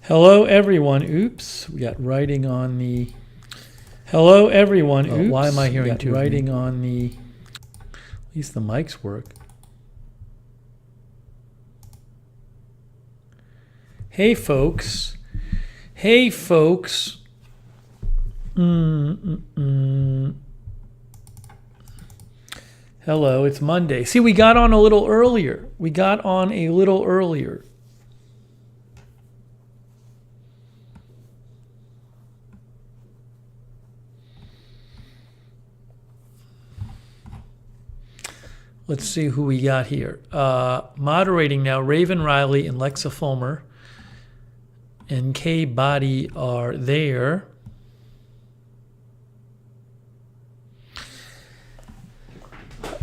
Hello, everyone. Oops, we got writing on the... Hello, everyone. Oops, why am I hearing two writing on the... At least the mics work. Hey, folks. Hey, folks. Hello, it's Monday. See, we got on a little earlier. Let's see who we got here. Moderating now, Raven Riley and Lexa Fulmer and Kay Body are there.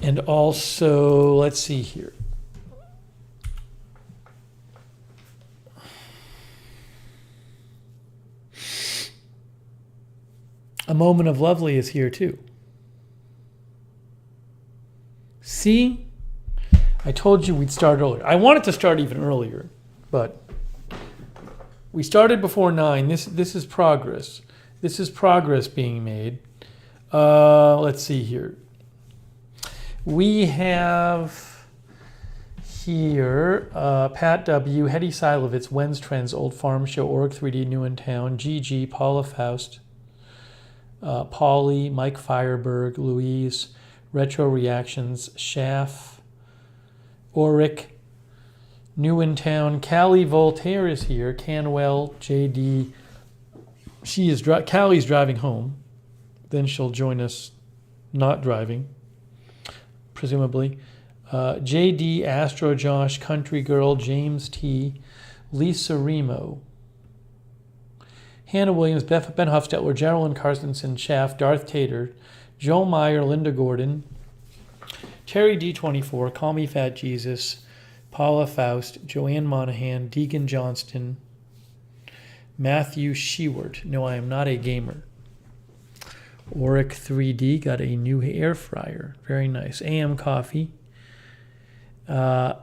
And also, let's see here. A Moment of Lovely is here too. See? I told you we'd start earlier. I wanted to start even earlier, but we started before 9. This is progress. This is progress being made. Let's see here. We have here Pat W., Hetty Silovitz, When's Trends, Old Farm Show, Org 3D, New in Town, GG, Paula Faust, Paulie, Mike Fireberg, Louise, Retro Reactions, Schaff, Oric, New in Town, Callie Voltaire is here, Canwell, JD. Callie's driving home. Then she'll join us not driving, presumably. JD, Astro Josh, Country Girl, James T, Lisa Remo, Hannah Williams, Ben Hofstetler, Geraldine Carstensen, Schaff, Darth Tater, Joel Meyer, Linda Gordon, Terry D24, Call Me Fat Jesus, Paula Faust, Joanne Monahan, Deegan Johnston, Matthew Shewart. No, I am not a gamer. Oric 3D got a new air fryer. Very nice. AM Coffee. Terry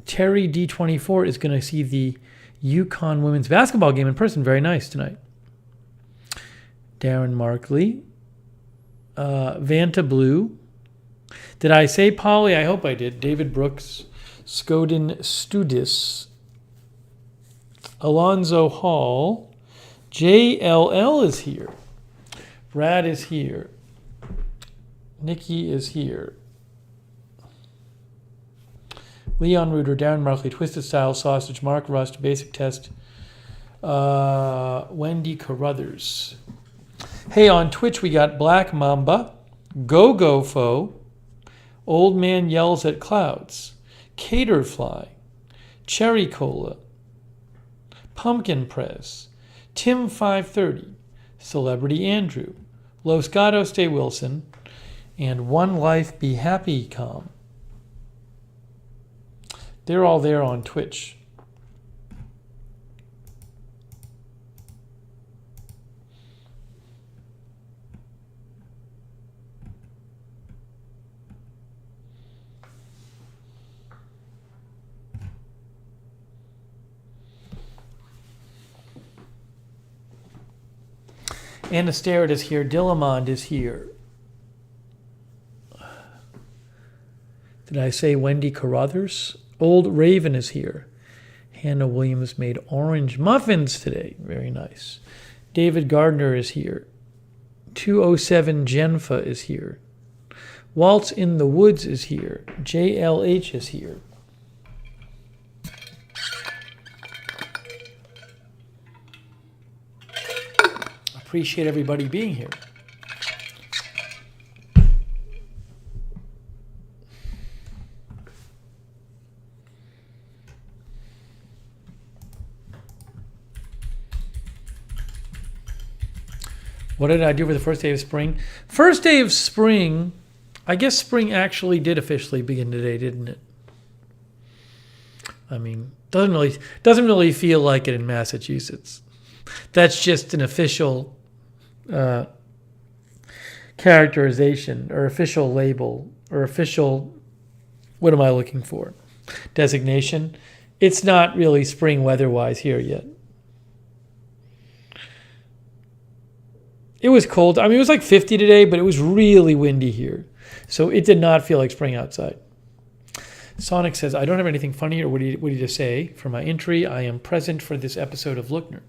D24 is going to see the UConn women's basketball game in person. Very nice tonight. Darren Markley. Vanta Blue. Did I say Polly? I hope I did. David Brooks. Skodin Studis. Alonzo Hall. JLL is here. Brad is here. Nikki is here. Leon Reuter, Darren Markley, Twisted Style Sausage, Mark Rust, Basic Test, Wendy Carruthers. Hey, on Twitch we got Black Mamba, Go Fo, Old Man Yells at Clouds, Caterfly, Cherry Cola, Pumpkin Press, Tim 530, Celebrity Andrew, Los Gatos de Wilson, and One Life Be Happy Com. They're all there on Twitch. Anna Starrett is here. Dillamond is here. Did I say Wendy Carruthers? Old Raven is here. Hannah Williams made orange muffins today. Very nice. David Gardner is here. 207 Jenfa is here. Waltz in the Woods is here. JLH is here. Appreciate everybody being here. What did I do for the first day of spring? First day of spring, I guess spring actually did officially begin today, didn't it? I mean, doesn't really feel like it in Massachusetts. That's just an official characterization or official label or official, what am I looking for? Designation. It's not really spring weather-wise here yet. It was cold. I mean, it was like 50 today, but it was really windy here. So it did not feel like spring outside. Sonic says, I don't have anything funny or witty to say. For my entry, I am present for this episode of Lookner.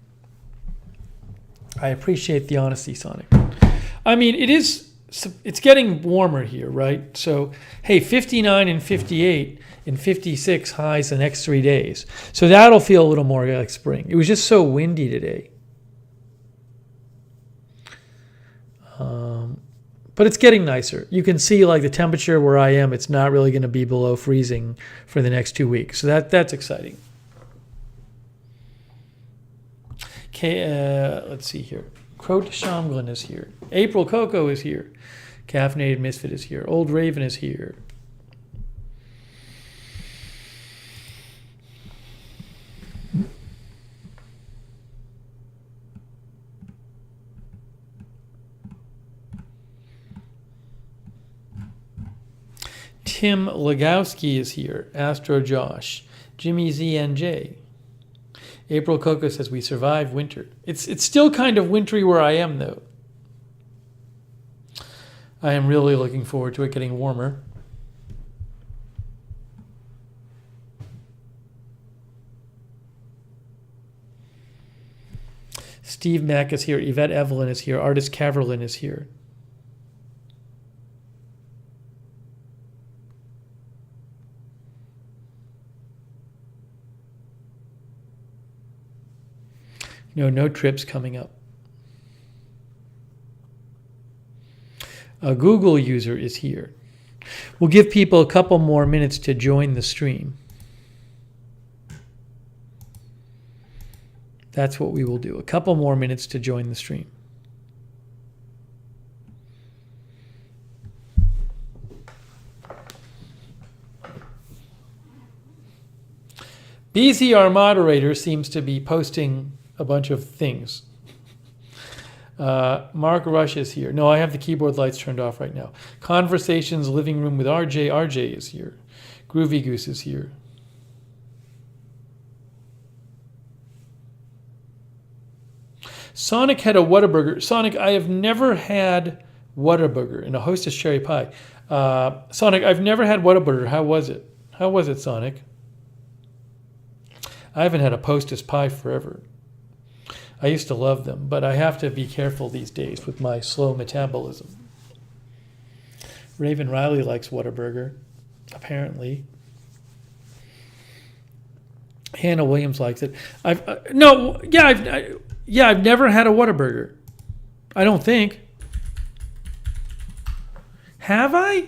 I appreciate the honesty, Sonic. I mean, it's getting warmer here, right? So, hey, 59 and 58 and 56 highs the next 3 days. So that'll feel a little more like spring. It was just so windy today. But it's getting nicer. You can see like the temperature where I am, it's not really going to be below freezing for the next 2 weeks. So that's exciting. Okay, let's see here. Croat Shamglin is here. April Coco is here. Caffeinated Misfit is here. Old Raven is here. Tim Legowski is here. Astro Josh. Jimmy ZNJ. April Coco says we survived winter. It's still kind of wintry where I am though. I am really looking forward to it getting warmer. Steve Mack is here. Yvette Evelyn is here. Artist Caverlin is here. No trips coming up. A Google user is here. We'll give people a couple more minutes to join the stream. That's what we will do. A couple more minutes to join the stream. BZ, our moderator, seems to be posting a bunch of things. Mark Rush is here. No, I have the keyboard lights turned off right now. Conversations Living Room with RJ. RJ is here. Groovy Goose is here. Sonic had a Whataburger. Sonic, I have never had Whataburger and a Hostess cherry pie. Sonic, I've never had Whataburger. How was it? How was it, Sonic? I haven't had a Hostess pie forever. I used to love them, but I have to be careful these days with my slow metabolism. Raven Riley likes Whataburger, apparently. Hannah Williams likes it. I've never had a Whataburger. I don't think. Have I?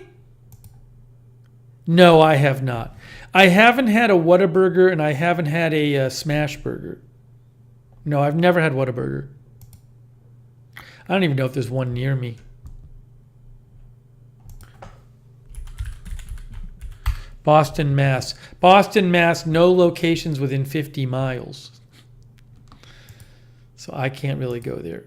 No, I have not. I haven't had a Whataburger and I haven't had a Smash Burger. No, I've never had Whataburger. I don't even know if there's one near me. Boston, Mass. Boston, Mass, no locations within 50 miles. So I can't really go there.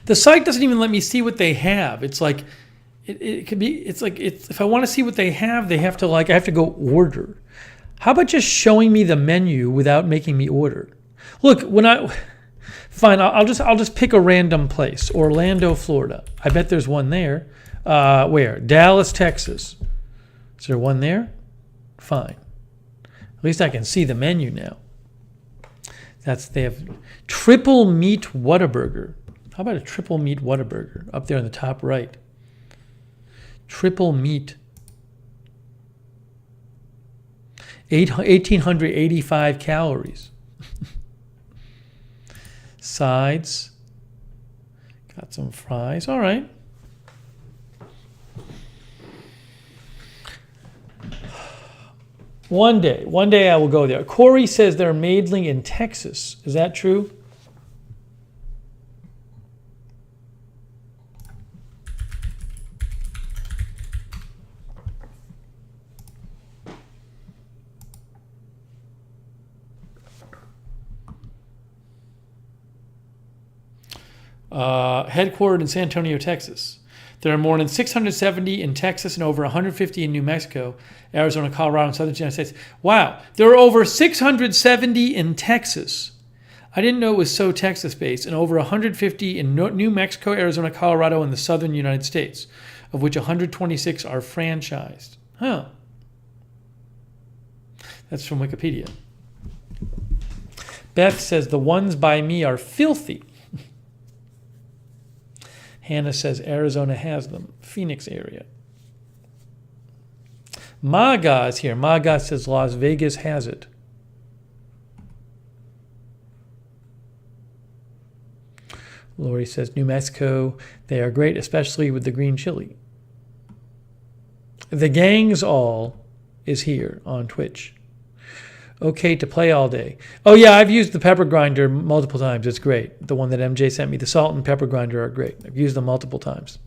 The site doesn't even let me see what they have. It's like, it could be, it's like, if I want to see what they have to I have to go order. How about just showing me the menu without making me order? Look, fine, I'll just pick a random place. Orlando, Florida. I bet there's one there. Where? Dallas, Texas. Is there one there? Fine. At least I can see the menu now. They have triple meat Whataburger. How about a triple meat Whataburger up there on the top right? Triple meat. 1,885 calories. Sides. Got some fries. All right. One day I will go there. Corey says they're maidling in Texas. Is that true? headquartered in San Antonio, Texas. There are more than 670 in Texas and over 150 in New Mexico, Arizona, Colorado, and southern United States. Wow, there are over 670 in Texas. I didn't know it was so Texas-based, and over 150 in New Mexico, Arizona, Colorado, and the southern United States, of which 126 are franchised. Huh. That's from Wikipedia. Beth says, the ones by me are filthy. Hannah says, Arizona has them. Phoenix area. Maga is here. Maga says, Las Vegas has it. Lori says, New Mexico, they are great, especially with the green chili. The Gangs All is here on Twitch. Okay to play all day. Oh yeah, I've used the pepper grinder multiple times. It's great. The one that MJ sent me, the salt and pepper grinder are great. I've used them multiple times.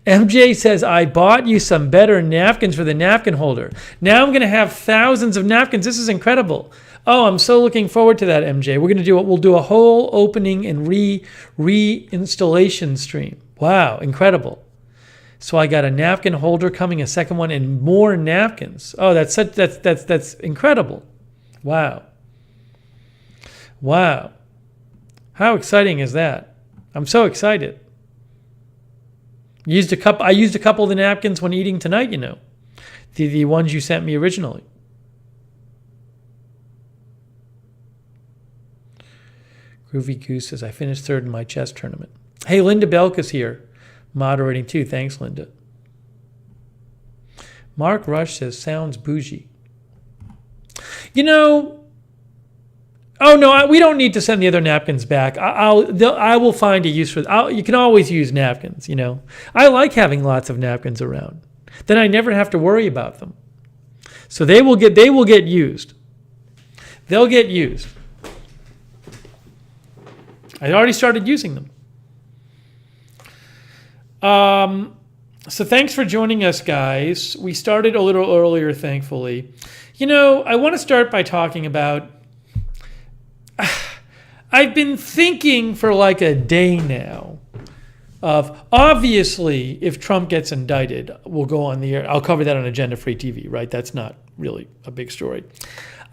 MJ says, I bought you some better napkins for the napkin holder. Now I'm going to have thousands of napkins. This is incredible. Oh, I'm so looking forward to that, MJ. We'll do a whole opening and reinstallation stream. Wow, incredible. So I got a napkin holder coming, a second one, and more napkins. Oh, that's incredible. Wow. Wow. How exciting is that? I'm so excited. I used a couple of the napkins when eating tonight, you know. The ones you sent me originally. Groovy Goose says, I finished third in my chess tournament. Hey, Linda Belka's here, moderating too. Thanks, Linda. Mark Rush says, sounds bougie. You know, oh no, we don't need to send the other napkins back. I will find a use for. You can always use napkins. You know, I like having lots of napkins around. Then I never have to worry about them. So they will get used. They'll get used. I already started using them. So thanks for joining us, guys. We started a little earlier, thankfully. You know, I want to start by talking about. I've been thinking for like a day now of, obviously, if Trump gets indicted, we'll go on the air. I'll cover that on Agenda Free TV, right? That's not really a big story.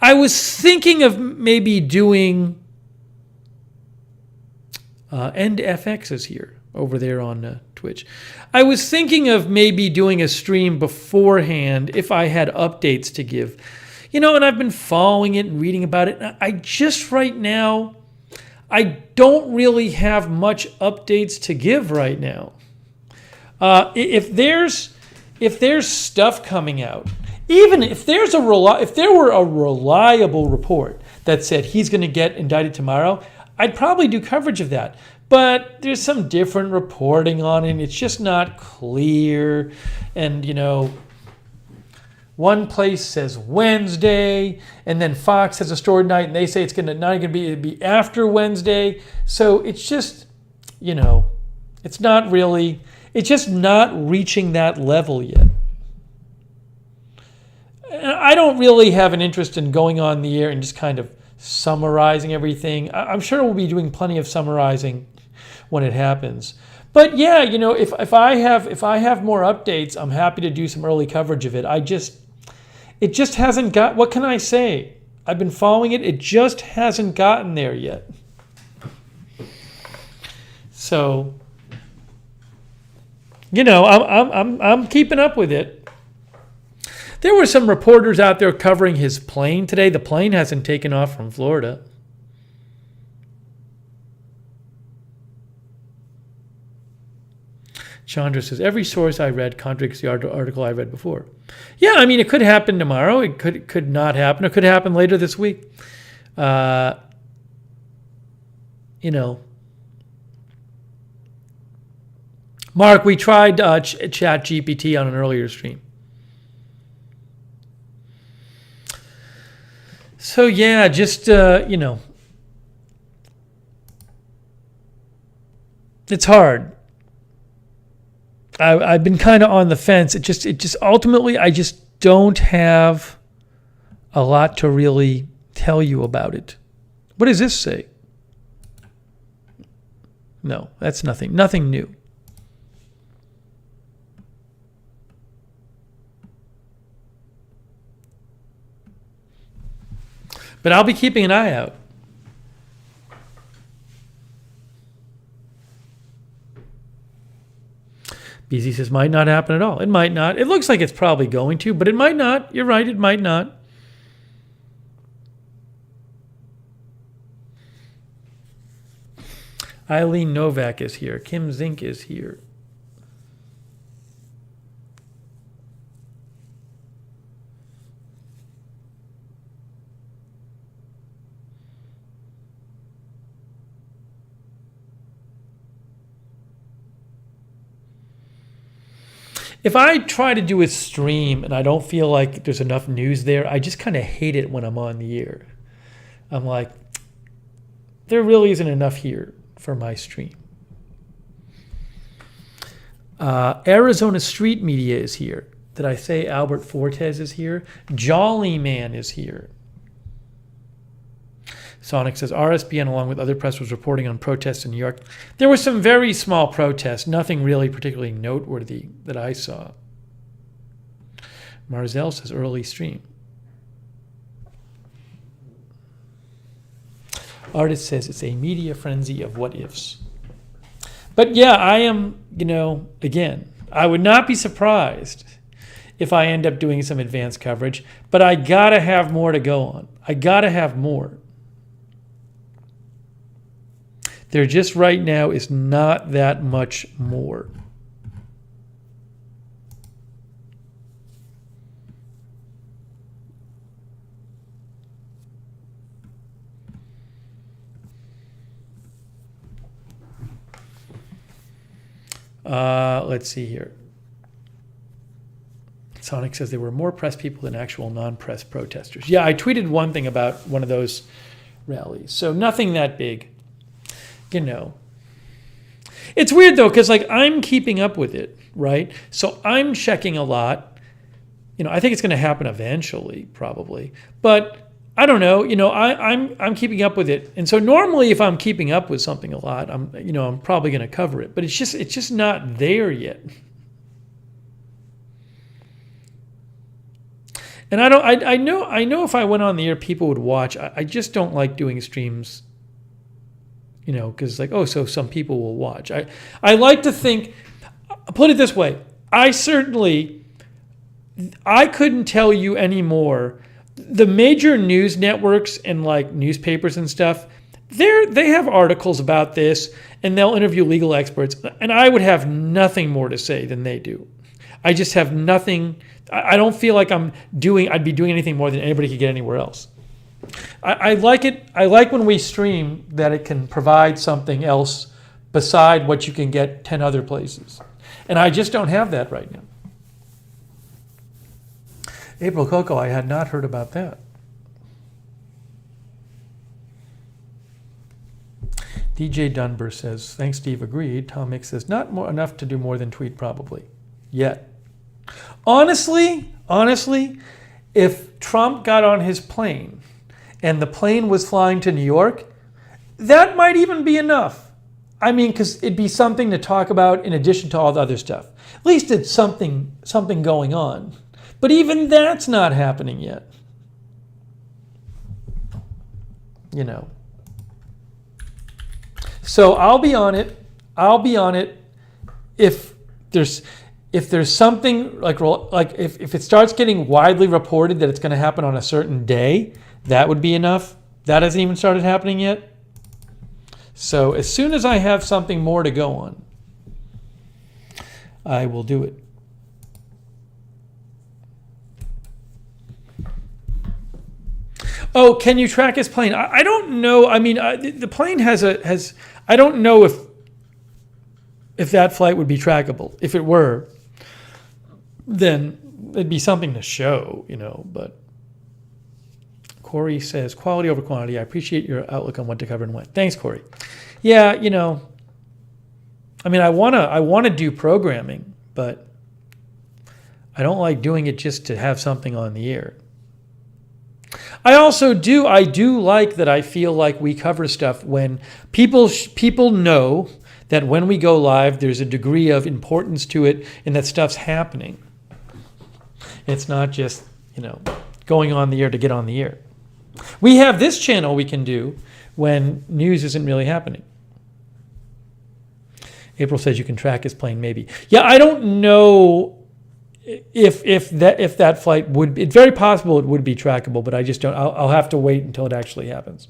I was thinking of maybe doing, End FX is here over there on Twitch. I was thinking of maybe doing a stream beforehand if I had updates to give. You know, and I've been following it and reading about it. I just right now, I don't really have much updates to give right now. If there's stuff coming out, even if there were a reliable report that said he's going to get indicted tomorrow, I'd probably do coverage of that. But there's some different reporting on it. It's just not clear, and you know. One place says Wednesday, and then Fox has a story tonight, and they say it's not going to be after Wednesday. So it's just, you know, it's just not reaching that level yet. And I don't really have an interest in going on the air and just kind of summarizing everything. I'm sure we'll be doing plenty of summarizing when it happens. But yeah, you know, if I have more updates, I'm happy to do some early coverage of it. It just hasn't got, what can I say? I've been following it. It just hasn't gotten there yet. So, you know, I'm keeping up with it. There were some reporters out there covering his plane today. The plane hasn't taken off from Florida. Chandra says, every source I read contradicts the article I read before. Yeah, I mean, it could happen tomorrow. It could not happen. It could happen later this week. You know. Mark, we tried Chat GPT on an earlier stream. So, yeah, just, you know. It's hard. I've been kind of on the fence. It just ultimately, I just don't have a lot to really tell you about it. What does this say? No, that's nothing. Nothing new. But I'll be keeping an eye out. BZ says, might not happen at all. It might not. It looks like it's probably going to, but it might not. You're right, it might not. Eileen Novak is here. Kim Zink is here. If I try to do a stream and I don't feel like there's enough news there, I just kind of hate it when I'm on the air. I'm like, there really isn't enough here for my stream. Arizona Street Media is here. Did I say Albert Fortes is here? Jolly Man is here. Sonic says, RSBN along with other press was reporting on protests in New York. There were some very small protests, nothing really particularly noteworthy that I saw. Marzell says, early stream. Artist says, it's a media frenzy of what ifs. But yeah, I am, again, I would not be surprised if I end up doing some advanced coverage, but I gotta have more to go on. I gotta have more. There just right now is not that much more. Let's see here. Sonic says there were more press people than actual non-press protesters. Yeah, I tweeted one thing about one of those rallies. So nothing that big. It's weird though, because I'm keeping up with it, right? So I'm checking a lot. I think it's going to happen eventually, probably. But I don't know. I'm keeping up with it, and so normally if I'm keeping up with something a lot, I'm probably going to cover it. But it's just not there yet. And I know if I went on the air, people would watch. I just don't like doing streams. Because so some people will watch. I like to think, put it this way, I couldn't tell you anymore. The major news networks and newspapers and stuff, they have articles about this and they'll interview legal experts, and I would have nothing more to say than they do. I just have nothing. I don't feel like I'd be doing anything more than anybody could get anywhere else. I like it. I like when we stream that it can provide something else beside what you can get 10 other places. And I just don't have that right now. April Coco, I had not heard about that. DJ Dunbar says, thanks Steve, agreed. Tom Mix says, not enough to do more than tweet probably. Yet. Honestly, if Trump got on his plane and the plane was flying to New York, that might even be enough. Because it'd be something to talk about in addition to all the other stuff. At least it's something going on. But even that's not happening yet. So I'll be on it. If there's something if it starts getting widely reported that it's going to happen on a certain day, that would be enough. That hasn't even started happening yet. So as soon as I have something more to go on, I will do it. Oh, can you track his plane? I don't know. The plane has. I don't know if that flight would be trackable. If it were, then it'd be something to show, But Corey says, quality over quantity. I appreciate your outlook on what to cover and when. Thanks, Corey. Yeah, I want to do programming, but I don't like doing it just to have something on the air. I do like that. I feel like we cover stuff when people know that when we go live, there's a degree of importance to it and that stuff's happening. It's not just, going on the air to get on the air. We have this channel we can do when news isn't really happening. April says you can track his plane, maybe. Yeah, I don't know if that flight would. It's very possible it would be trackable, but I just don't. I'll have to wait until it actually happens.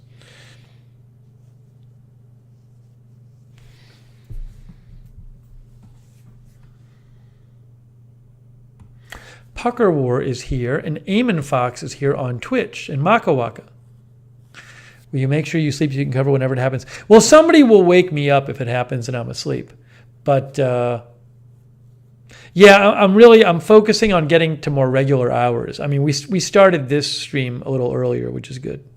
Pucker War is here, and Eamon Fox is here on Twitch, and Makawaka. Will you make sure you sleep so you can cover whenever it happens? Well, somebody will wake me up if it happens and I'm asleep. But yeah, I'm focusing on getting to more regular hours. I mean, we started this stream a little earlier, which is good.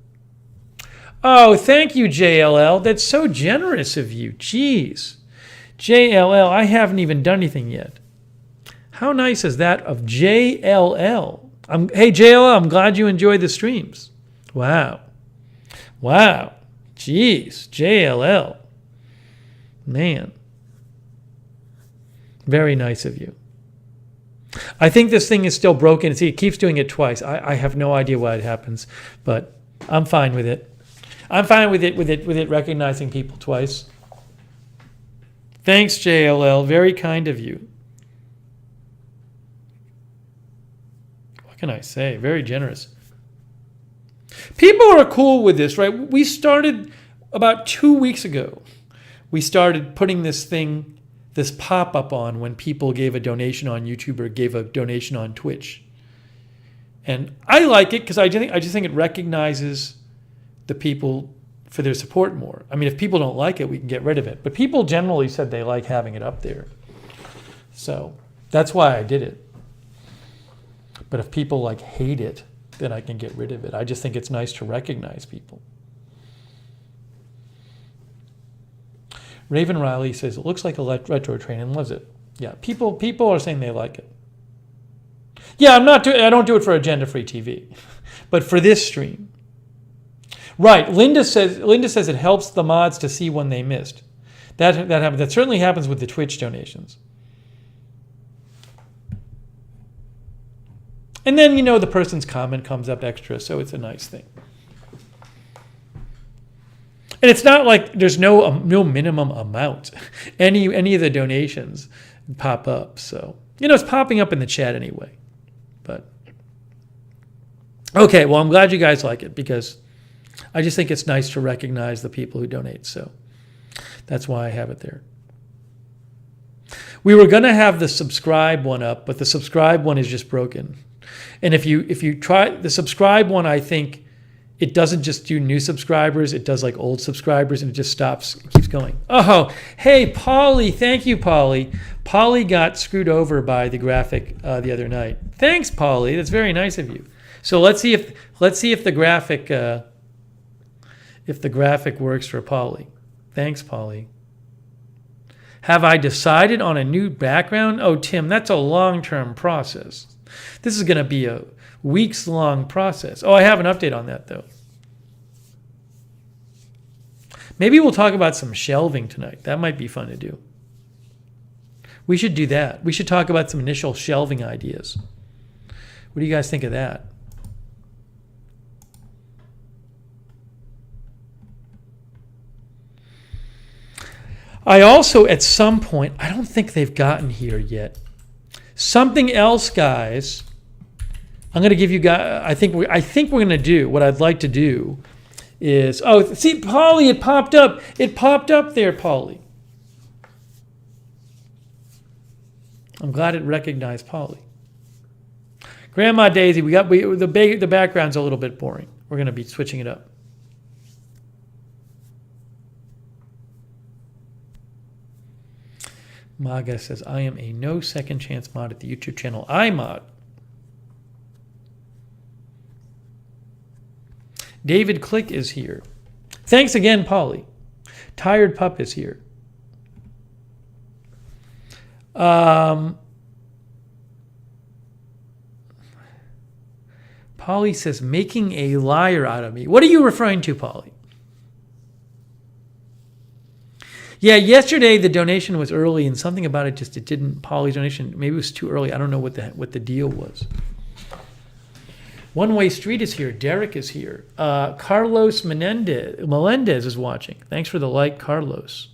Oh, thank you, JLL. That's so generous of you. Jeez. JLL, I haven't even done anything yet. How nice is that of JLL? Hey, JLL, I'm glad you enjoyed the streams. Wow. Jeez, JLL. Man. Very nice of you. I think this thing is still broken. See, it keeps doing it twice. I have no idea why it happens, but I'm fine with it. I'm fine with it recognizing people twice. Thanks, JLL. Very kind of you. What can I say? Very generous. People are cool with this, right? We started about 2 weeks ago. We started putting this pop-up on when people gave a donation on YouTube or gave a donation on Twitch. And I like it because I just think it recognizes the people for their support more. I mean, if people don't like it, we can get rid of it. But people generally said they like having it up there. So that's why I did it. But if people hate it, then I can get rid of it. I just think it's nice to recognize people. Raven Riley says, it looks like a retro train and loves it. Yeah, people are saying they like it. Yeah, I don't do it for agenda-free TV, but for this stream. Right, Linda says it helps the mods to see when they missed. That happens. That certainly happens with the Twitch donations. And then, the person's comment comes up extra, so it's a nice thing. And it's not like there's no minimum amount. Any of the donations pop up. So, it's popping up in the chat anyway. But, okay, well, I'm glad you guys like it because I just think it's nice to recognize the people who donate. So that's why I have it there. We were going to have the subscribe one up, but the subscribe one is just broken. And if you try the subscribe one, I think it doesn't just do new subscribers. It does old subscribers, and it just stops. It keeps going. Oh, hey, Polly. Thank you, Polly. Polly got screwed over by the graphic the other night. Thanks, Polly. That's very nice of you. So let's see if the graphic works for Polly. Thanks, Polly. Have I decided on a new background? Oh, Tim, that's a long-term process. This is going to be a weeks-long process. Oh, I have an update on that, though. Maybe we'll talk about some shelving tonight. That might be fun to do. We should do that. We should talk about some initial shelving ideas. What do you guys think of that? I also, at some point, I don't think they've gotten here yet. Something else, guys. I'm going to give you guys. I think we're going to do what I'd like to do is. Oh, see, Polly, it popped up. It popped up there, Polly. I'm glad it recognized Polly. Grandma Daisy, the background's a little bit boring. We're going to be switching it up. Maga says, I am a no second chance mod at the YouTube channel iMod. David Click is here. Thanks again, Polly. Tired Pup is here. Polly says, making a liar out of me. What are you referring to, Polly? Yeah, yesterday the donation was early, and something about it just, it didn't, Polly's donation, maybe it was too early. I don't know what the deal was. One Way Street is here. Derek is here. Carlos Melendez is watching. Thanks for the like, Carlos.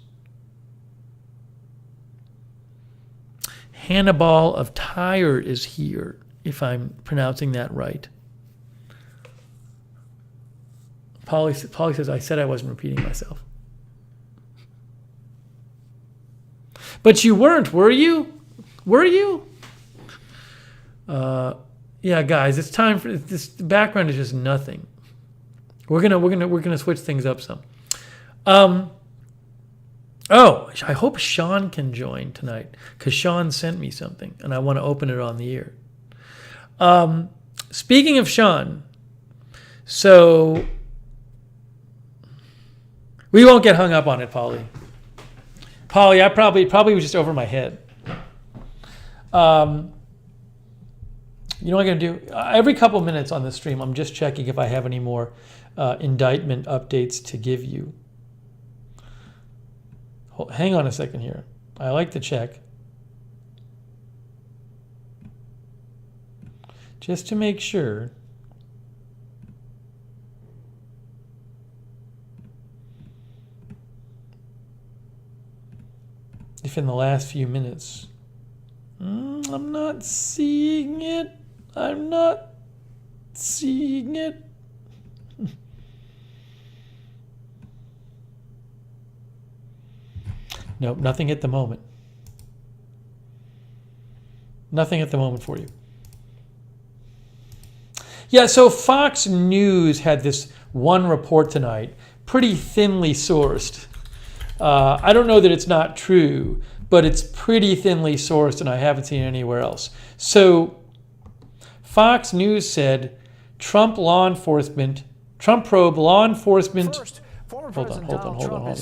Hannibal of Tyre is here, if I'm pronouncing that right. Polly says, I said I wasn't repeating myself. But you weren't, were you? Were you? Yeah, guys, it's time for this. The background is just nothing. We're gonna switch things up some. Oh, I hope Sean can join tonight because Sean sent me something and I want to open it on the air. Speaking of Sean, so we won't get hung up on it, Polly. Polly, I probably was just over my head. You know what I'm going to do? Every couple minutes on the stream, I'm just checking if I have any more indictment updates to give you. Hang on a second here. I like to check. Just to make sure. If in the last few minutes. I'm not seeing it. I'm not seeing it. Nope, nothing at the moment. Nothing at the moment for you. Yeah, so Fox News had this one report tonight, pretty thinly sourced. I don't know that it's not true, but it's pretty thinly sourced and I haven't seen it anywhere else. So Fox News said Trump probe law enforcement. First, Hold on.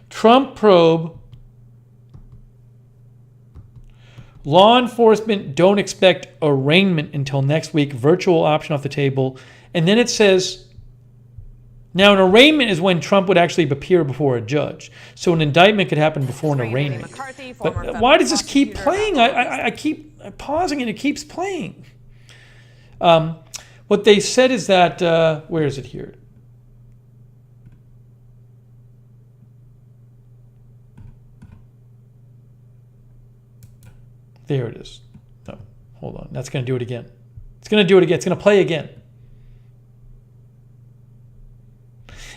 Trump probe law enforcement don't expect arraignment until next week. Virtual option off the table. And then it says, now an arraignment is when Trump would actually appear before a judge. So an indictment could happen before an arraignment. But why does this keep playing? I keep pausing and it keeps playing. What they said is that, where is it here? There it is. No, hold on. That's going to do it again. It's going to do it again. It's going to play again.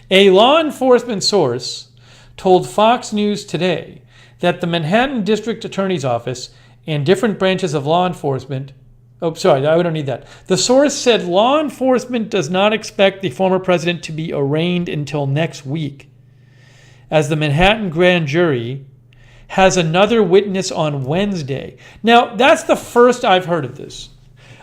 A law enforcement source told Fox News today that the Manhattan District Attorney's Office and different branches of law enforcement. Oh, sorry, I don't need that. The source said law enforcement does not expect the former president to be arraigned until next week, as the Manhattan grand jury has another witness on Wednesday. Now, that's the first I've heard of this.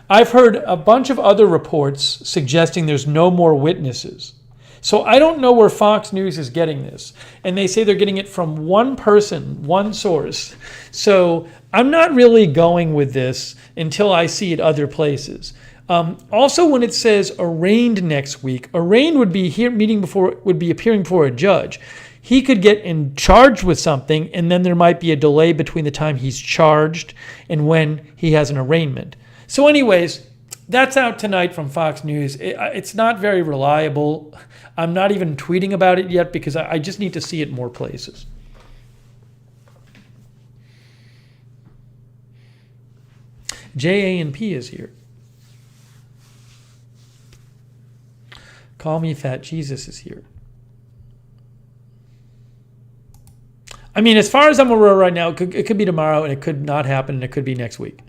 I've heard a bunch of other reports suggesting there's no more witnesses. So I don't know where Fox News is getting this. And they say they're getting it from one person, one source. So I'm not really going with this until I see it other places. Also, when it says arraigned next week, arraigned would be appearing before a judge. He could get charged with something, and then there might be a delay between the time he's charged and when he has an arraignment. So anyways, that's out tonight from Fox News. It's not very reliable. I'm not even tweeting about it yet because I just need to see it more places. JA&P is here. Call me fat. Jesus is here. I mean, as far as I'm aware right now, it could be tomorrow, and it could not happen, and it could be next week.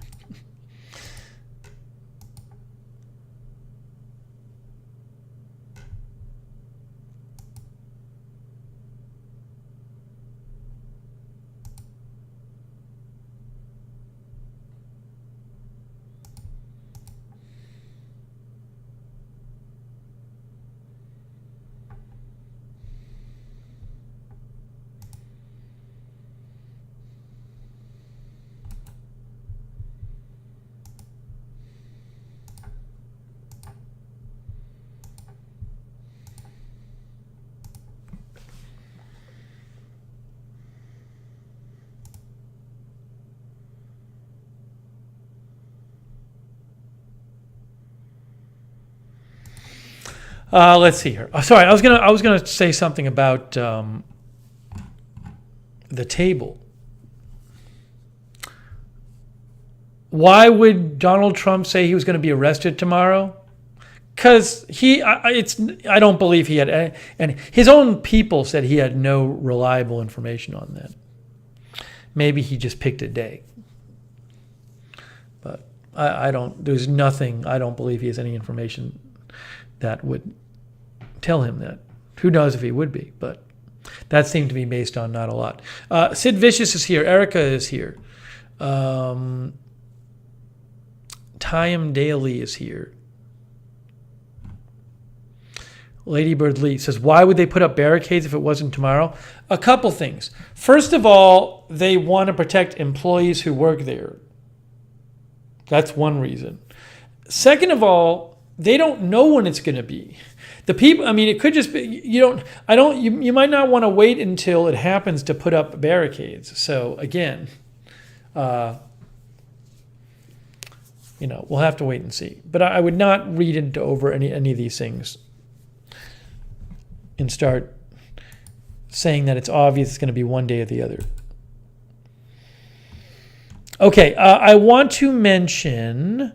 Let's see here. Sorry, I was gonna say something about the table. Why would Donald Trump say he was going to be arrested tomorrow? Because I don't believe he had, and his own people said he had no reliable information on that. Maybe he just picked a day. But I don't believe he has any information that would tell him that. Who knows if he would be, but that seemed to be based on not a lot. Sid Vicious is here. Erica is here. Tyam Daly is here. Ladybird Lee says, why would they put up barricades if it wasn't tomorrow? A couple things. First of all, they want to protect employees who work there. That's one reason. Second of all, they don't know when it's going to be. The people, I mean, it could just be, you might not want to wait until it happens to put up barricades. So again, we'll have to wait and see. But I would not read into over any of these things and start saying that it's obvious it's going to be one day or the other. Okay, I want to mention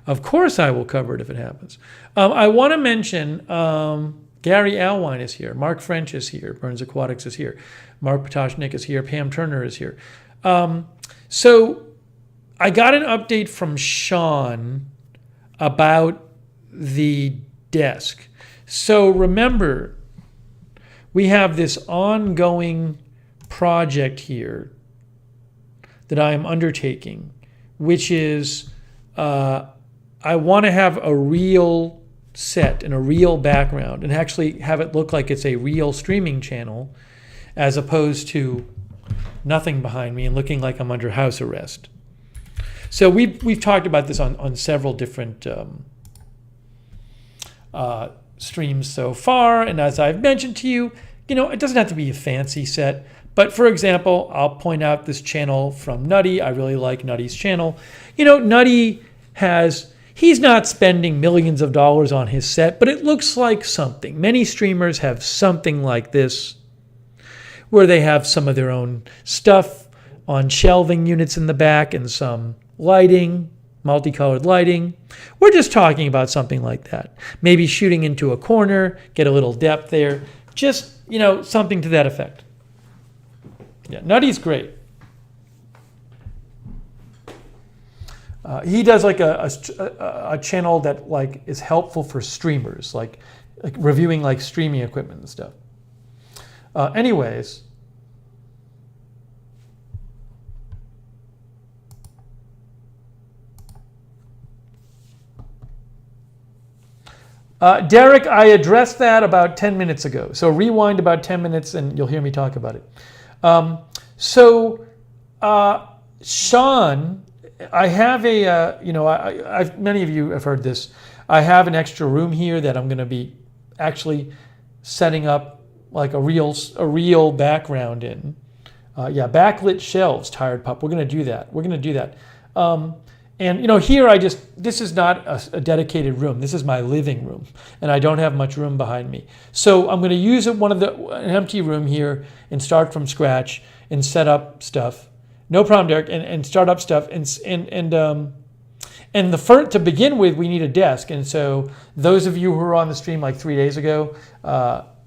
of course I will cover it if it happens. I want to mention Gary Alwine is here. Mark French is here. Burns Aquatics is here. Mark Potoshnik is here. Pam Turner is here. So I got an update from Sean about the desk. So remember, we have this ongoing project here that I am undertaking, which is I want to have a real set and a real background and actually have it look like it's a real streaming channel as opposed to nothing behind me and looking like I'm under house arrest. So we've talked about this on several different streams so far, and as I've mentioned to you, it doesn't have to be a fancy set. But for example, I'll point out this channel from Nutty. I really like Nutty's channel. Nutty he's not spending millions of dollars on his set, but it looks like something. Many streamers have something like this, where they have some of their own stuff on shelving units in the back and some lighting, multicolored lighting. We're just talking about something like that. Maybe shooting into a corner, get a little depth there. Just, something to that effect. Yeah, Nutty's great. He does like a channel that like is helpful for streamers, like reviewing like streaming equipment and stuff. Anyways, Derek, I addressed that about 10 minutes ago. So rewind about 10 minutes and you'll hear me talk about it. Sean, I have many of you have heard this. I have an extra room here that I'm going to be actually setting up like a real background in. Backlit shelves, Tired Pup. We're going to do that. Here this is not a dedicated room. This is my living room, and I don't have much room behind me. So I'm going to use an empty room here and start from scratch and set up stuff. No problem, Derek, and start up stuff to begin with, we need a desk. And so those of you who were on the stream like 3 days ago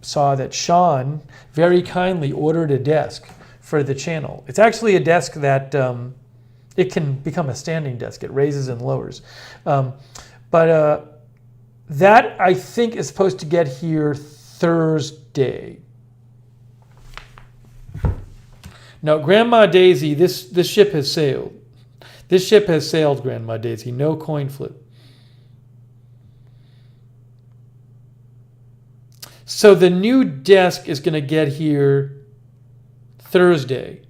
saw that Sean very kindly ordered a desk for the channel. It's actually a desk that it can become a standing desk. It raises and lowers. That I think is supposed to get here Thursday. No, Grandma Daisy, this ship has sailed. This ship has sailed, Grandma Daisy. No coin flip. So the new desk is going to get here Thursday.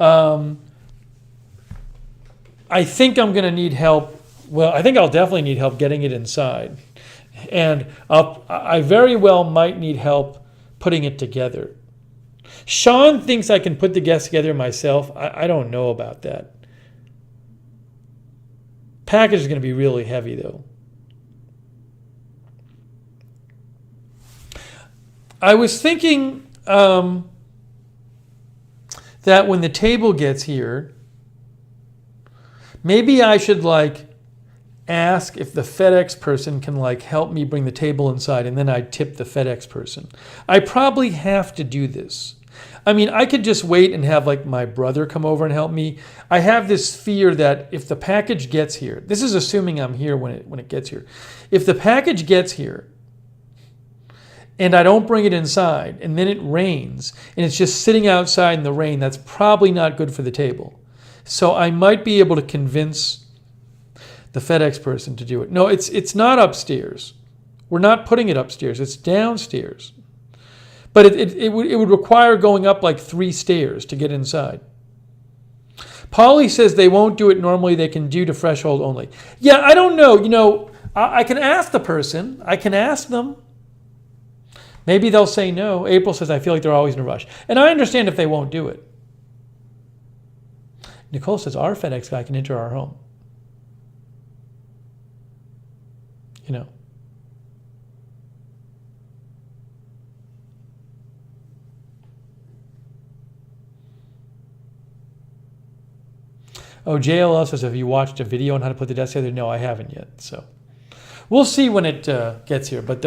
I think I'm going to need help. Well, I think I'll definitely need help getting it inside. And I very well might need help putting it together. Sean thinks I can put the guests together myself. I don't know about that. Package is going to be really heavy, though. I was thinking that when the table gets here, maybe I should ask if the FedEx person can help me bring the table inside, and then I tip the FedEx person. I probably have to do this. I mean, I could just wait and have my brother come over and help me. I have this fear that if the package gets here, this is assuming I'm here when it gets here. If the package gets here and I don't bring it inside and then it rains and it's just sitting outside in the rain, that's probably not good for the table. So I might be able to convince the FedEx person to do it. No, it's not upstairs. We're not putting it upstairs. It's downstairs. But it would require going up 3 stairs to get inside. Polly says they won't do it normally. They can do to threshold only. Yeah, I don't know. I can ask the person. I can ask them. Maybe they'll say no. April says, I feel like they're always in a rush. And I understand if they won't do it. Nicole says, our FedEx guy can enter our home. Oh, JLL says, have you watched a video on how to put the desk together? No, I haven't yet. So we'll see when it gets here. But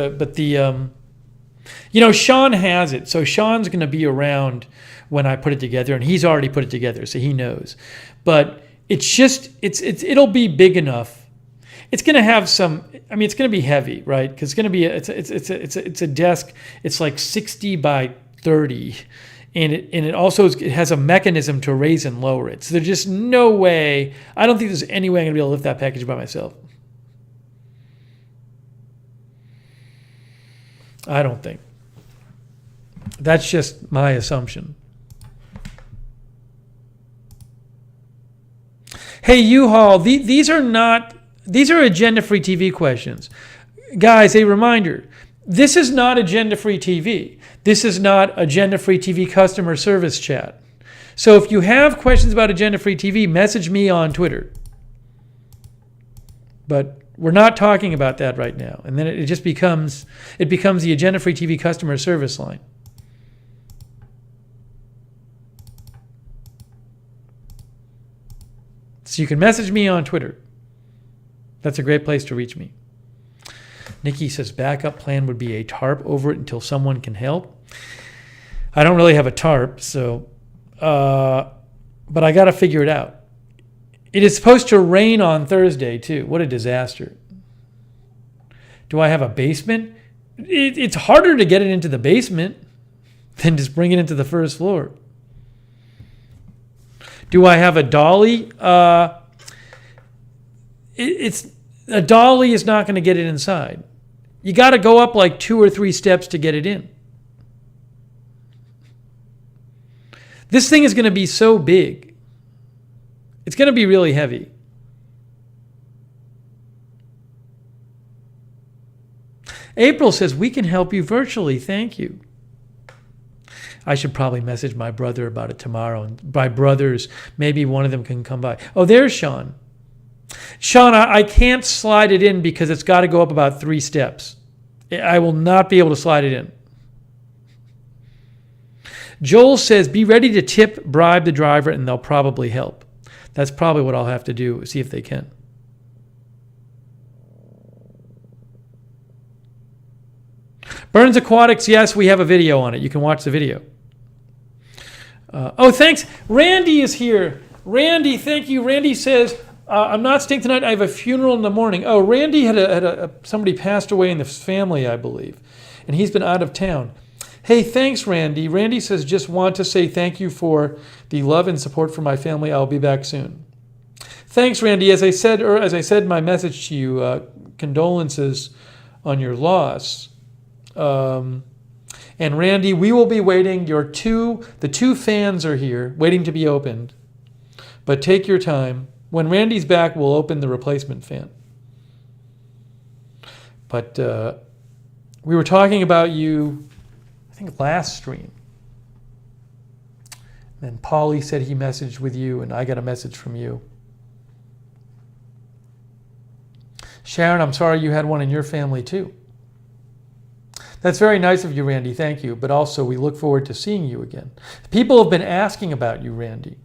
Sean has it. So Sean's going to be around when I put it together, and he's already put it together, so he knows. But it'll be big enough. It's going to have some. I mean, it's going to be heavy, right? Because it's going to be it's a desk. It's 60 by 30. And it also it has a mechanism to raise and lower it. So there's just no way. I don't think there's any way I'm going to be able to lift that package by myself. I don't think. That's just my assumption. Hey, U-Haul, these are agenda-free TV questions. Guys, a reminder. This is not agenda-free TV. This is not agenda-free TV customer service chat. So if you have questions about agenda-free TV, message me on Twitter. But we're not talking about that right now. And then it becomes the agenda-free TV customer service line. So you can message me on Twitter. That's a great place to reach me. Nikki says backup plan would be a tarp over it until someone can help. I don't really have a tarp, so but I got to figure it out. It is supposed to rain on Thursday too. What a disaster. Do I have a basement? It's harder to get it into the basement than just bring it into the first floor. Do I have a dolly? A dolly is not going to get it inside. You got to go up 2 or 3 steps to get it in. This thing is going to be so big. It's going to be really heavy. April says, we can help you virtually. Thank you. I should probably message my brother about it tomorrow. And by brothers, maybe one of them can come by. Oh, there's Sean. Sean, I can't slide it in because it's got to go up about 3 steps. I will not be able to slide it in. Joel says, be ready to tip, bribe the driver, and they'll probably help. That's probably what I'll have to do, see if they can. Burns Aquatics, yes, we have a video on it. You can watch the video. Oh, thanks. Randy is here. Randy, thank you. Randy says, I'm not staying tonight. I have a funeral in the morning. Oh, Randy had somebody passed away in the family, I believe, and he's been out of town. Hey, thanks, Randy. Randy says, just want to say thank you for the love and support for my family. I'll be back soon. Thanks, Randy. As I said in my message to you, condolences on your loss. And Randy, we will be waiting. The 2 fans are here, waiting to be opened. But take your time. When Randy's back, we'll open the replacement fan. But we were talking about you, I think last stream. And Paulie said he messaged with you, and I got a message from you. Sharon, I'm sorry you had one in your family too. That's very nice of you, Randy. Thank you. But also, we look forward to seeing you again. People have been asking about you, Randy.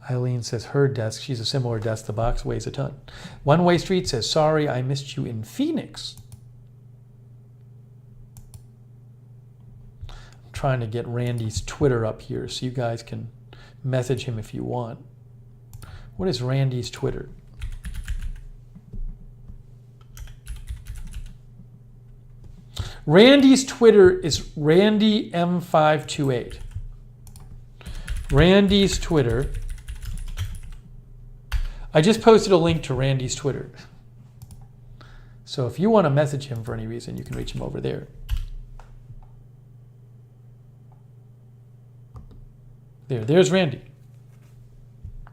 Eileen says her desk, she's a similar desk, the box weighs a ton. One Way Street says, sorry, I missed you in Phoenix. I'm trying to get Randy's Twitter up here so you guys can message him if you want. What is Randy's Twitter? Randy's Twitter is Randy M528. Randy's Twitter. I just posted a link to Randy's Twitter. So if you want to message him for any reason, you can reach him over there. There's Randy.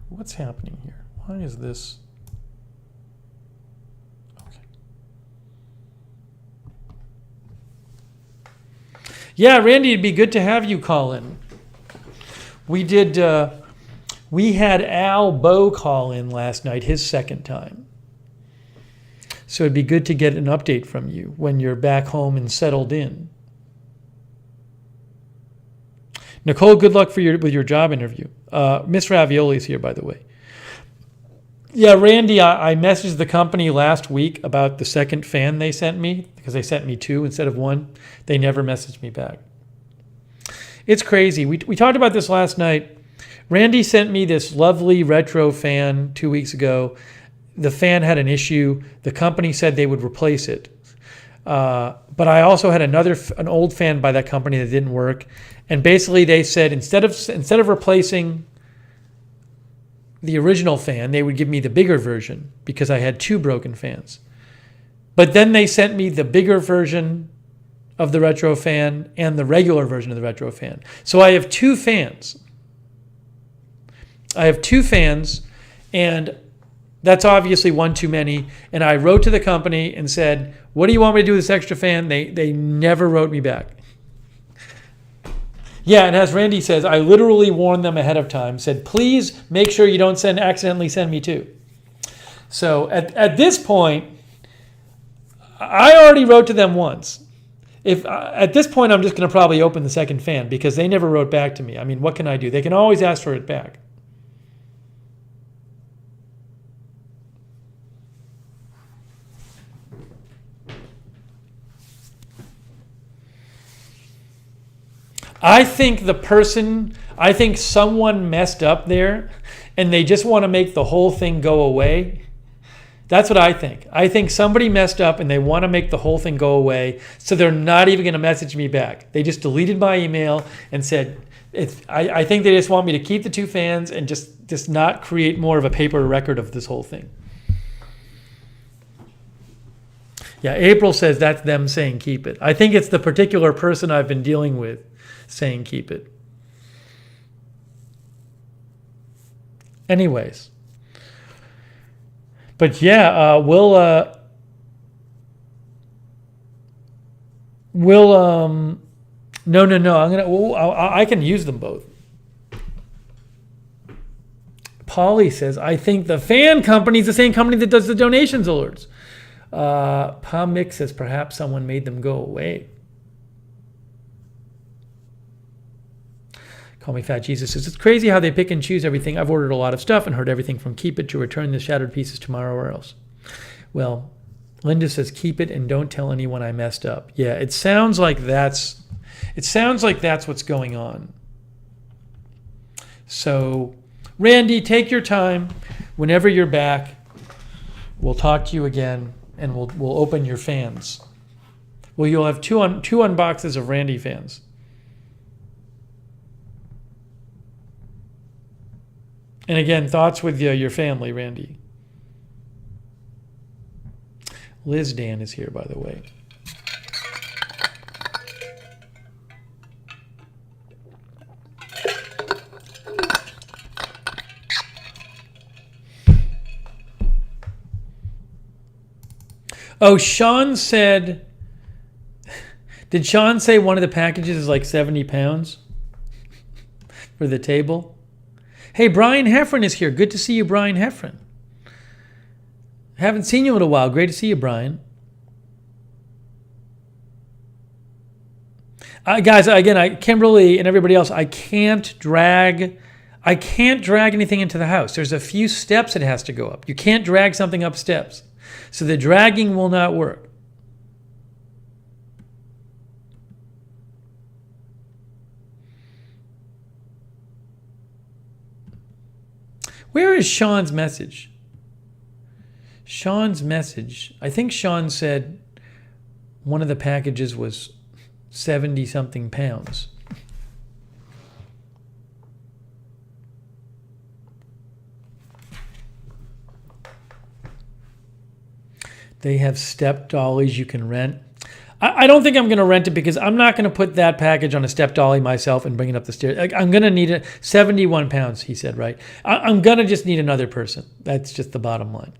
What's happening here? Why is this? Okay. Yeah, Randy, it'd be good to have you call in. We had Al Bow call in last night, his second time. So it'd be good to get an update from you when you're back home and settled in. Nicole, good luck with your job interview. Miss Ravioli's here, by the way. Yeah, Randy, I messaged the company last week about the second fan they sent me, because they sent me 2 instead of 1. They never messaged me back. It's crazy. We talked about this last night. Randy sent me this lovely retro fan 2 weeks ago. The fan had an issue. The company said they would replace it. But I also had an old fan by that company that didn't work. And basically they said instead of replacing the original fan, they would give me the bigger version because I had 2 broken fans. But then they sent me the bigger version of the retro fan and the regular version of the retro fan. So I have 2 fans. And that's obviously one too many. And I wrote to the company and said, what do you want me to do with this extra fan? They never wrote me back. Yeah, and as Randy says, I literally warned them ahead of time, said, please make sure you don't accidentally send me 2. So at this point, I already wrote to them once. At this point, I'm just going to probably open the second fan because they never wrote back to me. I mean, what can I do? They can always ask for it back. I think someone messed up there and they just want to make the whole thing go away. That's what I think. I think somebody messed up and they want to make the whole thing go away, so they're not even going to message me back. They just deleted my email and said, I think they just want me to keep the 2 fans and just not create more of a paper record of this whole thing. Yeah, April says that's them saying keep it. I think it's the particular person I've been dealing with saying keep it. Anyways. But yeah, we'll no. I can use them both. Polly says, I think the fan company is the same company that does the donations alerts. Pamik says, perhaps someone made them go away. Call Me Fat Jesus says, it's crazy how they pick and choose everything. I've ordered a lot of stuff and heard everything from keep it to return the shattered pieces tomorrow or else. Well, Linda says, keep it and don't tell anyone I messed up. Yeah, it sounds like that's what's going on. So, Randy, take your time. Whenever you're back, we'll talk to you again and we'll open your fans. Well, you'll have two unboxes of Randy fans. And again, thoughts with your family, Randy. Liz Dan is here, by the way. Oh, Sean said, did Sean say one of the packages is like 70 pounds for the table? Hey, Brian Heffron is here. Good to see you, Brian Heffron. Haven't seen you in a while. Great to see you, Brian. Guys, again, Kimberly and everybody else, I can't drag anything into the house. There's a few steps it has to go up. You can't drag something up steps. So the dragging will not work. Where is Sean's message? Sean's message. I think Sean said one of the packages was 70 something pounds. They have step dollies you can rent. I don't think I'm going to rent it because I'm not going to put that package on a step dolly myself and bring it up the stairs. I'm going to need it. 71 pounds, he said, right? I'm going to just need another person. That's just the bottom line.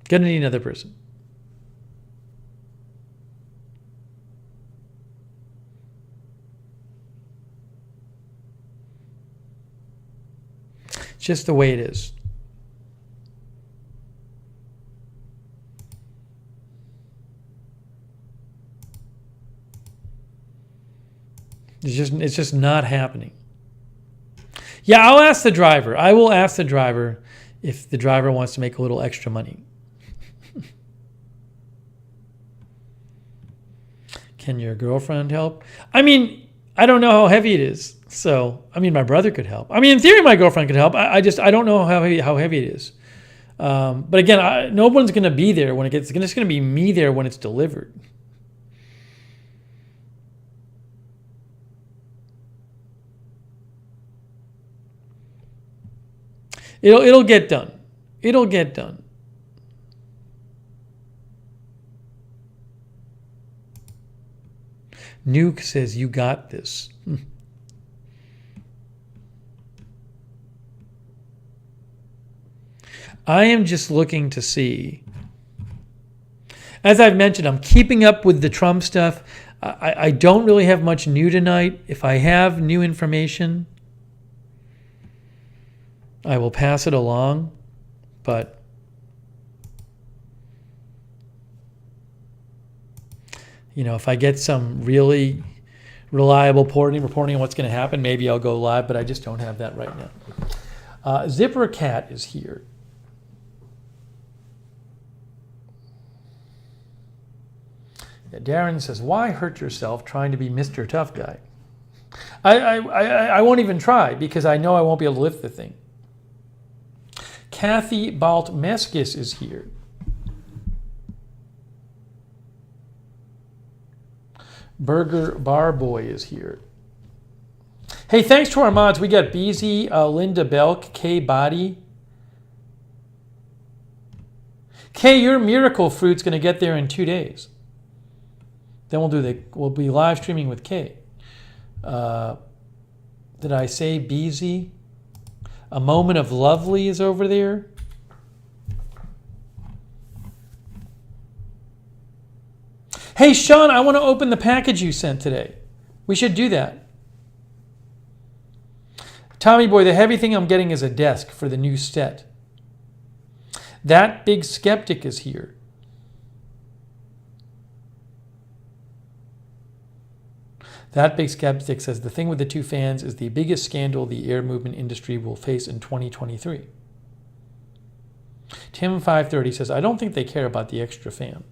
Going to need another person. It's just the way it is. It's just not happening. Yeah, I'll ask the driver. I will ask the driver if the driver wants to make a little extra money. Can your girlfriend help? I mean, I don't know how heavy it is. So, I mean, my brother could help. I mean, in theory, my girlfriend could help. I don't know how heavy it is. But again, no one's going to be there when it gets. It's just going to be me there when it's delivered. It'll get done. It'll get done. Nuke says, you got this. I am just looking to see. As I've mentioned, I'm keeping up with the Trump stuff. I don't really have much new tonight. If I have new information, I will pass it along, but if I get some really reliable reporting on what's going to happen, maybe I'll go live, but I just don't have that right now. Zipper Cat is here. Yeah, Darren says, why hurt yourself trying to be Mr. Tough Guy? I won't even try because I know I won't be able to lift the thing. Kathy Baltmeskis is here. Burger Bar Boy is here. Hey, thanks to our mods. We got Beezy, Linda Belk, K Body. K, your miracle fruit's going to get there in 2 days. Then we'll be live streaming with K. Did I say Beezy? A Moment of Lovely is over there. Hey, Sean, I want to open the package you sent today. We should do that. Tommy Boy, the heavy thing I'm getting is a desk for the new set. That Big Skeptic is here. That Big Skeptic says the thing with the two fans is the biggest scandal the air movement industry will face in 2023. Tim530 says, I don't think they care about the extra fan.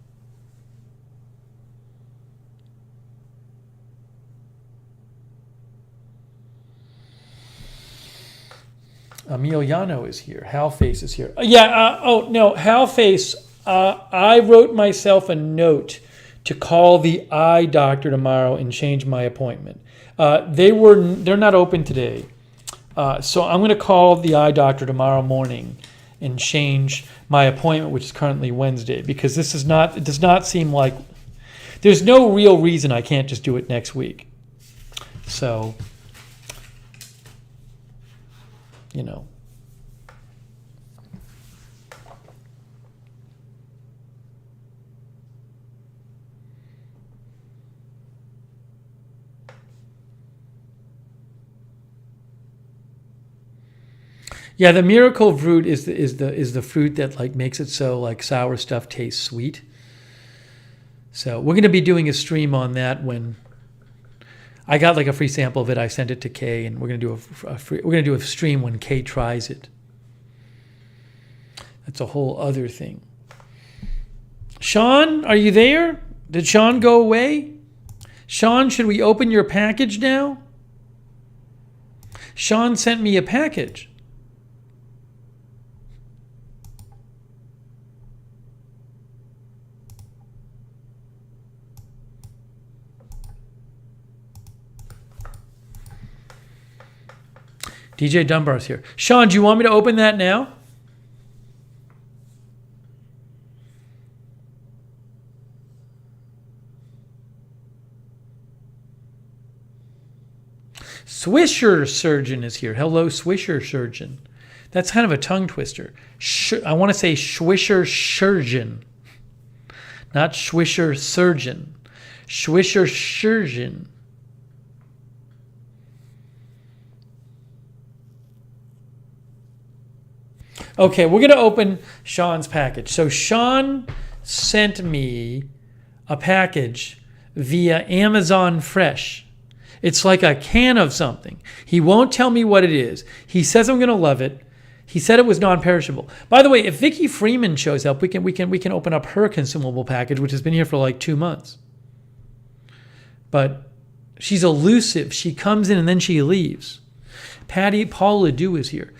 Emiliano is here. Halface is here. Halface. I wrote myself a note to call the eye doctor tomorrow and change my appointment. They're not open today. So I'm going to call the eye doctor tomorrow morning and change my appointment, which is currently Wednesday, because it does not seem like there's no real reason I can't just do it next week. So, Yeah, the miracle fruit is the fruit that like makes it so like sour stuff tastes sweet. So we're going to be doing a stream on that when I got like a free sample of it. I sent it to Kay, and we're going to do a stream when Kay tries it. That's a whole other thing. Sean, are you there? Did Sean go away? Sean, should we open your package now? Sean sent me a package. DJ Dunbar's here. Sean, do you want me to open that now? Swisher Surgeon is here. Hello, Swisher Surgeon. That's kind of a tongue twister. I want to say Swisher Surgeon, not Swisher Surgeon. Swisher Surgeon. Okay, we're going to open Sean's package. So Sean sent me a package via Amazon Fresh. It's like a can of something. He won't tell me what it is. He says I'm going to love it. He said it was non-perishable. By the way, if Vicky Freeman shows up, we can open up her consumable package, which has been here for like 2 months. But she's elusive. She comes in and then she leaves. Paul Ledoux is here.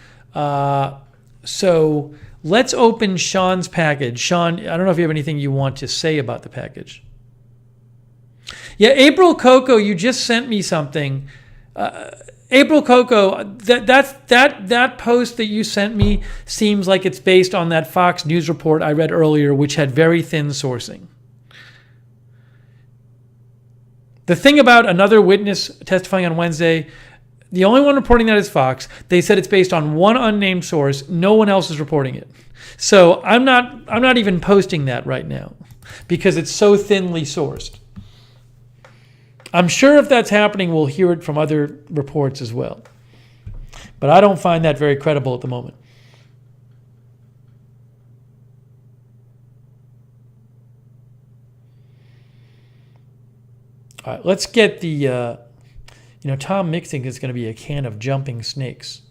So let's open Sean's package. Sean, I don't know if you have anything you want to say about the package. Yeah, April Coco, you just sent me something. April Coco, that post that you sent me seems like it's based on that Fox News report I read earlier, which had very thin sourcing. The thing about another witness testifying on Wednesday, the only one reporting that is Fox. They said it's based on one unnamed source. No one else is reporting it. So I'm not even posting that right now because it's so thinly sourced. I'm sure if that's happening, we'll hear it from other reports as well. But I don't find that very credible at the moment. All right, let's get the, Tom Mixing is going to be a can of jumping snakes.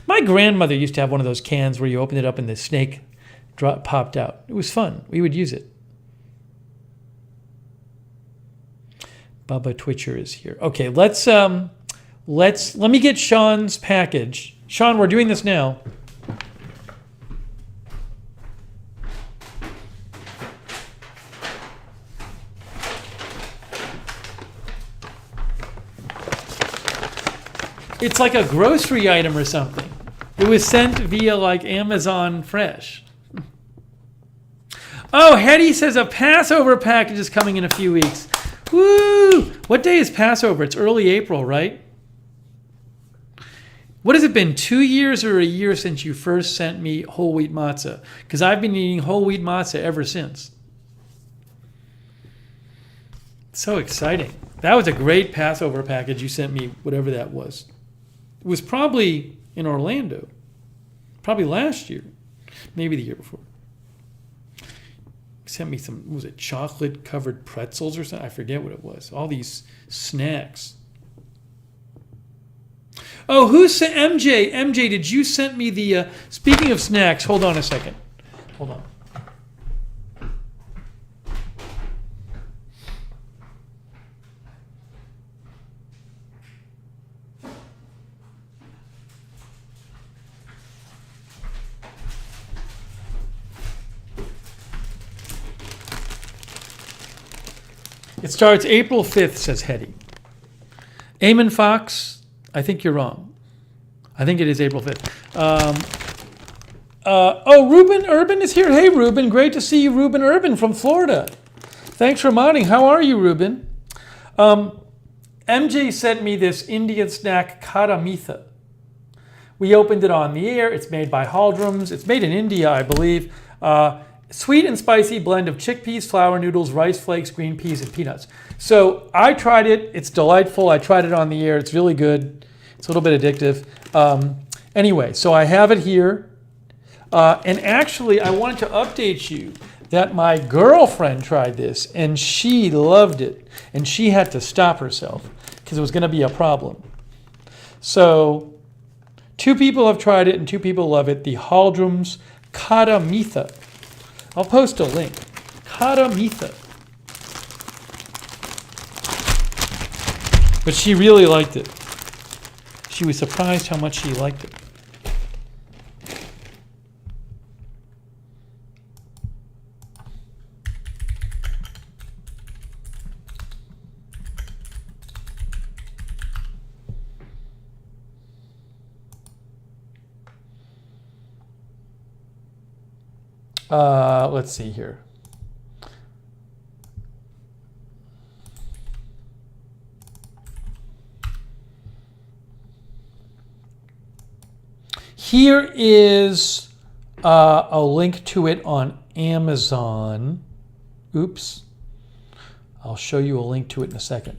My grandmother used to have one of those cans where you opened it up and the snake popped out. It was fun. We would use it. Bubba Twitcher is here. Okay, let me get Sean's package. Sean, we're doing this now. It's like a grocery item or something. It was sent via like Amazon Fresh. Oh, Hetty says a Passover package is coming in a few weeks. Woo! What day is Passover? It's early April, right? What has it been, 2 years or a year since you first sent me whole wheat matzah? Because I've been eating whole wheat matzah ever since. So exciting. That was a great Passover package you sent me, whatever that was. It was probably in Orlando. Probably last year. Maybe the year before. Sent me some, was it chocolate covered pretzels or something? I forget what it was. All these snacks. Oh, who sent MJ? MJ, did you send me the, speaking of snacks, hold on a second. Hold on. It starts April 5th, says Hetty. Eamon Fox, I think you're wrong. I think it is April 5th. Ruben Urban is here. Hey, Ruben. Great to see you, Ruben Urban from Florida. Thanks for modding. How are you, Ruben? MJ sent me this Indian snack, Khatta Meetha. We opened it on the air. It's made by Haldrums. It's made in India, I believe. Sweet and spicy blend of chickpeas, flour noodles, rice flakes, green peas, and peanuts. So I tried it. It's delightful. I tried it on the air. It's really good. It's a little bit addictive. Anyway, so I have it here. And actually, I wanted to update you that my girlfriend tried this and she loved it. And she had to stop herself because it was going to be a problem. So 2 people have tried it and 2 people love it. The Haldrum's Khatta Meetha. I'll post a link. Khatta Meetha. But she really liked it. She was surprised how much she liked it. Let's see here. Here is a link to it on Amazon. Oops. I'll show you a link to it in a second.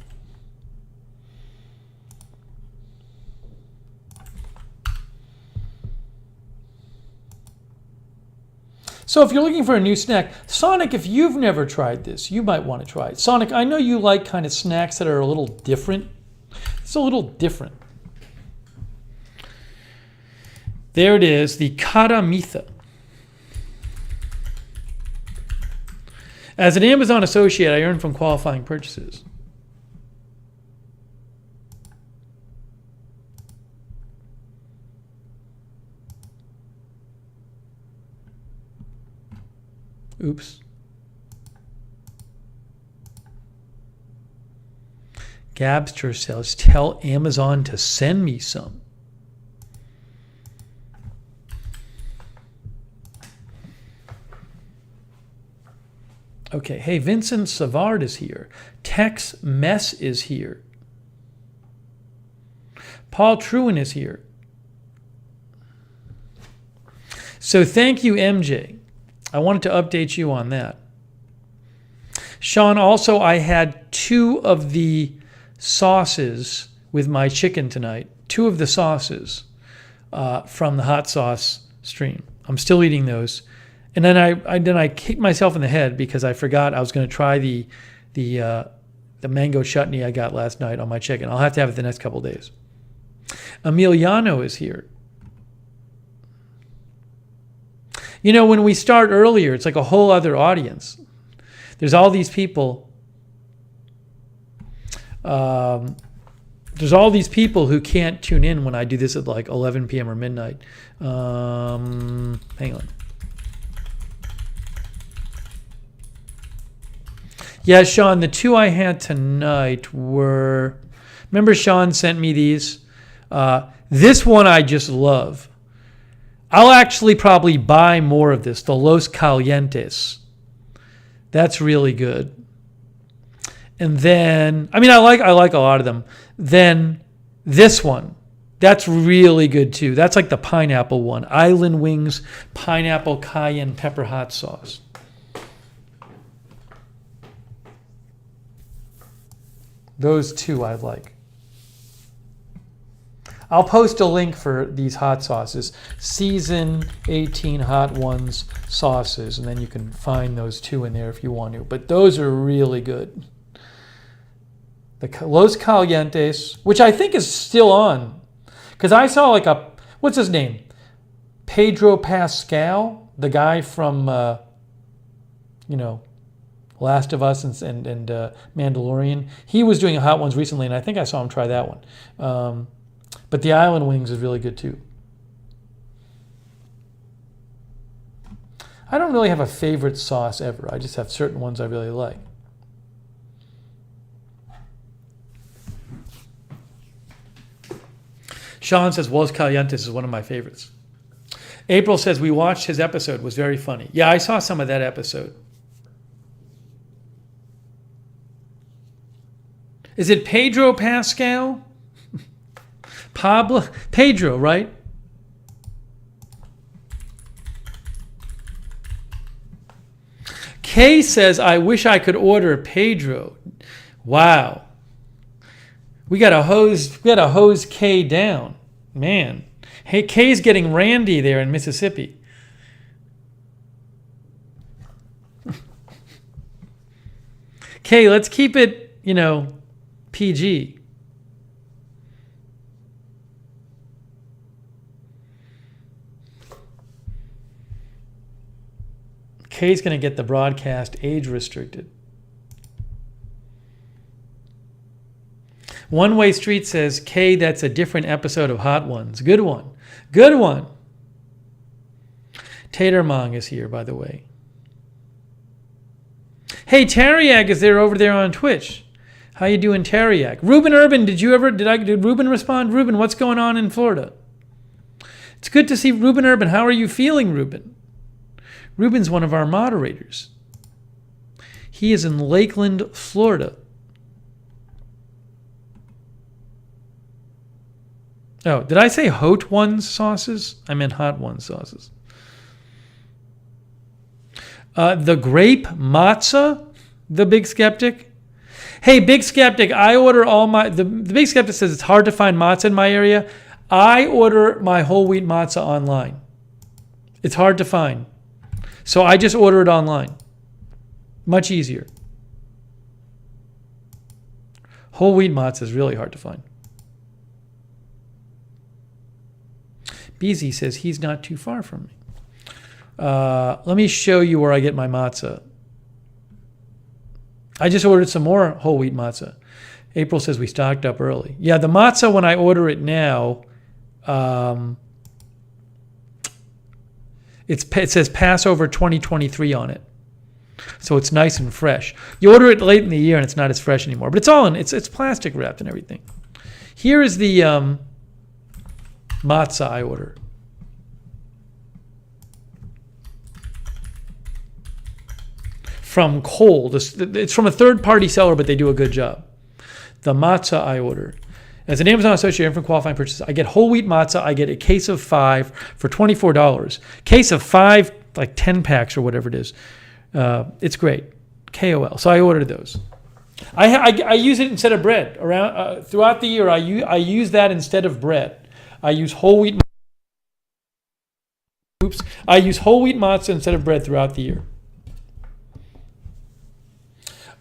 So if you're looking for a new snack, Sonic, if you've never tried this, you might want to try it. Sonic, I know you like kind of snacks that are a little different. It's a little different. There it is, the Khatta Meetha. As an Amazon associate, I earn from qualifying purchases. Oops. Gabster says, tell Amazon to send me some. Okay, hey, Vincent Savard is here. Tex Mess is here. Paul Trewin is here. So thank you, MJ. I wanted to update you on that. Sean, also, I had 2 of the sauces with my chicken tonight. 2 of the sauces from the hot sauce stream. I'm still eating those. And then I kicked myself in the head because I forgot I was going to try the mango chutney I got last night on my chicken. I'll have to have it the next couple of days. Emiliano is here. You know, when we start earlier, it's like a whole other audience. There's all these people. There's all these people who can't tune in when I do this at like 11 p.m. or midnight. Hang on. Yeah, Sean, the 2 I had tonight were... Remember Sean sent me these? This one I just love. I'll actually probably buy more of this, the Los Calientes. That's really good. And then, I mean, I like a lot of them. Then this one, that's really good too. That's like the pineapple one. Island Wings Pineapple Cayenne Pepper Hot Sauce. Those 2 I like. I'll post a link for these hot sauces. Season 18 Hot Ones sauces. And then you can find those 2 in there if you want to. But those are really good. The Los Calientes, which I think is still on. Because I saw like a, what's his name? Pedro Pascal, the guy from, Last of Us and Mandalorian. He was doing hot ones recently, and I think I saw him try that one. But the Island Wings is really good too. I don't really have a favorite sauce ever. I just have certain ones I really like. Sean says Los Calientes is one of my favorites. April says we watched his episode. It was very funny. Yeah, I saw some of that episode. Is it Pedro Pascal? Pedro, right? Kay says, I wish I could order Pedro. Wow. We got to hose Kay down. Man. Hey, Kay's getting randy there in Mississippi. Kay, let's keep it, PG. Kay's going to get the broadcast age restricted. One Way Street says, Kay, that's a different episode of Hot Ones. Good one. Good one. Tatermong is here, by the way. Hey, Tariak is there over there on Twitch. How you doing, Tariak? Ruben Urban, did Ruben respond? Ruben, what's going on in Florida? It's good to see Ruben Urban. How are you feeling, Ruben? Ruben's one of our moderators. He is in Lakeland, Florida. Oh, did I say Hot Ones sauces? I meant Hot Ones sauces. The grape matzah, the Big Skeptic. Hey, Big Skeptic, I order all my... The Big Skeptic says it's hard to find matzah in my area. I order my whole wheat matzah online. It's hard to find. So I just order it online. Much easier. Whole wheat matzah is really hard to find. BZ says he's not too far from me. Let me show you where I get my matzah. I just ordered some more whole wheat matzah. April says we stocked up early. Yeah, the matzah, when I order it now, it says Passover 2023 on it. So it's nice and fresh. You order it late in the year and it's not as fresh anymore. But it's all in, it's plastic wrapped and everything. Here is the matzah I order. From Cole. It's from a third-party seller, but they do a good job. The matzah I order. As an Amazon associate from qualifying purchases, I get whole wheat matzah. I get a case of 5 for $24. Case of 5, like 10 packs or whatever it is. It's great. KOL. So I ordered those. I use it instead of bread. Throughout the year, I use that instead of bread. I use whole wheat. I use whole wheat matzah instead of bread throughout the year.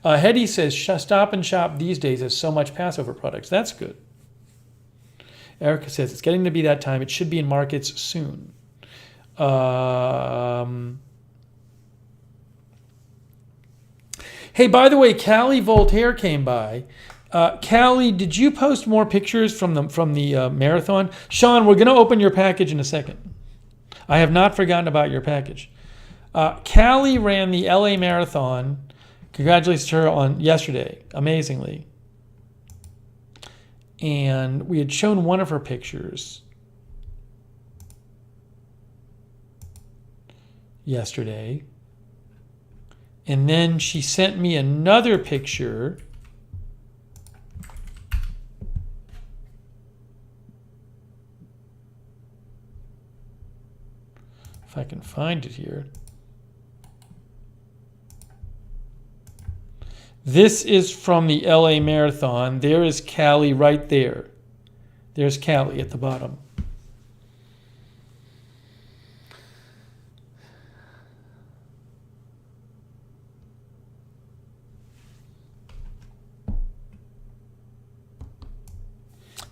Hetty says, Stop and Shop these days has so much Passover products. That's good. Erica says, it's getting to be that time. It should be in markets soon. Hey, by the way, Callie Voltaire came by. Callie, did you post more pictures from the marathon? Sean, we're going to open your package in a second. I have not forgotten about your package. Callie ran the LA Marathon. Congratulations to her on yesterday, amazingly. And we had shown one of her pictures yesterday. And then she sent me another picture. If I can find it here. This is from the LA Marathon. There is Callie right there. There's Callie at the bottom.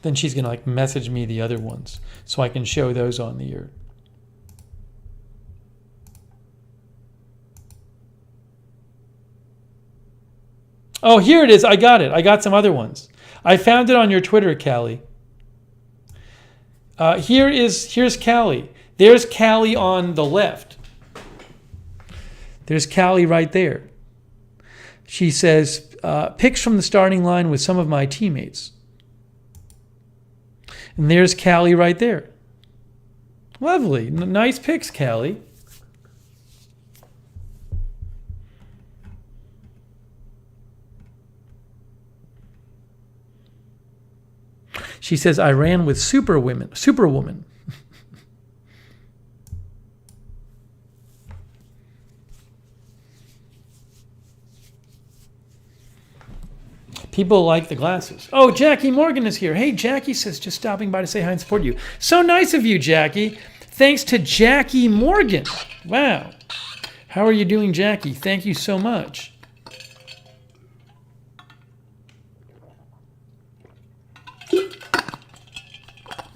Then she's going to message me the other ones so I can show those on the air. Oh, here it is. I got it. I got some other ones. I found it on your Twitter, Callie. Here's Callie. There's Callie on the left. There's Callie right there. She says, pics from the starting line with some of my teammates. And there's Callie right there. Lovely. Nice pics, Callie. She says, I ran with Superwoman. People like the glasses. Oh, Jackie Morgan is here. Hey, Jackie says, just stopping by to say hi and support you. So nice of you, Jackie. Thanks to Jackie Morgan. Wow. How are you doing, Jackie? Thank you so much.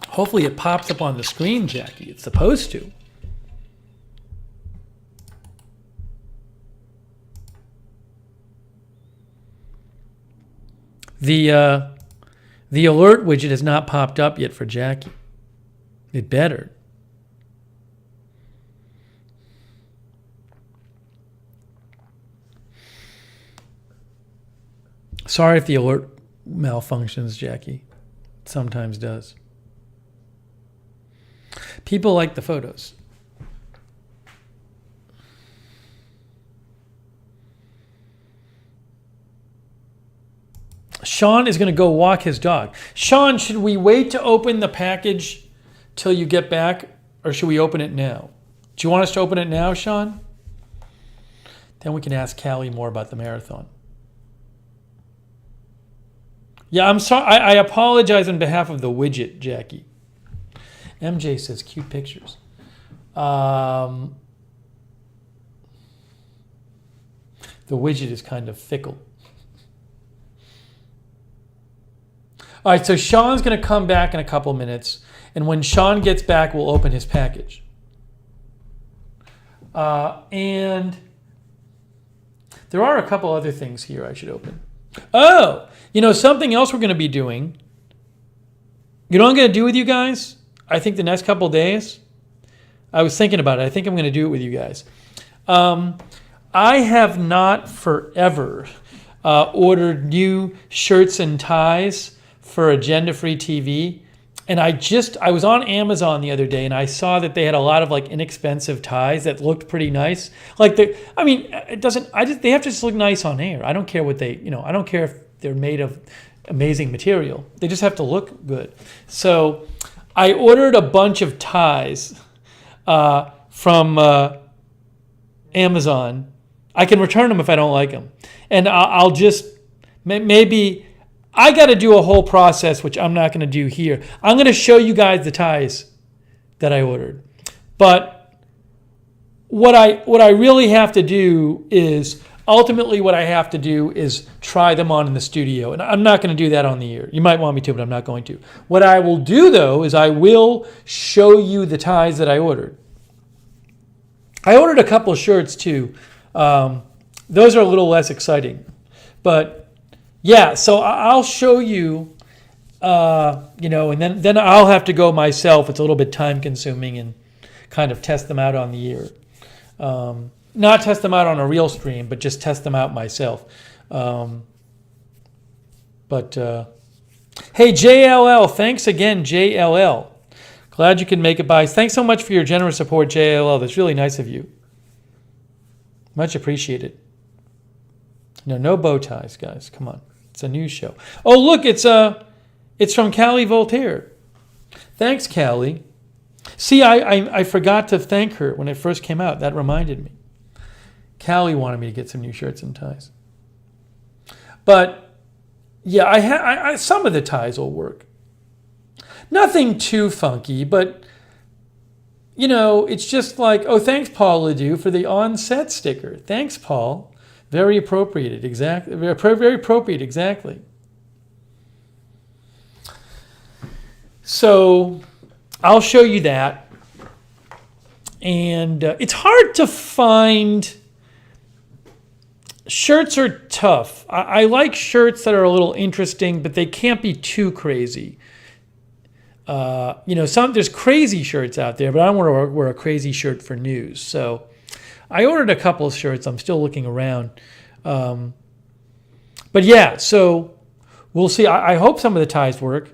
Hopefully it pops up on the screen, Jackie. It's supposed to. The alert widget has not popped up yet for Jackie. It better. Sorry if the alert malfunctions, Jackie. It sometimes does. People like the photos. Sean is going to go walk his dog. Sean, should we wait to open the package till you get back, or should we open it now? Do you want us to open it now, Sean? Then we can ask Callie more about the marathon. Yeah, I'm sorry. I apologize on behalf of the widget, Jackie. MJ says cute pictures. The widget is kind of fickle. All right, so Sean's going to come back in a couple minutes, and when Sean gets back, we'll open his package. And there are a couple other things here I should open. Oh, something else we're going to be doing. You know what I'm going to do with you guys? I think the next couple days. I was thinking about it. I think I'm going to do it with you guys. I have not forever ordered new shirts and ties for Agenda Free TV. And I was on Amazon the other day and I saw that they had a lot of like inexpensive ties that looked pretty nice. They have to just look nice on air. I don't care what I don't care if they're made of amazing material. They just have to look good. So I ordered a bunch of ties from Amazon. I can return them if I don't like them. And I'll just, maybe, I got to do a whole process, which I'm not going to do here. I'm going to show you guys the ties that I ordered. But what I really have to do is, ultimately what I have to do is try them on in the studio. And I'm not going to do that on the air. You might want me to, but I'm not going to. What I will do, though, is I will show you the ties that I ordered. I ordered a couple of shirts, too. Those are a little less exciting. But yeah, so I'll show you, and then I'll have to go myself. It's a little bit time consuming and kind of test them out on the air. Not test them out on a real stream, but just test them out myself. Hey, JLL, thanks again, JLL. Glad you can make it by. Thanks so much for your generous support, JLL. That's really nice of you. Much appreciated. No bow ties, guys. Come on. It's a news show. Oh, look, it's from Callie Voltaire. Thanks, Callie. See, I forgot to thank her when it first came out. That reminded me. Callie wanted me to get some new shirts and ties. But yeah, I some of the ties will work. Nothing too funky, but it's just like, oh, thanks, Paul Ledoux, for the on-set sticker. Thanks, Paul. Very appropriate, exactly. Very appropriate, exactly. So I'll show you that. And it's hard to find. Shirts are tough. I like shirts that are a little interesting, but they can't be too crazy. There's crazy shirts out there, but I don't want to wear a crazy shirt for news. So I ordered a couple of shirts. I'm still looking around. But yeah, so we'll see. I hope some of the ties work.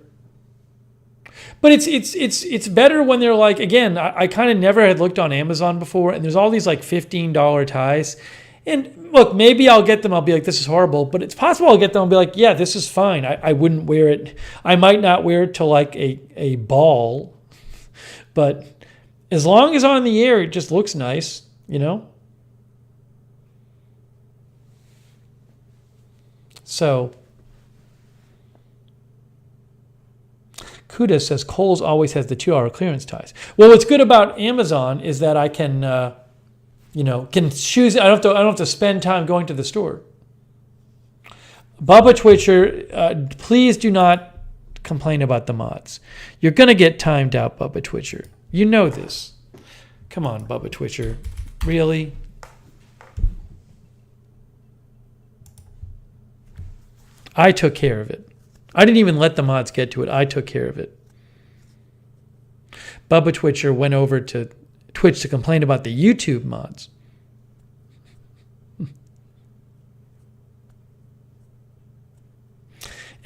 But it's better when they're like, again, I kind of never had looked on Amazon before, and there's all these like $15 ties. And look, maybe I'll get them. I'll be like, this is horrible. But it's possible I'll get them and be like, yeah, this is fine. I wouldn't wear it. I might not wear it to like a ball. But as long as on the air, it just looks nice, So Kuda says Kohl's always has the 2-hour clearance ties. Well, what's good about Amazon is that I can, can choose. I don't have to spend time going to the store. Bubba Twitcher, please do not complain about the mods. You're gonna get timed out, Bubba Twitcher. You know this. Come on, Bubba Twitcher. Really? I took care of it. I didn't even let the mods get to it. I took care of it. Bubba Twitcher went over to Twitch to complain about the YouTube mods.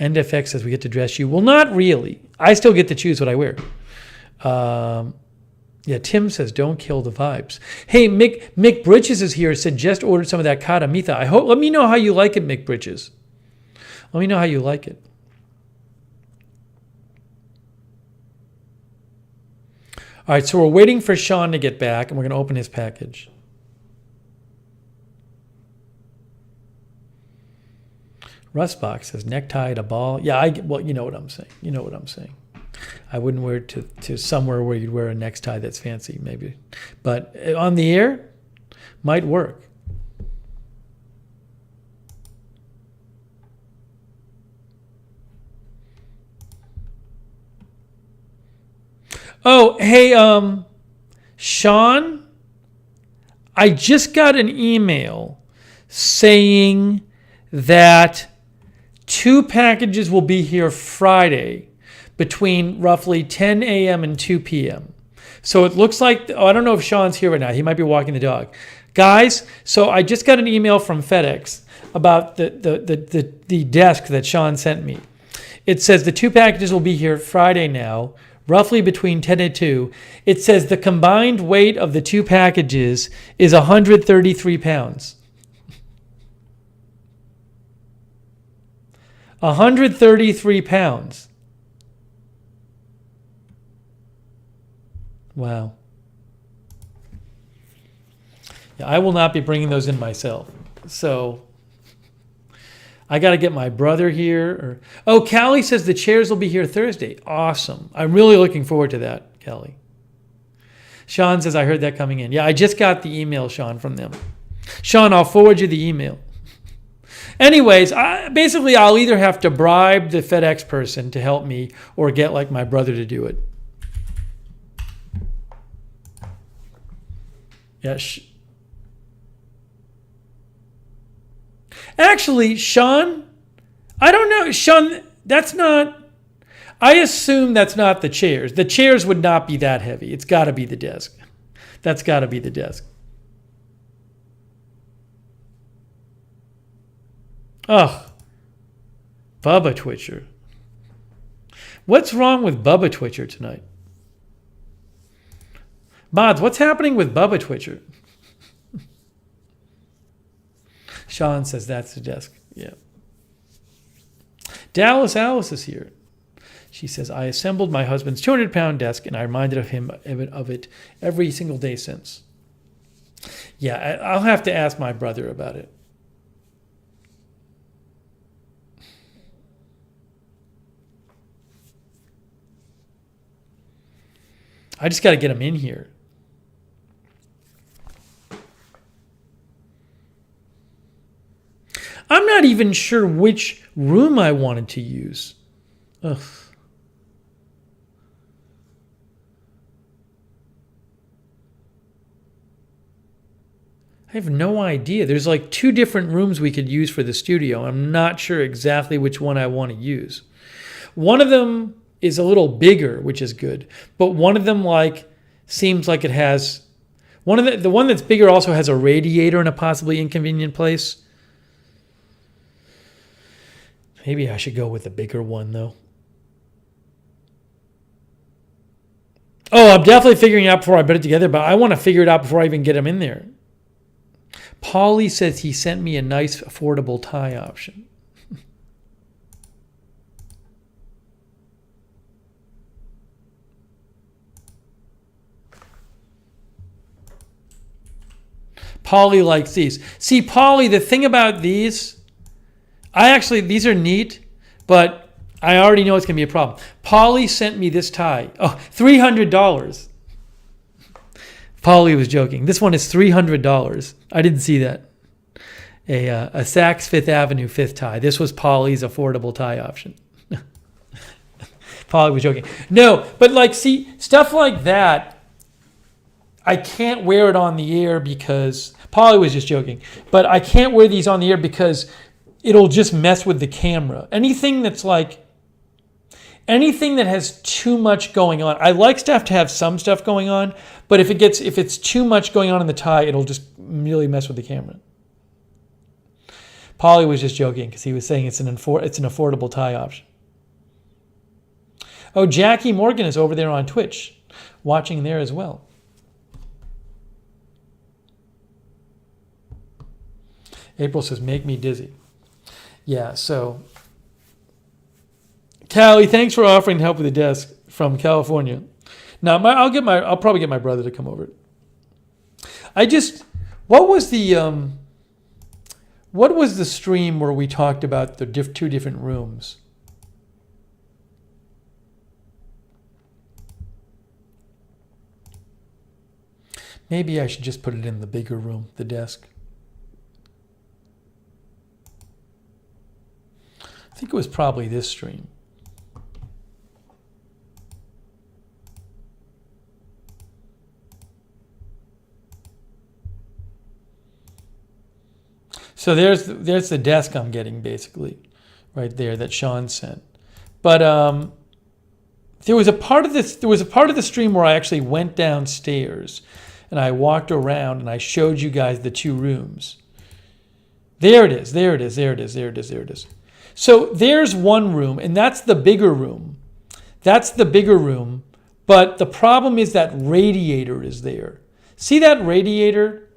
NFX says we get to dress you. Well, not really. I still get to choose what I wear. Yeah, Tim says don't kill the vibes. Hey, Mick Bridges is here. Said just ordered some of that Khatta Meetha. Let me know how you like it, Mick Bridges. Let me know how you like it. All right, so we're waiting for Sean to get back, and we're going to open his package. Rustbox says necktie to ball. Yeah, well, you know what I'm saying. You know what I'm saying. I wouldn't wear it to somewhere where you'd wear a necktie that's fancy, maybe. But on the air, might work. Oh, hey, Sean, I just got an email saying that 2 packages will be here Friday between roughly 10 a.m. and 2 p.m. So it looks like, I don't know if Sean's here right now. He might be walking the dog. Guys, so I just got an email from FedEx about the desk that Sean sent me. It says the 2 packages will be here Friday now, roughly between 10 and 2. It says the combined weight of the 2 packages is 133 pounds. 133 pounds. Wow. Yeah, I will not be bringing those in myself. So I got to get my brother here. Oh, Callie says the chairs will be here Thursday. Awesome. I'm really looking forward to that, Callie. Sean says, I heard that coming in. Yeah, I just got the email, Sean, from them. Sean, I'll forward you the email. Anyways, basically, I'll either have to bribe the FedEx person to help me or get like my brother to do it. Yeah. Actually, Sean, I don't know. Sean, that's not, I assume that's not the chairs. The chairs would not be that heavy. It's got to be the desk. That's got to be the desk. Oh, Bubba Twitcher. What's wrong with Bubba Twitcher tonight? Mods, what's happening with Bubba Twitcher? Sean says that's the desk. Yeah. Dallas Alice is here. She says, I assembled my husband's 200-pound desk and I reminded him of it every single day since. Yeah, I'll have to ask my brother about it. I just got to get him in here. I'm not even sure which room I wanted to use. Ugh. I have no idea. There's like 2 different rooms we could use for the studio. I'm not sure exactly which one I want to use. One of them is a little bigger, which is good. But one of them seems like it has, the one that's bigger also has a radiator in a possibly inconvenient place. Maybe I should go with the bigger one though. Oh, I'm definitely figuring it out before I put it together, but I want to figure it out before I even get him in there. Paulie says he sent me a nice affordable tie option. Polly likes these. See, Polly, the thing about these, these are neat, but I already know it's going to be a problem. Polly sent me this tie. Oh, $300. Polly was joking. This one is $300. I didn't see that. A Saks Fifth Avenue fifth tie. This was Polly's affordable tie option. Polly was joking. No, but like, see, stuff like that, I can't wear it on the air because, Polly was just joking, but I can't wear these on the air because it'll just mess with the camera. Anything that has too much going on. I like stuff to have some stuff going on, but if it's too much going on in the tie, it'll just really mess with the camera. Polly was just joking because he was saying it's an affordable tie option. Oh, Jackie Morgan is over there on Twitch, watching there as well. April says, make me dizzy. Yeah, so Callie, thanks for offering help with the desk from California. Now, I'll probably get my brother to come over. What was the stream where we talked about the two different rooms? Maybe I should just put it in the bigger room, the desk. I think it was probably this stream. So there's the desk I'm getting basically, right there that Sean sent. But there was a part of the stream where I actually went downstairs and I walked around and I showed you guys the two rooms. There it is. So there's one room, and that's the bigger room. But the problem is that radiator is there. See that radiator?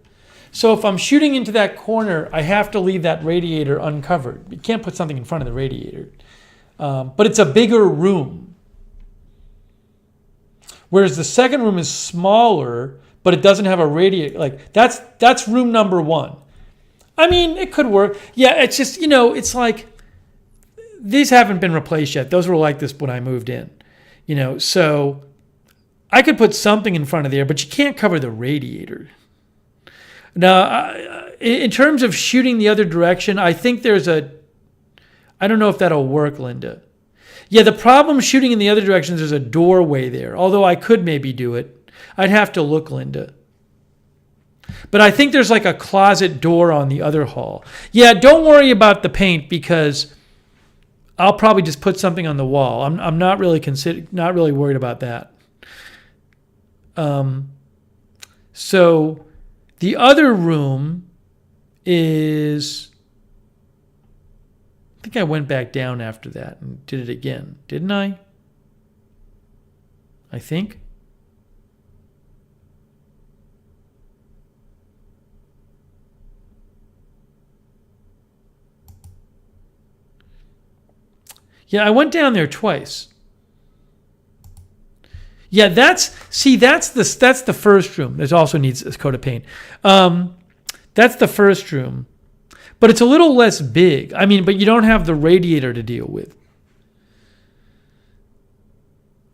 So if I'm shooting into that corner, I have to leave that radiator uncovered. You can't put something in front of the radiator. But it's a bigger room. Whereas the second room is smaller, but it doesn't have a radiator. Like that's room number one. I mean, it could work. Yeah, it's just, it's like, these haven't been replaced yet. Those were like this when I moved in, so I could put something in front of there, but you can't cover the radiator. Now, in terms of shooting the other direction, I think I don't know if that'll work, Linda. Yeah, the problem shooting in the other direction is there's a doorway there, although I could maybe do it. I'd have to look, Linda. But I think there's like a closet door on the other hall. Yeah, don't worry about the paint because I'll probably just put something on the wall. I'm not really worried about that. So the other room is, I think I went back down after that and did it again, didn't I? I think. Yeah, I went down there twice. Yeah, that's the first room. It also needs a coat of paint. That's the first room. But it's a little less big. I mean, but you don't have the radiator to deal with.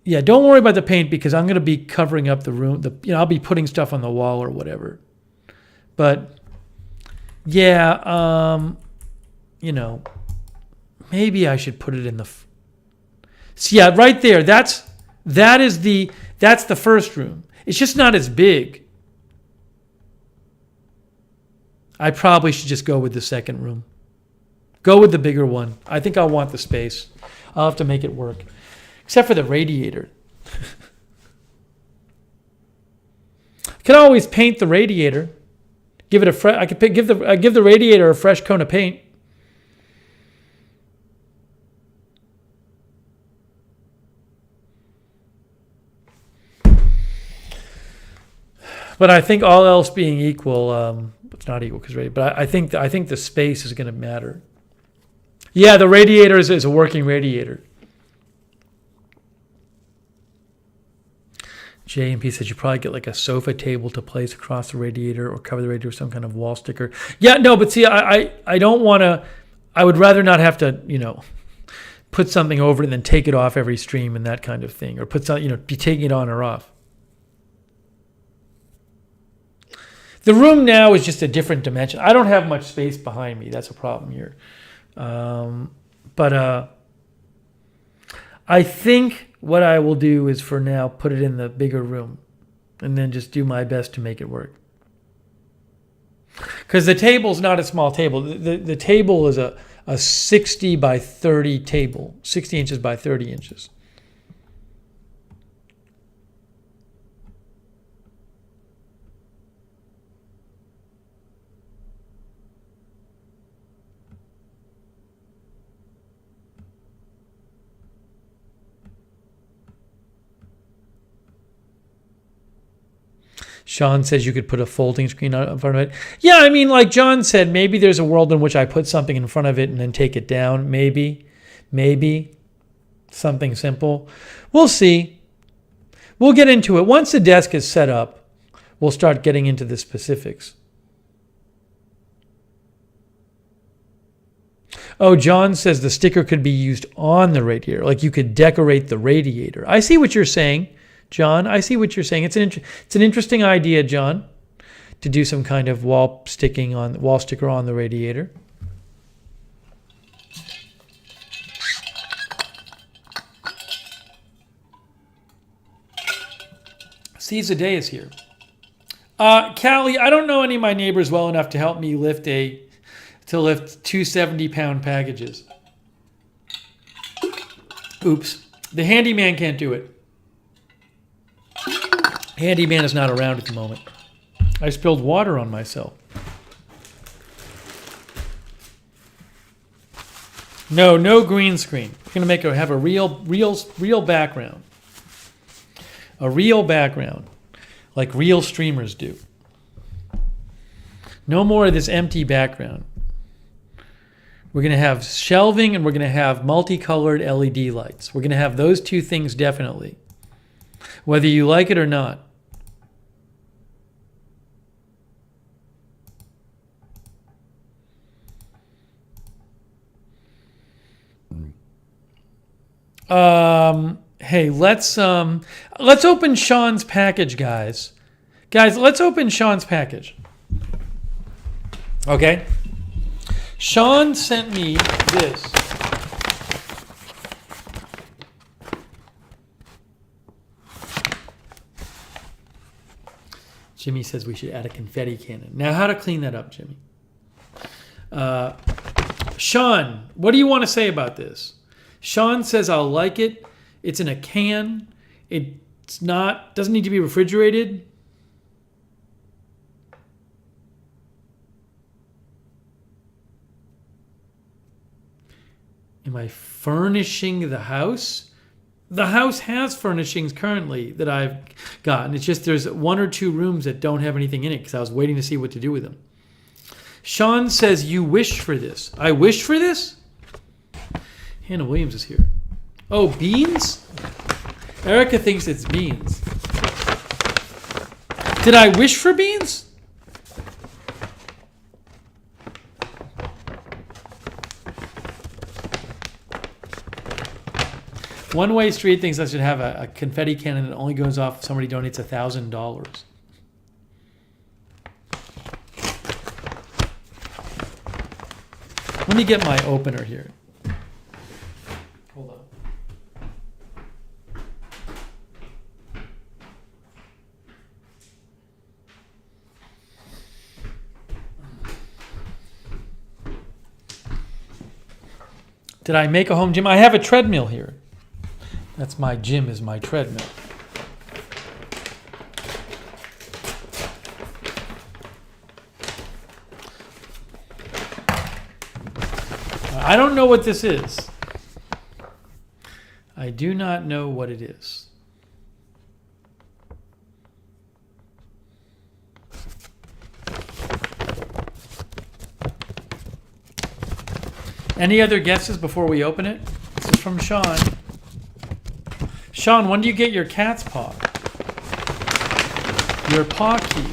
Yeah, don't worry about the paint because I'm going to be covering up the room. I'll be putting stuff on the wall or whatever. But yeah, maybe I should put it in the. So yeah, right there. That's the first room. It's just not as big. I probably should just go with the second room. Go with the bigger one. I think I'll want the space. I'll have to make it work, except for the radiator. I can always paint the radiator. Give it I could give the radiator a fresh coat of paint. But I think all else being equal, it's not equal because but I think the space is going to matter. Yeah, the radiator is a working radiator. J&P says you probably get like a sofa table to place across the radiator or cover the radiator with some kind of wall sticker. Yeah, no, but see, I don't want to. I would rather not have to, put something over it and then take it off every stream and that kind of thing, or put something, be taking it on or off. The room now is just a different dimension. I don't have much space behind me. That's a problem here. But I think what I will do is for now put it in the bigger room and then just do my best to make it work. Because the table's not a small table. The table is a 60 by 30 table, 60 inches by 30 inches. Sean says you could put a folding screen in front of it. Yeah, I mean, like John said, maybe there's a world in which I put something in front of it and then take it down. Maybe. Something simple. We'll see. We'll get into it. Once the desk is set up, we'll start getting into the specifics. Oh, John says the sticker could be used on the radiator. Like you could decorate the radiator. I see what you're saying. John, I see what you're saying. It's an interesting idea, John, to do some kind of wall sticker on the radiator. Seize the day is here. Callie, I don't know any of my neighbors well enough to help me lift two 70-pound packages. Oops. The handyman can't do it. Handyman is not around at the moment. I spilled water on myself. No green screen. We're gonna have a real background. A real background, like real streamers do. No more of this empty background. We're gonna have shelving and we're gonna have multicolored LED lights. We're gonna have those two things definitely, whether you like it or not. Hey, let's open Sean's package, guys. Guys, let's open Sean's package. Okay? Sean sent me this. Jimmy says we should add a confetti cannon. Now, how to clean that up, Jimmy? Sean, what do you want to say about this? Sean says I'll like it. It's in a can. Doesn't need to be refrigerated. Am I furnishing the house? The house has furnishings currently that I've gotten. It's just there's 1 or 2 rooms that don't have anything in it because I was waiting to see what to do with them. Sean says you wish for this. I wish for this? Hannah Williams is here. Oh, beans? Erica thinks it's beans. Did I wish for beans? One Way Street thinks I should have a confetti cannon that only goes off if somebody donates $1,000. Let me get my opener here. Hold on. Did I make a home gym? I have a treadmill here. That's my gym, is my treadmill. I don't know what this is. I do not know what it is. Any other guesses before we open it? This is from Sean. Sean, when do you get your cat's paw? Your paw key.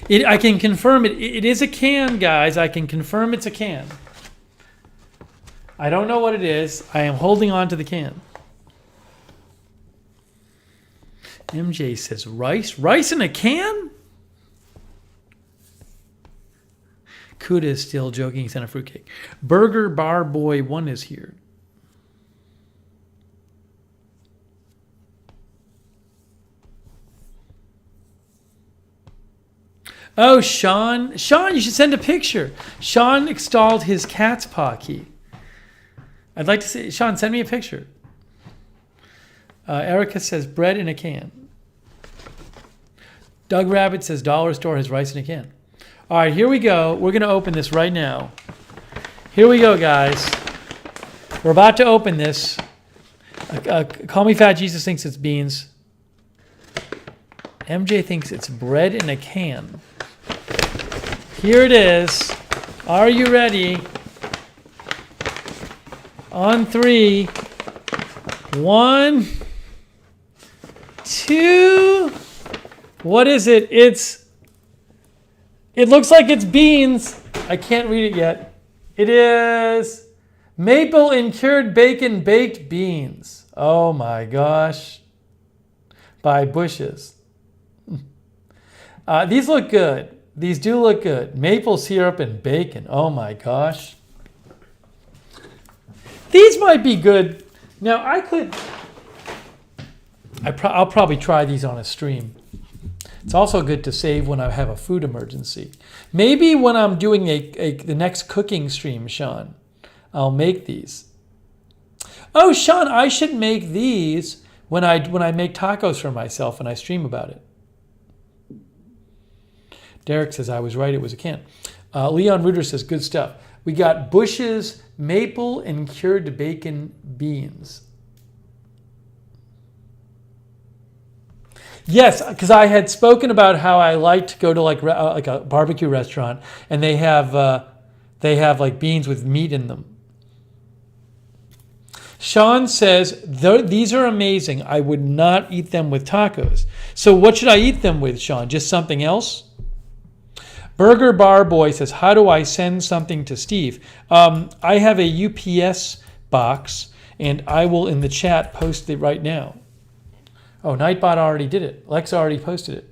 I can confirm it. It is a can, guys. I can confirm it's a can. I don't know what it is. I am holding on to the can. MJ says rice. Rice in a can? Kuda is still joking. He sent a fruitcake. Burger Bar Boy 1 is here. Oh, Sean. Sean, you should send a picture. Sean installed his cat's paw key. I'd like to see. Sean, send me a picture. Erica says bread in a can. Doug Rabbit says dollar store has rice in a can. All right, here we go. We're going to open this right now. Here we go, guys. We're about to open this. Call me fat. Jesus thinks it's beans. MJ thinks it's bread in a can. Here it is. Are you ready? On 3. 1, 2. What is it? It looks like it's beans. I can't read it yet. It is maple and cured bacon baked beans. Oh my gosh. By Bush's. These look good. These do look good. Maple syrup and bacon. Oh my gosh. These might be good. Now I'll probably try these on a stream. It's also good to save when I have a food emergency. Maybe when I'm doing the next cooking stream, Sean, I'll make these. Oh, Sean, I should make these when I make tacos for myself and I stream about it. Derek says, I was right, it was a can. Leon Reuter says, good stuff. We got Bush's maple and cured bacon beans. Yes, because I had spoken about how I like to go to like a barbecue restaurant, and they have like beans with meat in them. Sean says these are amazing. I would not eat them with tacos. So what should I eat them with, Sean? Just something else? Burger Bar Boy says, how do I send something to Steve? I have a UPS box, and I will in the chat post it right now. Oh, Nightbot already did it. Lex already posted it.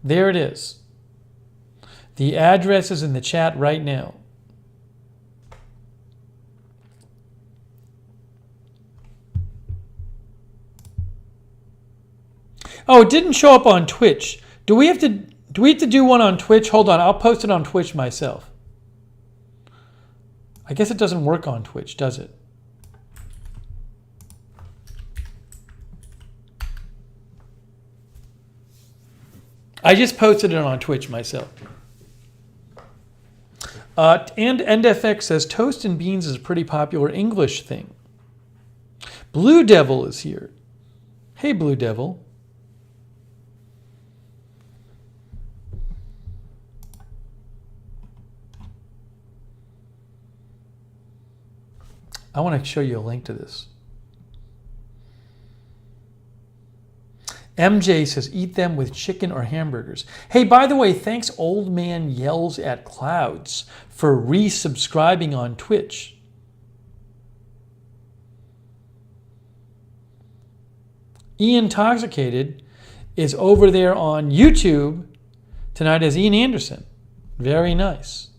There it is. The address is in the chat right now. Oh, it didn't show up on Twitch. Do we have to do one on Twitch? Hold on, I'll post it on Twitch myself. I guess it doesn't work on Twitch, does it? I just posted it on Twitch myself. And NFX says toast and beans is a pretty popular English thing. Blue Devil is here. Hey, Blue Devil. I want to show you a link to this. MJ says, eat them with chicken or hamburgers. Hey, by the way, thanks Old Man Yells at Clouds for resubscribing on Twitch. Ian Toxicated is over there on YouTube tonight as Ian Anderson. Very nice.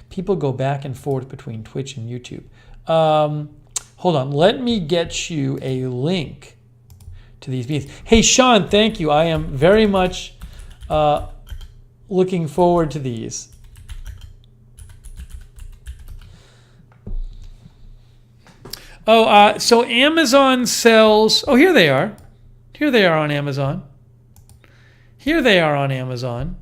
People go back and forth between Twitch and YouTube. Hold on. Let me get you a link to these beans. Hey, Sean, thank you. I am very much looking forward to these. Oh, so Amazon sells... Oh, here they are. Here they are on Amazon. Here they are on Amazon.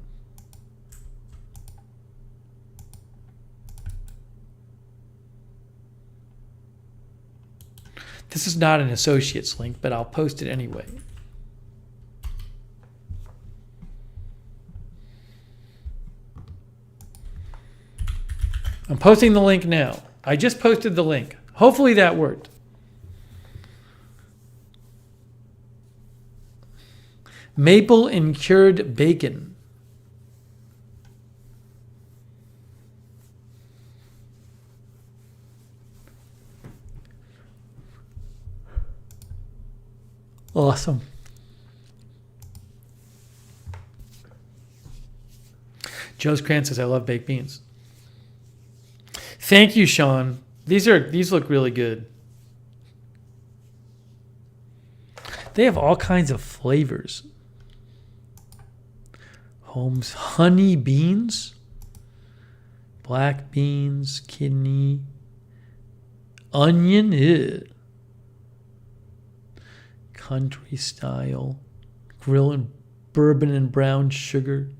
This is not an associates link, but I'll post it anyway. I'm posting the link now. I just posted the link. Hopefully that worked. Maple and cured bacon. Awesome. Joe's Krantz says, I love baked beans. Thank you, Sean. These look really good. They have all kinds of flavors. Holmes honey beans, black beans, kidney, onion, country style, grill and bourbon and brown sugar.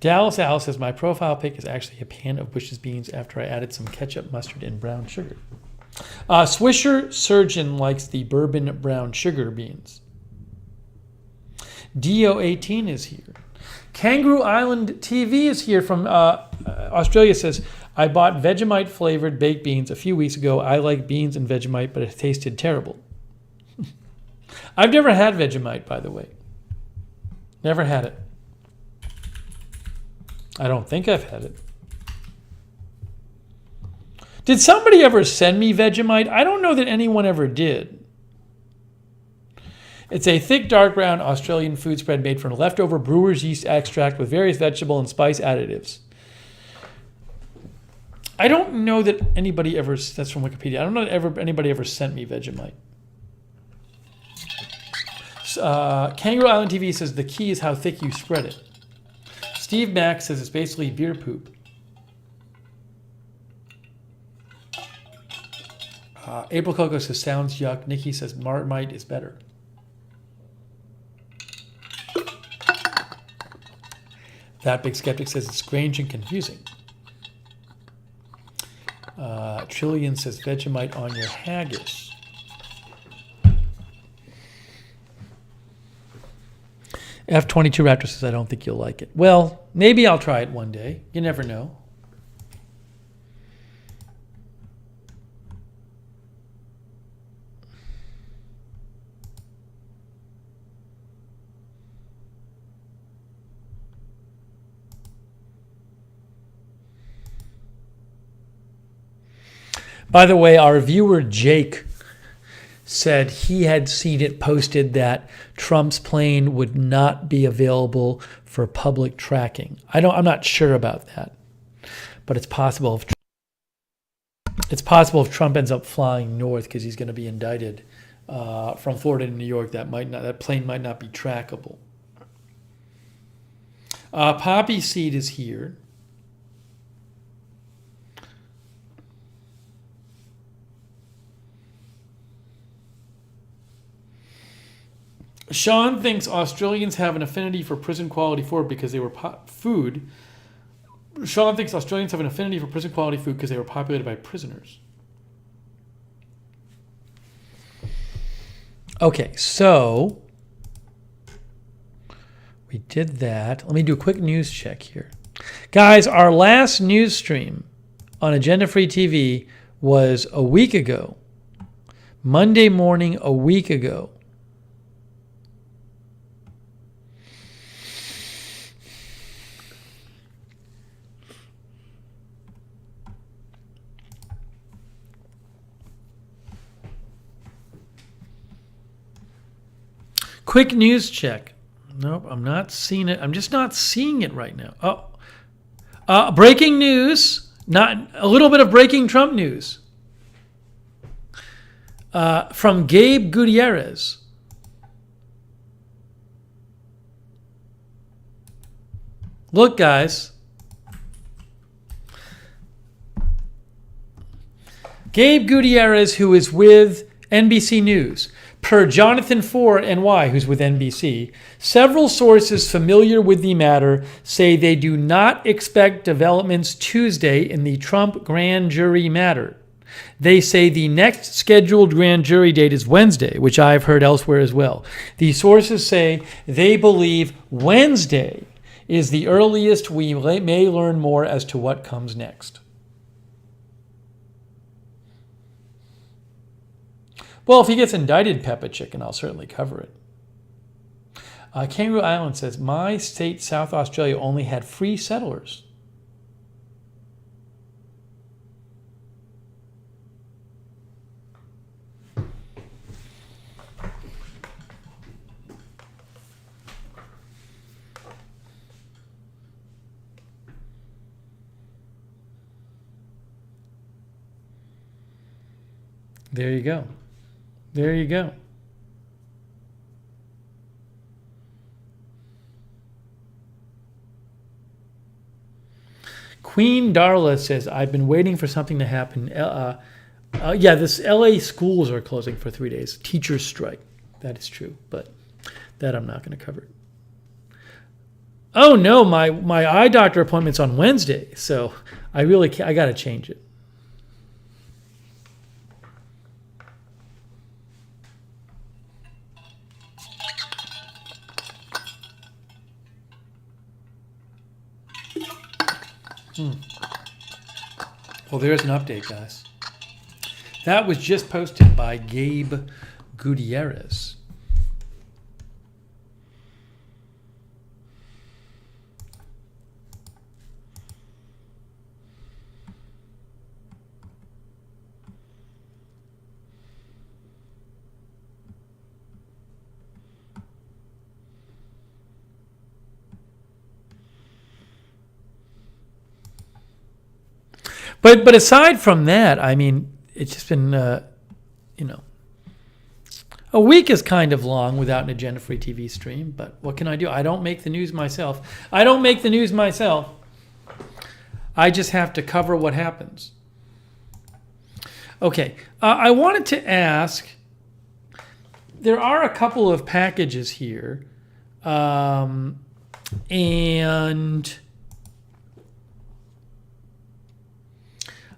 Dallas Al says, my profile pic is actually a pan of Bush's beans after I added some ketchup, mustard, and brown sugar. Swisher Surgeon likes the bourbon brown sugar beans. DO18 is here. Kangaroo Island TV is here from Australia, says, I bought Vegemite flavored baked beans a few weeks ago. I like beans and Vegemite, but it tasted terrible. I've never had Vegemite, by the way. Never had it. I don't think I've had it. Did somebody ever send me Vegemite? I don't know that anyone ever did. It's a thick, dark brown Australian food spread made from leftover brewer's yeast extract with various vegetable and spice additives. I don't know that anybody ever, that's from Wikipedia, I don't know that anybody ever sent me Vegemite. Kangaroo Island TV says the key is how thick you spread it. Steve Max says it's basically beer poop. April Coco says sounds yuck. Nikki says Marmite is better. That Big Skeptic says it's strange and confusing. Trillion says Vegemite on your haggis. F22 Raptor says, I don't think you'll like it. Well, maybe I'll try it one day. You never know. By the way, our viewer Jake said he had seen it posted that Trump's plane would not be available for public tracking. I'm not sure about that, but it's possible if Trump ends up flying north because he's going to be indicted from Florida to New York, that plane might not be trackable. Poppy Seed is here. Sean thinks Australians have an affinity for prison quality food because they were food. Sean thinks Australians have an affinity for prison quality food because they were populated by prisoners. Okay, so we did that. Let me do a quick news check here. Guys, our last news stream on Agenda Free TV was a week ago. Monday morning, a week ago. Quick news check. Nope, I'm not seeing it. I'm just not seeing it right now. Breaking news. Not a little bit of breaking Trump news. From Gabe Gutierrez. Look, guys. Gabe Gutierrez, who is with NBC News. Per Jonathan Ford, NY, who's with NBC, several sources familiar with the matter say they do not expect developments Tuesday in the Trump grand jury matter. They say the next scheduled grand jury date is Wednesday, which I've heard elsewhere as well. The sources say they believe Wednesday is the earliest we may learn more as to what comes next. Well, if he gets indicted, Peppa Chicken, I'll certainly cover it. Kangaroo Island says, my state, South Australia, only had free settlers. There you go. There you go. Queen Darla says, I've been waiting for something to happen. This LA schools are closing for 3 days. Teachers strike. That is true, but that I'm not going to cover. Oh no, my eye doctor appointment's on Wednesday, so I got to change it. Well, there's an update, guys. That was just posted by Gabe Gutierrez. But aside from that, I mean, it's just been, a week is kind of long without an agenda-free TV stream. But what can I do? I don't make the news myself. I just have to cover what happens. Okay, I wanted to ask, there are a couple of packages here, and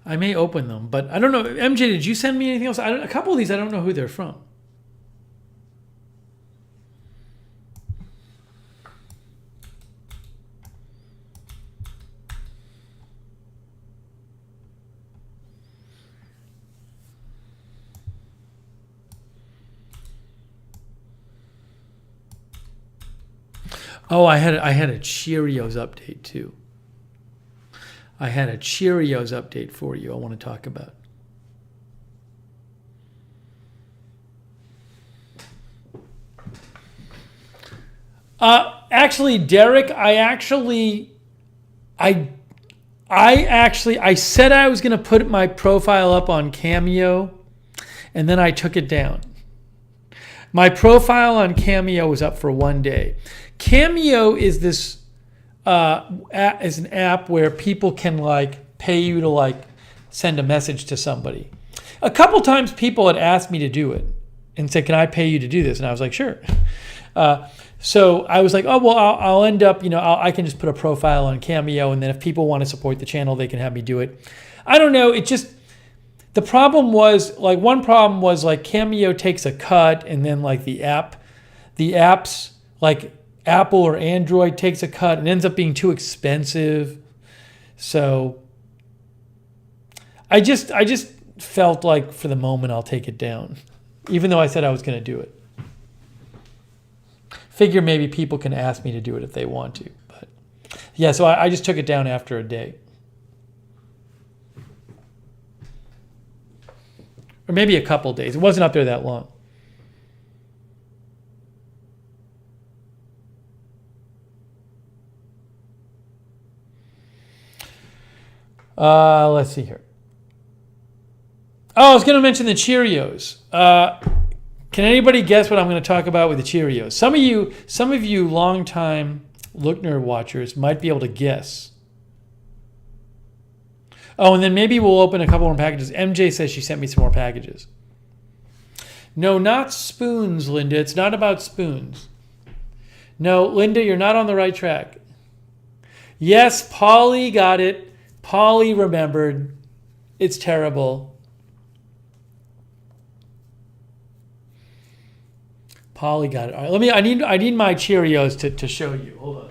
I may open them, but I don't know. MJ, did you send me anything else? A couple of these, I don't know who they're from. Oh, I had a Cheerios update too. I had a Cheerios update for you I want to talk about. Actually, Derek, I said I was going to put my profile up on Cameo, and then I took it down. My profile on Cameo was up for 1 day. Cameo is this is an app where people can pay you to send a message to somebody. A couple times people had asked me to do it and said, "Can I pay you to do this?" And I was like, "Sure." So I was like, "Oh well, I'll end up, I can just put a profile on Cameo, and then if people want to support the channel, they can have me do it." I don't know. It just the problem was one problem was Cameo takes a cut, and then the apps Apple or Android takes a cut and ends up being too expensive. So I just felt like for the moment I'll take it down, even though I said I was going to do it. Figure maybe people can ask me to do it if they want to. But yeah, so I just took it down after a day. Or maybe a couple days. It wasn't up there that long. Let's see here. Oh, I was going to mention the Cheerios. Can anybody guess what I'm going to talk about with the Cheerios? Some of you longtime Lookner watchers might be able to guess. Oh, and then maybe we'll open a couple more packages. MJ says she sent me some more packages. No, not spoons, Linda. It's not about spoons. No, Linda, you're not on the right track. Yes, Polly got it. Polly remembered. It's terrible. Polly got it. All right, I need my Cheerios to show you. Hold on.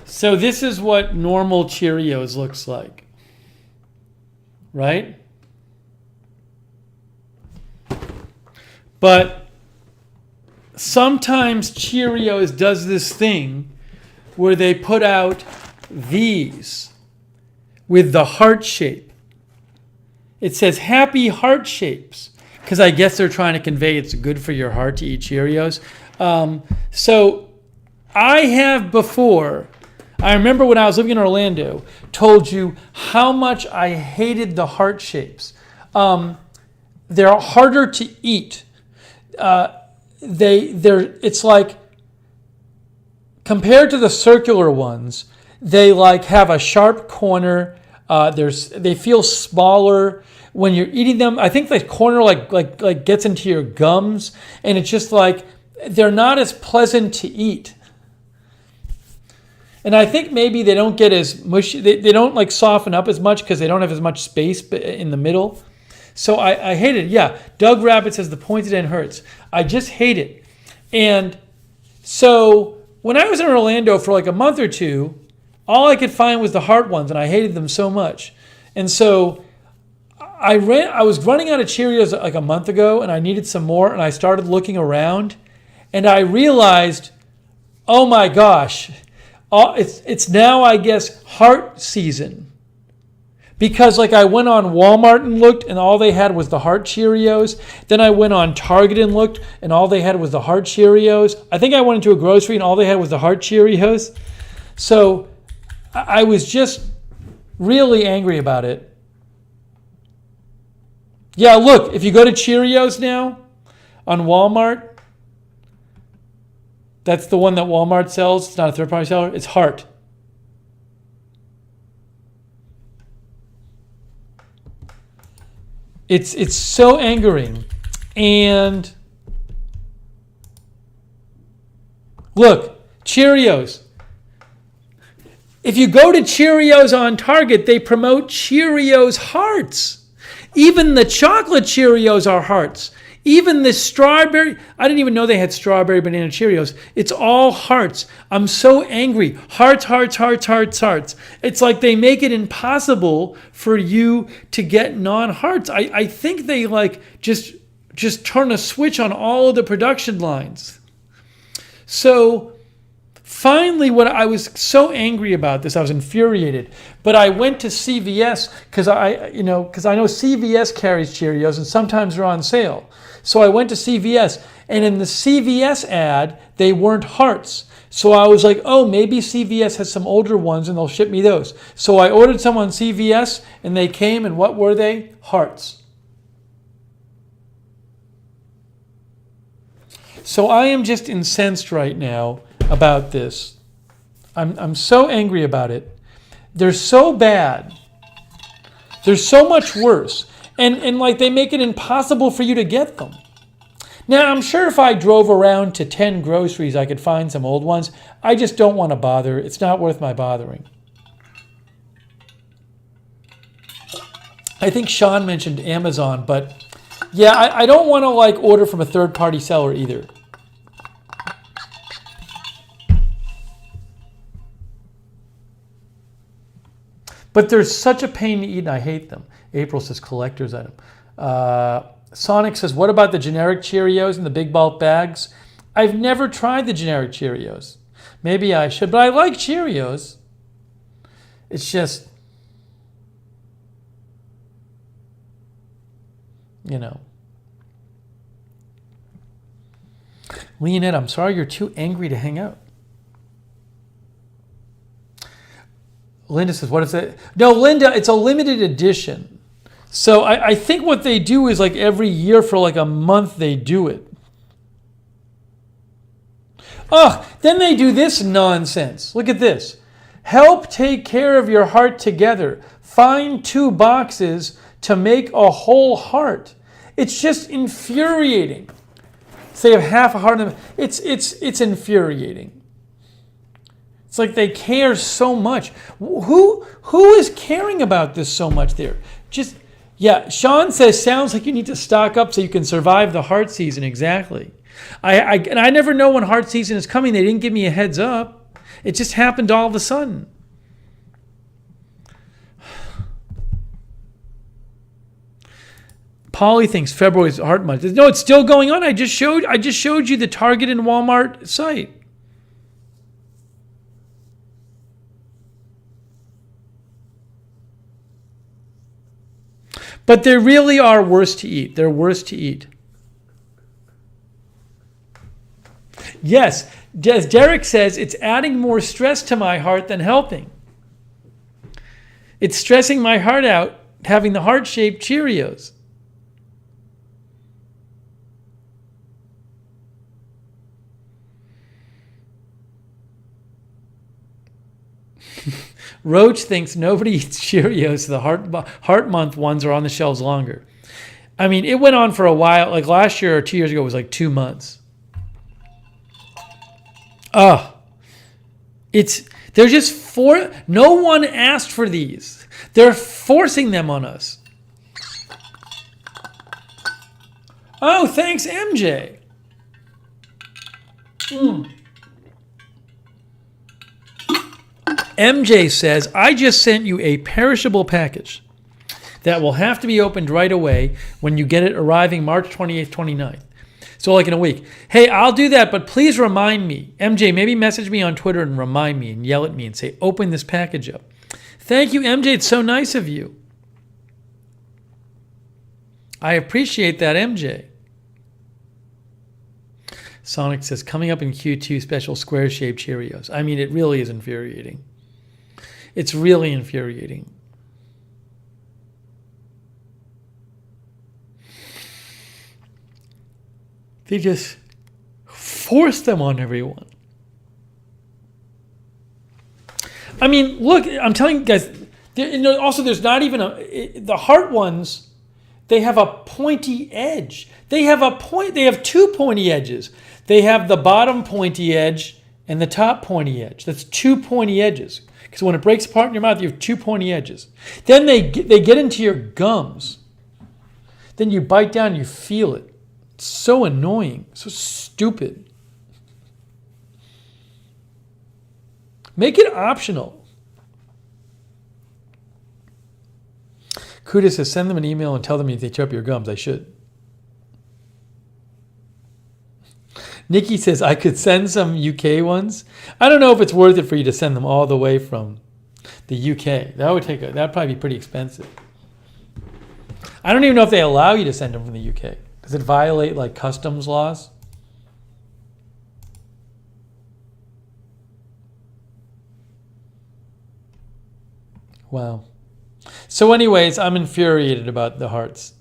So this is what normal Cheerios looks like, right? But sometimes Cheerios does this thing where they put out these with the heart shape. It says happy heart shapes because I guess they're trying to convey it's good for your heart to eat Cheerios. So I have before... I remember when I was living in Orlando, told you how much I hated the heart shapes. They're harder to eat. It's like, compared to the circular ones, they like have a sharp corner. They feel smaller when you're eating them. I think the corner like gets into your gums, and it's just like they're not as pleasant to eat. And I think maybe they don't get as mushy. They don't like soften up as much because they don't have as much space in the middle. So I hate it. Yeah, Doug Rabbit says the pointed end hurts. I just hate it. And so when I was in Orlando for like a month or two, all I could find was the heart ones, and I hated them so much. And so I was running out of Cheerios like a month ago, and I needed some more, and I started looking around, and I realized, oh my gosh, it's now, I guess, heart season. Because like I went on Walmart and looked, and all they had was the heart Cheerios. Then I went on Target and looked, and all they had was the heart Cheerios. I think I went into a grocery and all they had was the heart Cheerios. So I was just really angry about it. Yeah, look, if you go to Cheerios now on Walmart, that's the one that Walmart sells. It's not a third-party seller. It's heart. It's so angering. And look, Cheerios. If you go to Cheerios on Target, they promote Cheerios hearts. Even the chocolate Cheerios are hearts. Even the strawberry, I didn't even know they had strawberry banana Cheerios. It's all hearts. I'm so angry. Hearts, hearts, hearts, hearts, hearts. It's like they make it impossible for you to get non-hearts. I think they like just turn a switch on all of the production lines. So finally, what I was so angry about this, I was infuriated. But I went to CVS because I know CVS carries Cheerios and sometimes they're on sale. So I went to CVS, and in the CVS ad, they weren't hearts. So I was like, oh, maybe CVS has some older ones and they'll ship me those. So I ordered some on CVS, and they came, and what were they? Hearts. So I am just incensed right now about this. I'm so angry about it. They're so bad. They're so much worse. And like they make it impossible for you to get them. Now, I'm sure if I drove around to 10 groceries, I could find some old ones. I just don't want to bother. It's not worth my bothering. I think Sean mentioned Amazon, but yeah, I don't want to like order from a third-party seller either. But they're such a pain to eat, and I hate them. April says collector's item. Sonic says, what about the generic Cheerios in the big bulk bags? I've never tried the generic Cheerios. Maybe I should, but I like Cheerios. It's just, you know. Leonette, I'm sorry you're too angry to hang out. Linda says, what is it? No, Linda, it's a limited edition. So I think what they do is like every year for like a month they do it. Oh, then they do this nonsense. Look at this. Help take care of your heart together. Find 2 boxes to make a whole heart. It's just infuriating. Say you have half a heart. It's infuriating. It's like they care so much. Who is caring about this so much there? Yeah, Sean says, sounds like you need to stock up so you can survive the heart season. Exactly. I never know when heart season is coming. They didn't give me a heads up. It just happened all of a sudden. Polly thinks February is heart month. No, it's still going on. I just showed you the Target and Walmart site. But they really are worse to eat. They're worse to eat. Yes, as Derek says, it's adding more stress to my heart than helping. It's stressing my heart out having the heart-shaped Cheerios. Roach thinks nobody eats Cheerios. So the heart month ones are on the shelves longer. I mean, it went on for a while. Like last year or 2 years ago, it was like 2 months. They're just no one asked for these. They're forcing them on us. Oh, thanks, MJ. MJ says, I just sent you a perishable package that will have to be opened right away when you get it arriving March 28th, 29th. So like in a week. Hey, I'll do that, but please remind me. MJ, maybe message me on Twitter and remind me and yell at me and say, open this package up. Thank you, MJ. It's so nice of you. I appreciate that, MJ. Sonic says, coming up in Q2, special square-shaped Cheerios. I mean, it really is infuriating. It's really infuriating. They just force them on everyone. I mean, look, I'm telling you guys, also there's not even the heart ones, they have a pointy edge. They have 2 pointy edges. They have the bottom pointy edge and the top pointy edge. That's 2 pointy edges. Because when it breaks apart in your mouth, you have 2 pointy edges. Then they get into your gums. Then you bite down and you feel it. It's so annoying, so stupid. Make it optional. Kuda says, send them an email and tell them if they tear up your gums. I should. Nikki says, I could send some UK ones. I don't know if it's worth it for you to send them all the way from the UK. That'd probably be pretty expensive. I don't even know if they allow you to send them from the UK. Does it violate like customs laws? Wow. So anyways, I'm infuriated about the hearts.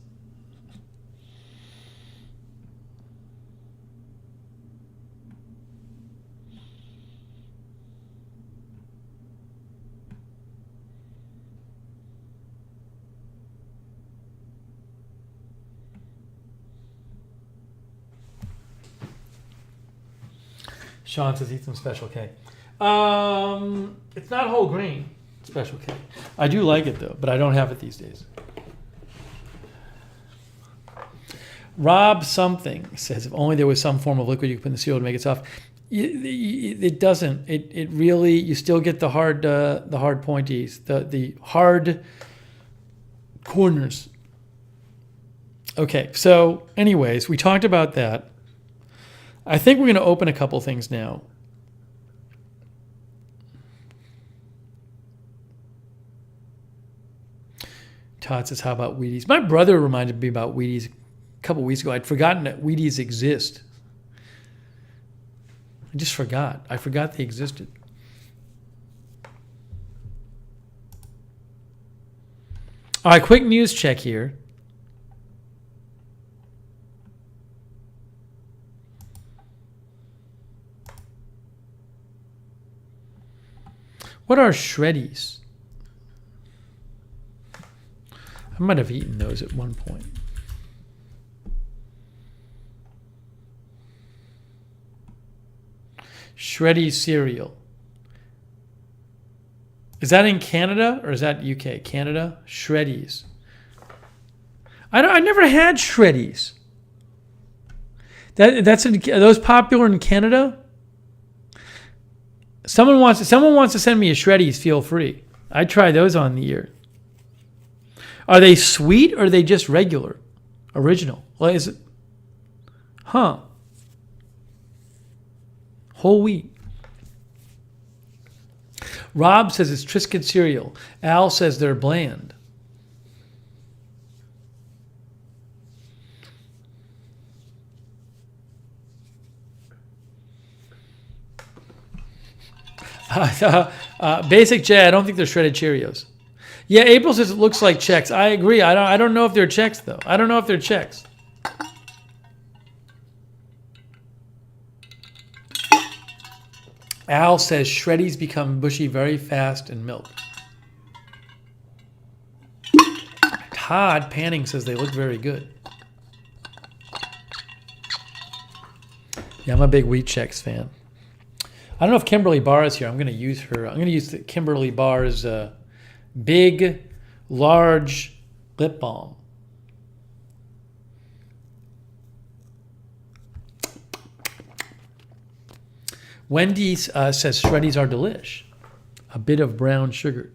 Sean says eat some Special K. It's not whole grain Special K. I do like it though, but I don't have it these days. Rob something says, if only there was some form of liquid you could put in the cereal to make it soft. It doesn't. It really, you still get the hard pointies, the hard corners. Okay, so anyways, we talked about that. I think we're going to open a couple things now. Todd says, how about Wheaties? My brother reminded me about Wheaties a couple weeks ago. I'd forgotten that Wheaties exist. I just forgot. I forgot they existed. All right, quick news check here. What are Shreddies? I might have eaten those at one point. Shreddies cereal. Is that in Canada or is that UK? Canada? Shreddies. I never had Shreddies. Are those popular in Canada? Someone wants to send me a Shreddies, feel free. I try those on the ear. Are they sweet or are they just regular? Original? Well, is it? Huh. Whole wheat. Rob says it's Triscuit cereal. Al says they're bland. Basic J, I don't think they're shredded Cheerios. Yeah, April says it looks like Chex. I agree. I don't know if they're Chex though. I don't know if they're Chex. Al says Shreddies become bushy very fast in milk. Todd Panning says they look very good. Yeah, I'm a big Wheat Chex fan. I don't know if Kimberly Barr is here. I'm going to use her. I'm going to use Kimberly Barr's big, large lip balm. Wendy says Shreddies are delish. A bit of brown sugar.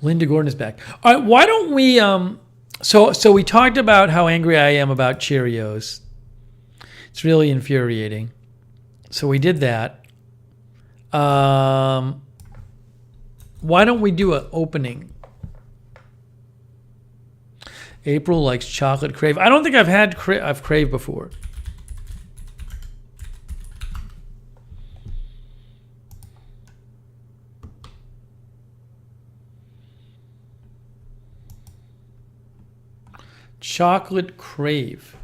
Linda Gordon is back. All right, why don't we... So we talked about how angry I am about Cheerios. It's really infuriating. So we did that. Why don't we do an opening? April likes chocolate Crave. I don't think I've had Crave before. Chocolate Crave.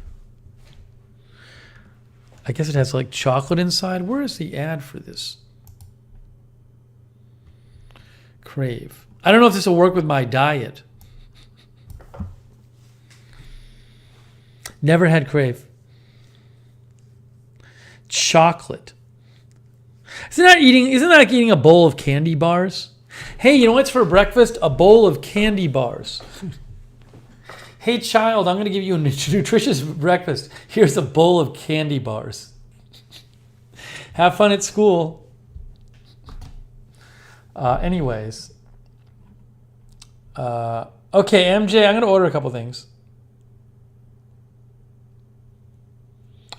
I guess it has like chocolate inside. Where is the ad for this? Crave. I don't know if this will work with my diet. Never had Crave. Chocolate. Isn't that like eating a bowl of candy bars? Hey, you know what's for breakfast? A bowl of candy bars. Hey, child, I'm going to give you a nutritious breakfast. Here's a bowl of candy bars. Have fun at school. Anyways. Okay, MJ, I'm going to order a couple things.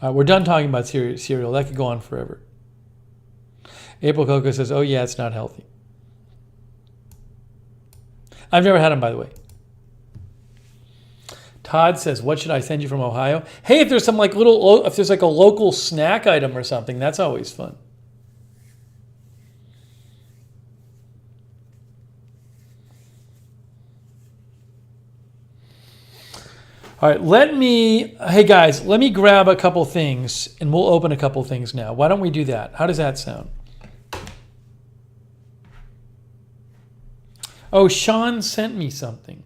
We're done talking about cereal. That could go on forever. April Coco says, oh, yeah, it's not healthy. I've never had them, by the way. Todd says, what should I send you from Ohio? Hey, if there's some like if there's like a local snack item or something, that's always fun. All right, hey guys, let me grab a couple things and we'll open a couple things now. Why don't we do that? How does that sound? Oh, Sean sent me something.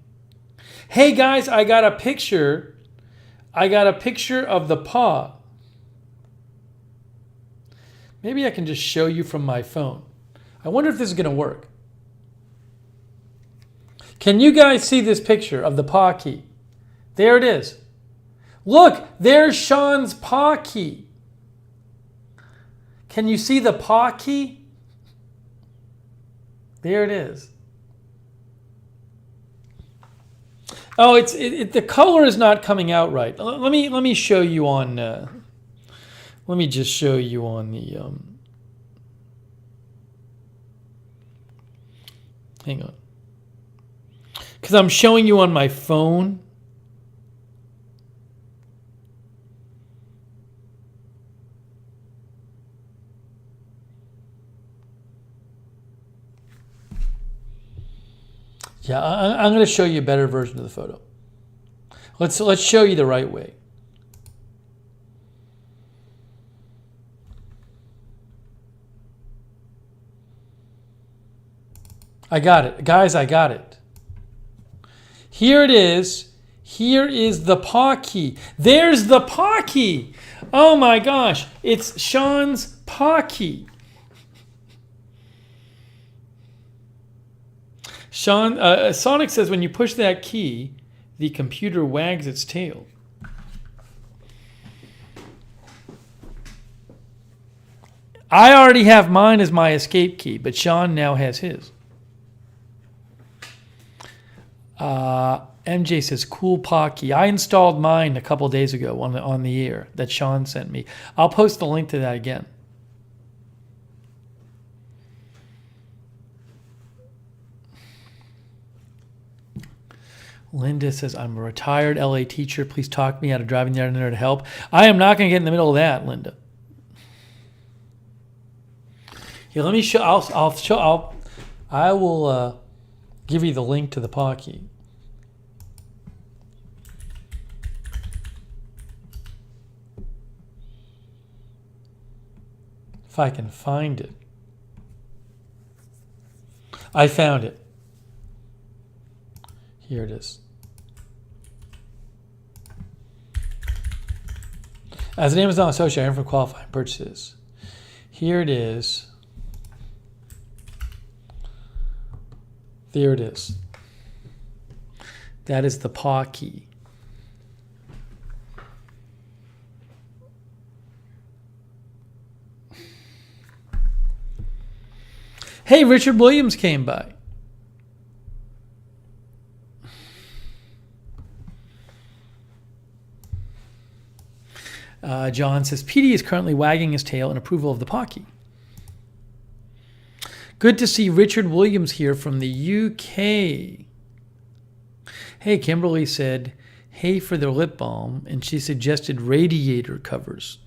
Hey guys, I got a picture of the paw. Maybe I can just show you from my phone. I wonder if this is going to work. Can you guys see this picture of the paw key? There it is. Look, there's Sean's paw key. Can you see the paw key? There it is. Oh, the color is not coming out right. Let me show you on. Let me just show you on the. Hang on. Because I'm showing you on my phone. Yeah, I'm going to show you a better version of the photo. Let's show you the right way. I got it. Guys, I got it. Here it is. Here is the paw key. There's the paw key. Oh my gosh. It's Sean's paw key. Sean, Sonic says when you push that key, the computer wags its tail. I already have mine as my escape key, but Sean now has his. MJ says, cool paw key. I installed mine a couple days ago on the air that Sean sent me. I'll post the link to that again. Linda says, I'm a retired LA teacher. Please talk me out of driving down there to help. I am not going to get in the middle of that, Linda. Here, let me show. I will give you the link to the paw key. If I can find it. I found it. Here it is. As an Amazon associate, I earn for qualifying purchases. Here it is. There it is. That is the paw key. Hey, Richard Williams came by. John says, PD is currently wagging his tail in approval of the paw key. Good to see Richard Williams here from the UK. Hey, Kimberly said, hey for their lip balm, and she suggested radiator covers.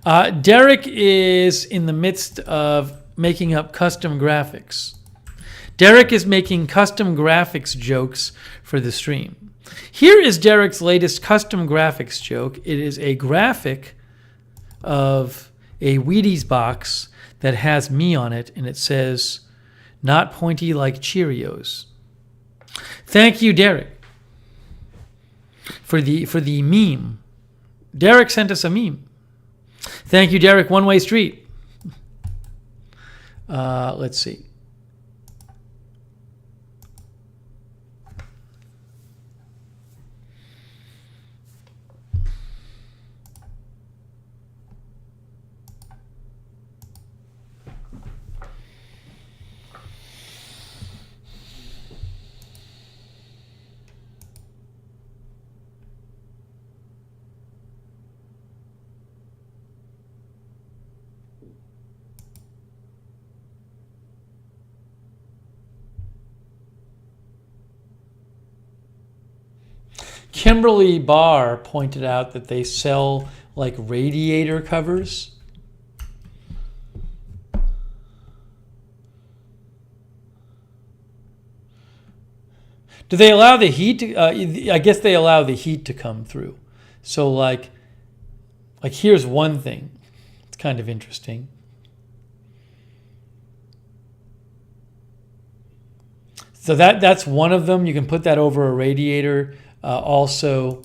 Derek is in the midst of making up custom graphics. Derek is making custom graphics jokes for the stream. Here is Derek's latest custom graphics joke. It is a graphic of a Wheaties box that has me on it, and it says, not pointy like Cheerios. Thank you, Derek, for the meme. Derek sent us a meme. Thank you, Derek. One Way Street. Let's see. Kimberly Barr pointed out that they sell like radiator covers. Do they allow the heat to, I guess they allow the heat to come through. So like here's one thing. It's kind of interesting. So that's one of them. You can put that over a radiator. Also,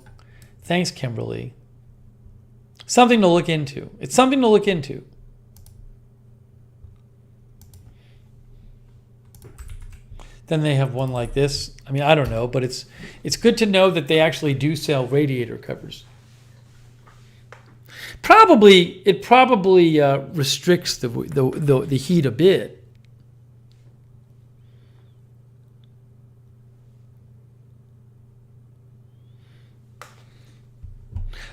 thanks, Kimberly. Something to look into. It's something to look into. Then they have one like this. I mean, I don't know, but it's good to know that they actually do sell radiator covers. It probably restricts the heat a bit.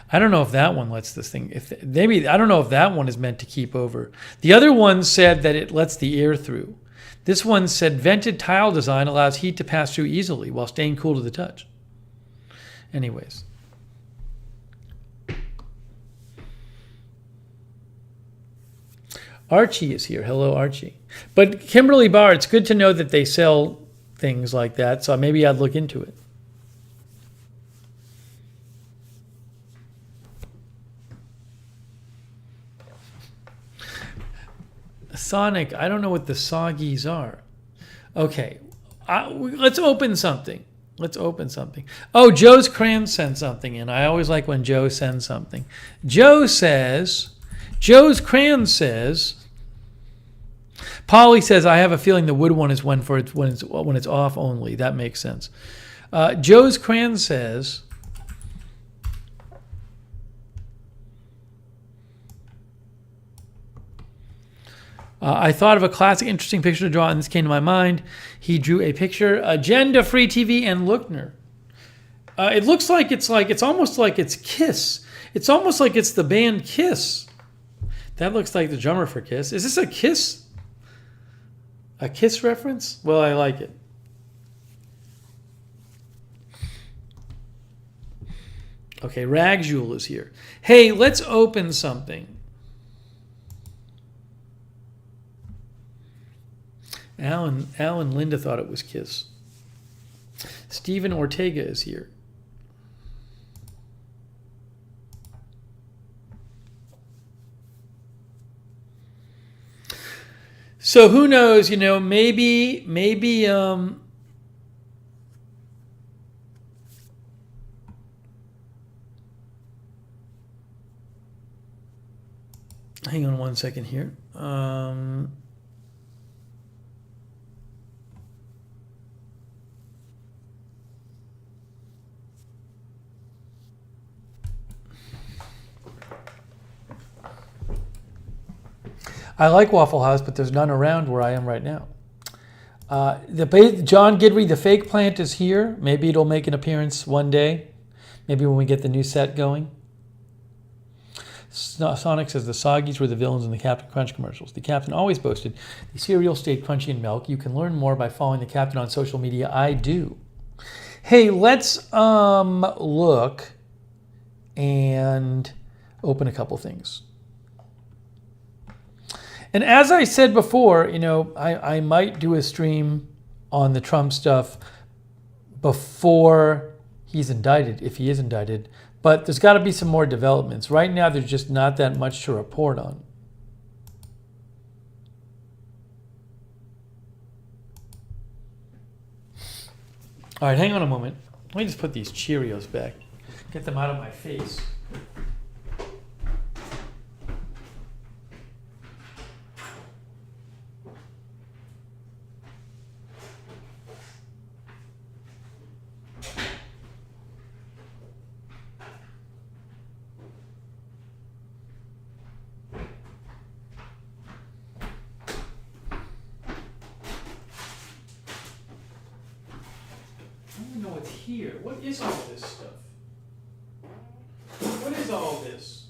I don't know if that one lets this thing. I don't know if that one is meant to keep over. The other one said that it lets the air through. This one said vented tile design allows heat to pass through easily while staying cool to the touch. Anyways. Archie is here. Hello, Archie. But Kimberly Barr, it's good to know that they sell things like that, so maybe I'd look into it. Sonic, I don't know what the soggies are. Okay, let's open something. Oh, Joe's Cran sent something in. I always like when Joe sends something. Joe's Cran says, Polly says, I have a feeling the wood one is when it's off only. That makes sense. Joe's Cran says, I thought of a classic, interesting picture to draw, and this came to my mind. He drew a picture, Agenda Free TV and Lookner. It looks like it's almost like it's Kiss. It's almost like it's the band Kiss. That looks like the drummer for Kiss. Is this a Kiss? A Kiss reference? Well, I like it. Okay, Ragjul is here. Hey, let's open something. Al and Linda thought it was Kiss. Stephen Ortega is here. So who knows, maybe hang on one second here. I like Waffle House, but there's none around where I am right now. John Gidry, the fake plant, is here. Maybe it'll make an appearance one day. Maybe when we get the new set going. Sonic says the Soggies were the villains in the Captain Crunch commercials. The Captain always boasted the cereal stayed crunchy in milk. You can learn more by following the Captain on social media. I do. Hey, let's look and open a couple things. And as I said before, I might do a stream on the Trump stuff before he's indicted, if he is indicted. But there's got to be some more developments. Right now, there's just not that much to report on. All right, hang on a moment. Let me just put these Cheerios back. Get them out of my face. Here. What is all this stuff? What is all this?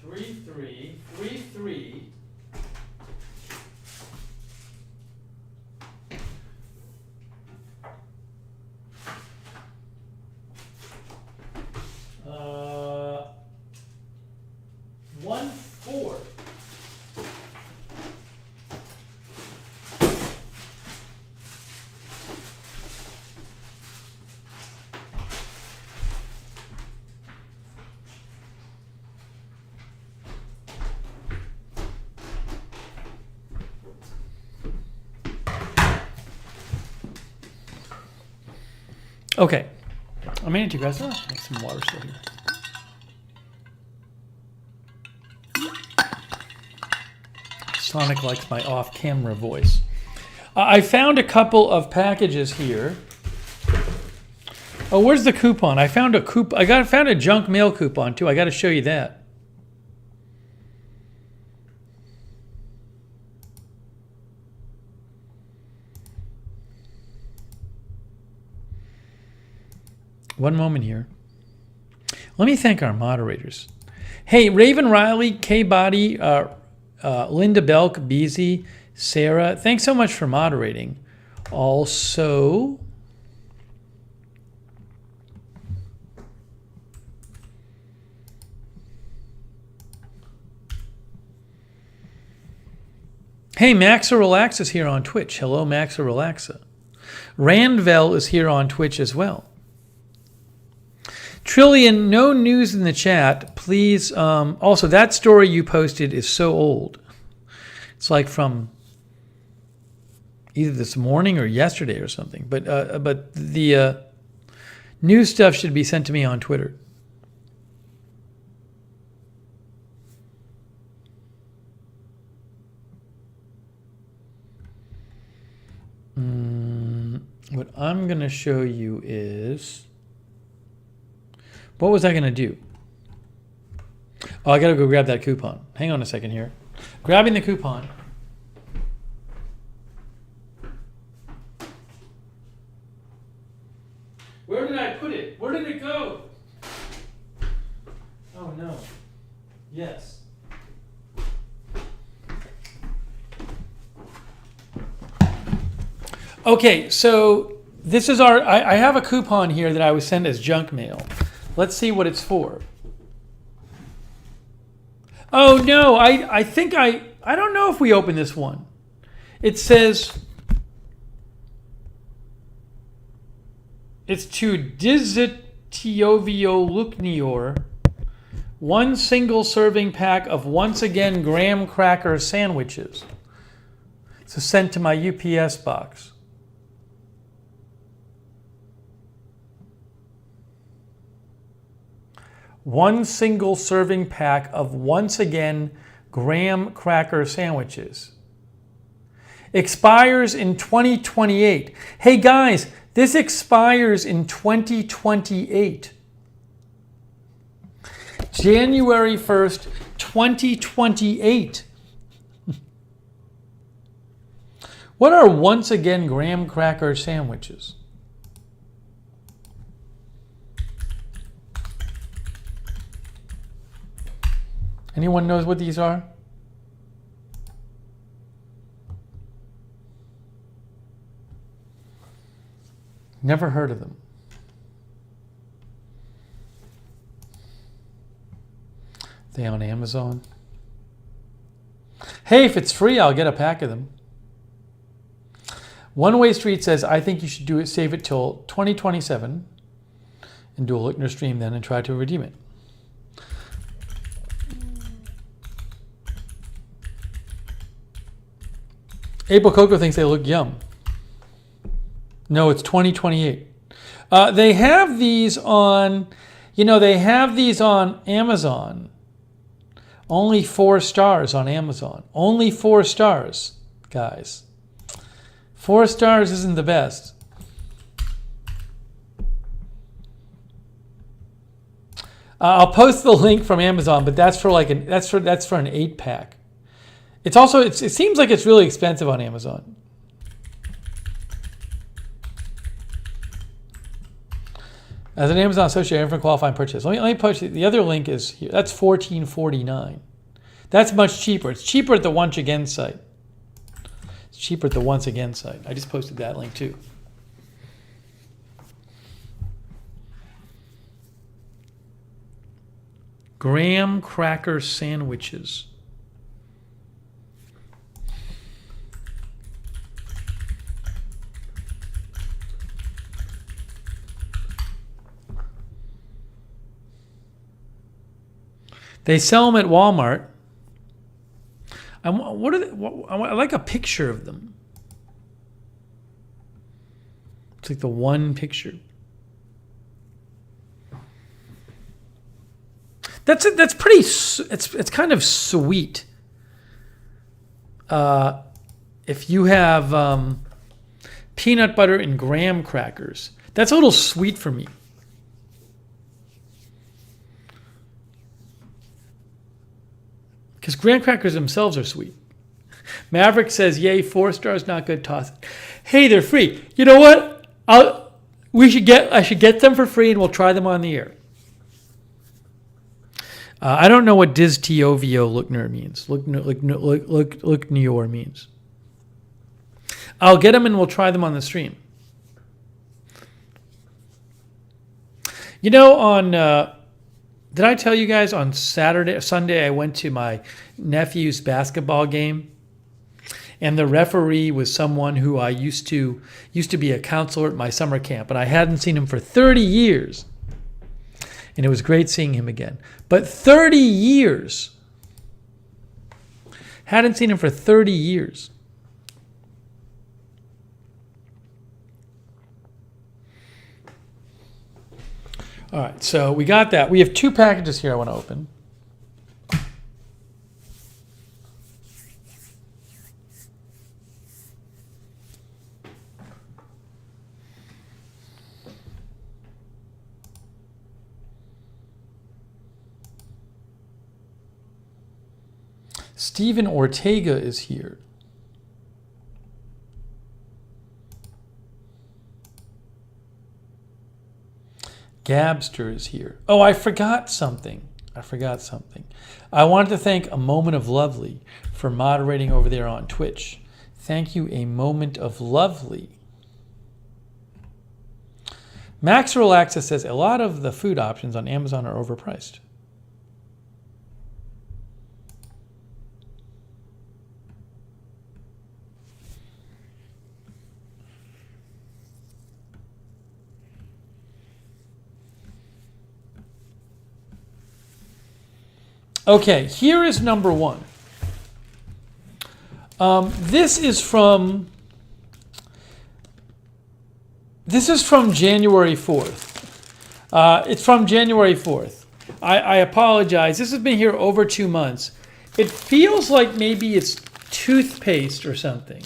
3-3-3-3. Uh, 1-4. Okay, I'm going to guys. Make some water still here. Sonic likes my off-camera voice. I found a couple of packages here. Oh, where's the coupon? I found a found a junk mail coupon too. I got to show you that. One moment here. Let me thank our moderators. Hey, Raven Riley, K Body, Linda Belk, Beezy, Sarah, thanks so much for moderating. Also, hey, Maxa Relax is here on Twitch. Hello, Maxa Relaxa. Randvel is here on Twitch as well. Trillion, no news in the chat. Please, also, that story you posted is so old. It's like from either this morning or yesterday or something. But the new stuff should be sent to me on Twitter. What I'm going to show you is, what was I going to do? Oh, I got to go grab that coupon. Hang on a second here. Grabbing the coupon. Where did I put it? Where did it go? Oh no. Yes. Okay, so this is I have a coupon here that I was sent as junk mail. Let's see what it's for. Oh no, I think I don't know if we open this one. It says it's to Dizzitovio Lookner, 1 single serving pack of once again graham cracker sandwiches. So sent to my UPS box. One single serving pack of once again graham cracker sandwiches. Expires in 2028. Hey guys, this expires in 2028. January 1st, 2028. What are once again graham cracker sandwiches? Anyone knows what these are? Never heard of them. They on Amazon? Hey, if it's free, I'll get a pack of them. One Way Street says, I think you should do it, save it till 2027 and do a Lookner stream then and try to redeem it. April Coco thinks they look yum. No, it's 2028. They have these on, they have these on Amazon. Only 4 stars on Amazon. Only 4 stars, guys. 4 stars isn't the best. I'll post the link from Amazon, but that's for like that's for an 8-pack. It's also it seems like it's really expensive on Amazon. As an Amazon associate, I'm for qualifying purchase. Let me post it. The other link is here. That's $14.49. That's much cheaper. It's cheaper at the Once Again site. It's cheaper at the Once Again site. I just posted that link too. Graham cracker sandwiches. They sell them at Walmart. I like a picture of them. It's like the one picture. That's pretty. It's kind of sweet. If you have peanut butter and graham crackers, that's a little sweet for me. Because graham crackers themselves are sweet. Maverick says, yay, 4 stars, not good, toss it. Hey, they're free. You know what? I should get them for free and we'll try them on the air. I don't know what Dizzitovio Lookner means. Lookner means. I'll get them and we'll try them on the stream. Did I tell you guys on Sunday I went to my nephew's basketball game, and the referee was someone who I used to be a counselor at my summer camp, and I hadn't seen him for 30 years, and it was great seeing him again. But 30 years. Hadn't seen him for 30 years. All right, so we got that. We have 2 packages here I want to open. Steven Ortega is here. Gabster is here. Oh, I forgot something. I wanted to thank A Moment of Lovely for moderating over there on Twitch. Thank you, A Moment of Lovely. Max Relaxa says a lot of the food options on Amazon are overpriced. Okay, here is number 1. This is from January 4th. It's from January 4th. I apologize. This has been here over 2 months. It feels like maybe it's toothpaste or something.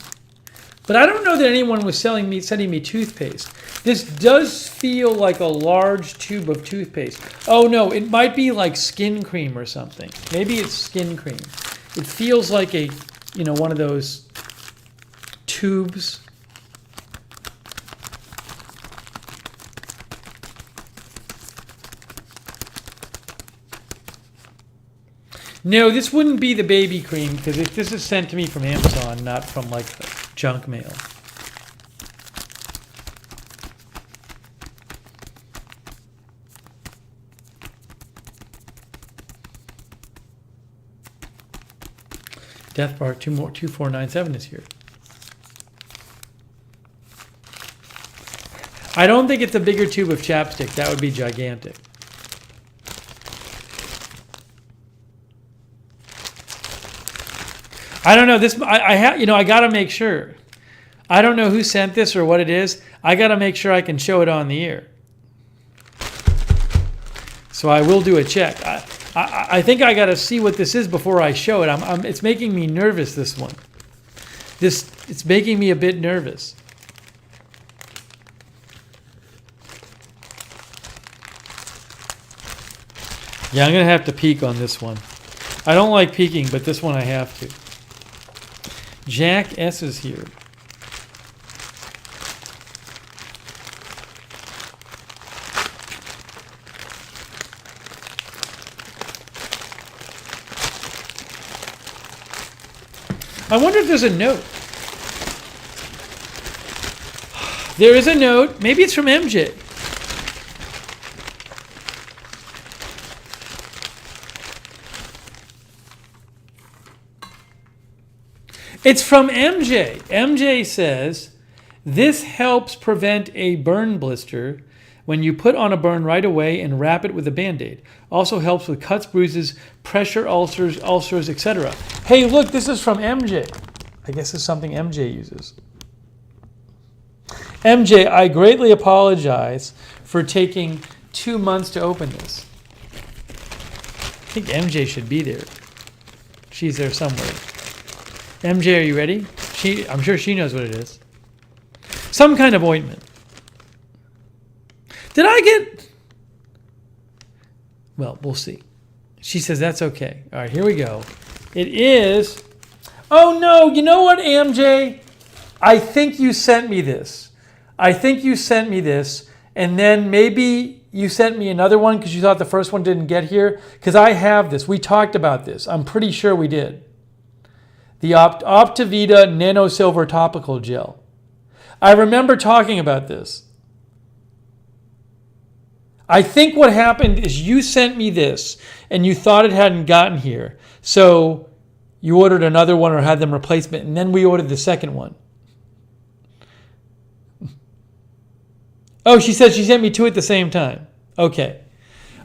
But I don't know that anyone was sending me toothpaste. This does feel like a large tube of toothpaste. Oh no, it might be like skin cream or something. Maybe it's skin cream. It feels like a, one of those tubes. No, this wouldn't be the baby cream because this is sent to me from Amazon, not from like junk mail. Death Bar 2497 is here. I don't think it's a bigger tube of chapstick. That would be gigantic. I don't know this. I got to make sure. I don't know who sent this or what it is. I got to make sure I can show it on the air. So I will do a check. I think I got to see what this is before I show it. It's making me nervous, this one. It's making me a bit nervous. Yeah, I'm going to have to peek on this one. I don't like peeking, but this one I have to. Jack S. is here. I wonder if there's a note. There is a note. Maybe it's from MJ. It's from MJ. MJ says, this helps prevent a burn blister when you put on a burn right away and wrap it with a Band-Aid. Also helps with cuts, bruises, pressure ulcers, etc. Hey, look, this is from MJ. I guess it's something MJ uses. MJ, I greatly apologize for taking 2 months to open this. I think MJ should be there. She's there somewhere. MJ, are you ready? I'm sure she knows what it is. Some kind of ointment. Did I get... Well, we'll see. She says that's okay. All right, here we go. It is... Oh, no. You know what, MJ? I think you sent me this. And then maybe you sent me another one because you thought the first one didn't get here. Because I have this. We talked about this. I'm pretty sure we did. The Optivita Nano Silver Topical Gel. I remember talking about this. I think what happened is you sent me this and you thought it hadn't gotten here. So you ordered another one or had them replacement, and then we ordered the second one. Oh, she said she sent me 2 at the same time. Okay.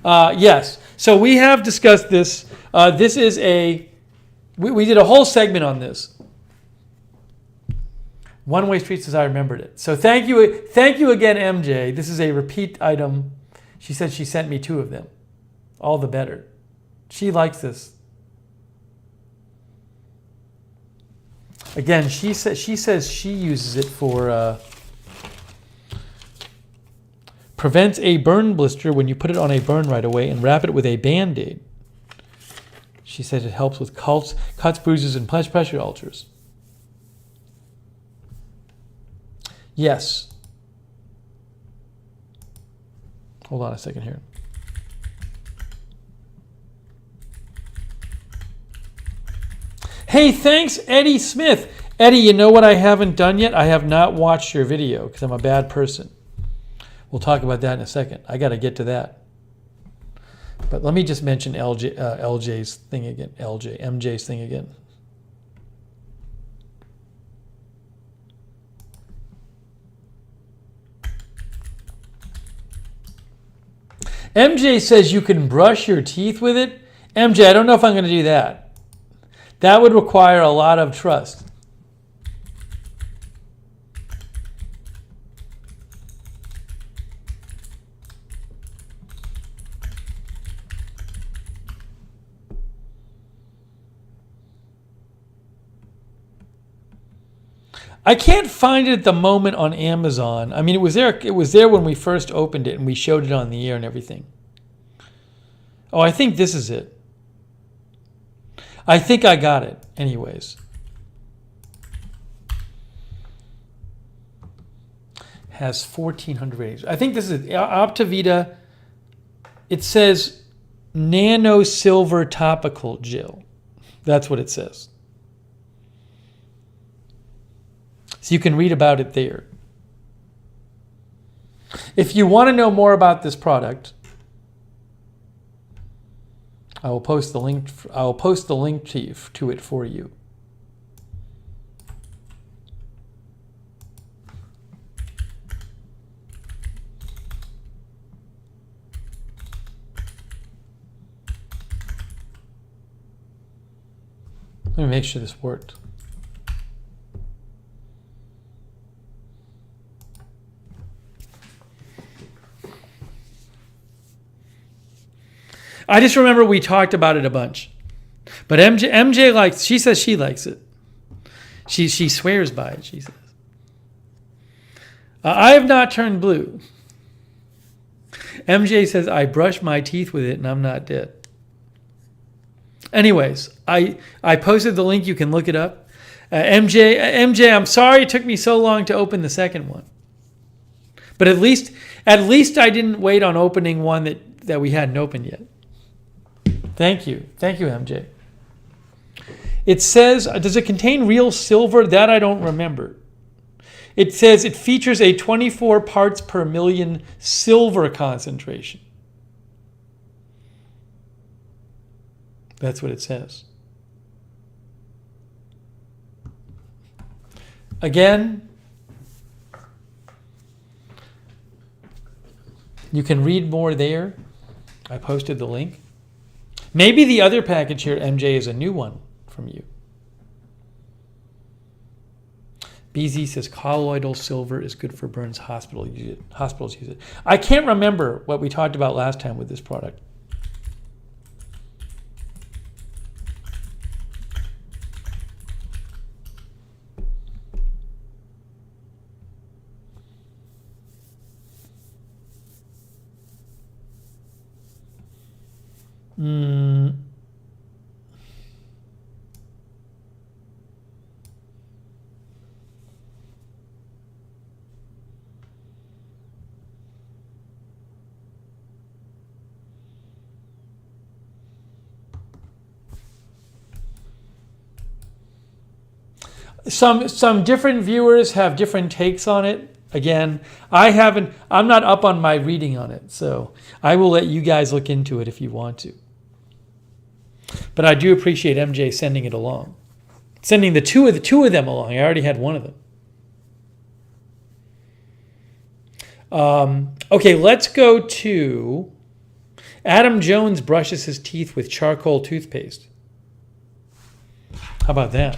Yes. So we have discussed this. This is a We did a whole segment on this. One Way Street says I remembered it. So thank you again, MJ. This is a repeat item. She said she sent me 2 of them. All the better. She likes this. Again, she says she uses it for prevents a burn blister when you put it on a burn right away and wrap it with a Band-Aid. She says it helps with cuts, bruises, and pressure ulcers. Yes. Hold on a second here. Hey, thanks, Eddie Smith. Eddie, you know what I haven't done yet? I have not watched your video because I'm a bad person. We'll talk about that in a second. I got to get to that. But let me just mention MJ's thing again. MJ says you can brush your teeth with it. MJ, I don't know if I'm going to do that. That would require a lot of trust. I can't find it at the moment on Amazon. I mean, it was there when we first opened it and we showed it on the air and everything. Oh, I think this is it. I think I got it. Anyways. Has 1,400 ratings. I think this is it. Optivita. It says Nano Silver Topical Gel. That's what it says. So you can read about it there. If you want to know more about this product, I will post the link. I will post the link to it for you. Let me make sure this worked. I just remember we talked about it a bunch. But MJ likes, she says she likes it. She swears by it, she says. I have not turned blue. MJ says, I brush my teeth with it and I'm not dead. Anyways, I posted the link. You can look it up. MJ, I'm sorry it took me so long to open the second one. But at least I didn't wait on opening one that we hadn't opened yet. Thank you, MJ. It says, does it contain real silver? That I don't remember. It says it features a 24 parts per million silver concentration. That's what it says. Again, you can read more there. I posted the link. Maybe the other package here, MJ, is a new one from you. BZ says colloidal silver is good for burns. Hospitals use it. I can't remember what we talked about last time with this product. Some different viewers have different takes on it. Again, I'm not up on my reading on it, so I will let you guys look into it if you want to. But I do appreciate MJ sending it along. Sending the two of them along. I already had one of them. Okay, let's go to Adam Jones brushes his teeth with charcoal toothpaste. How about that?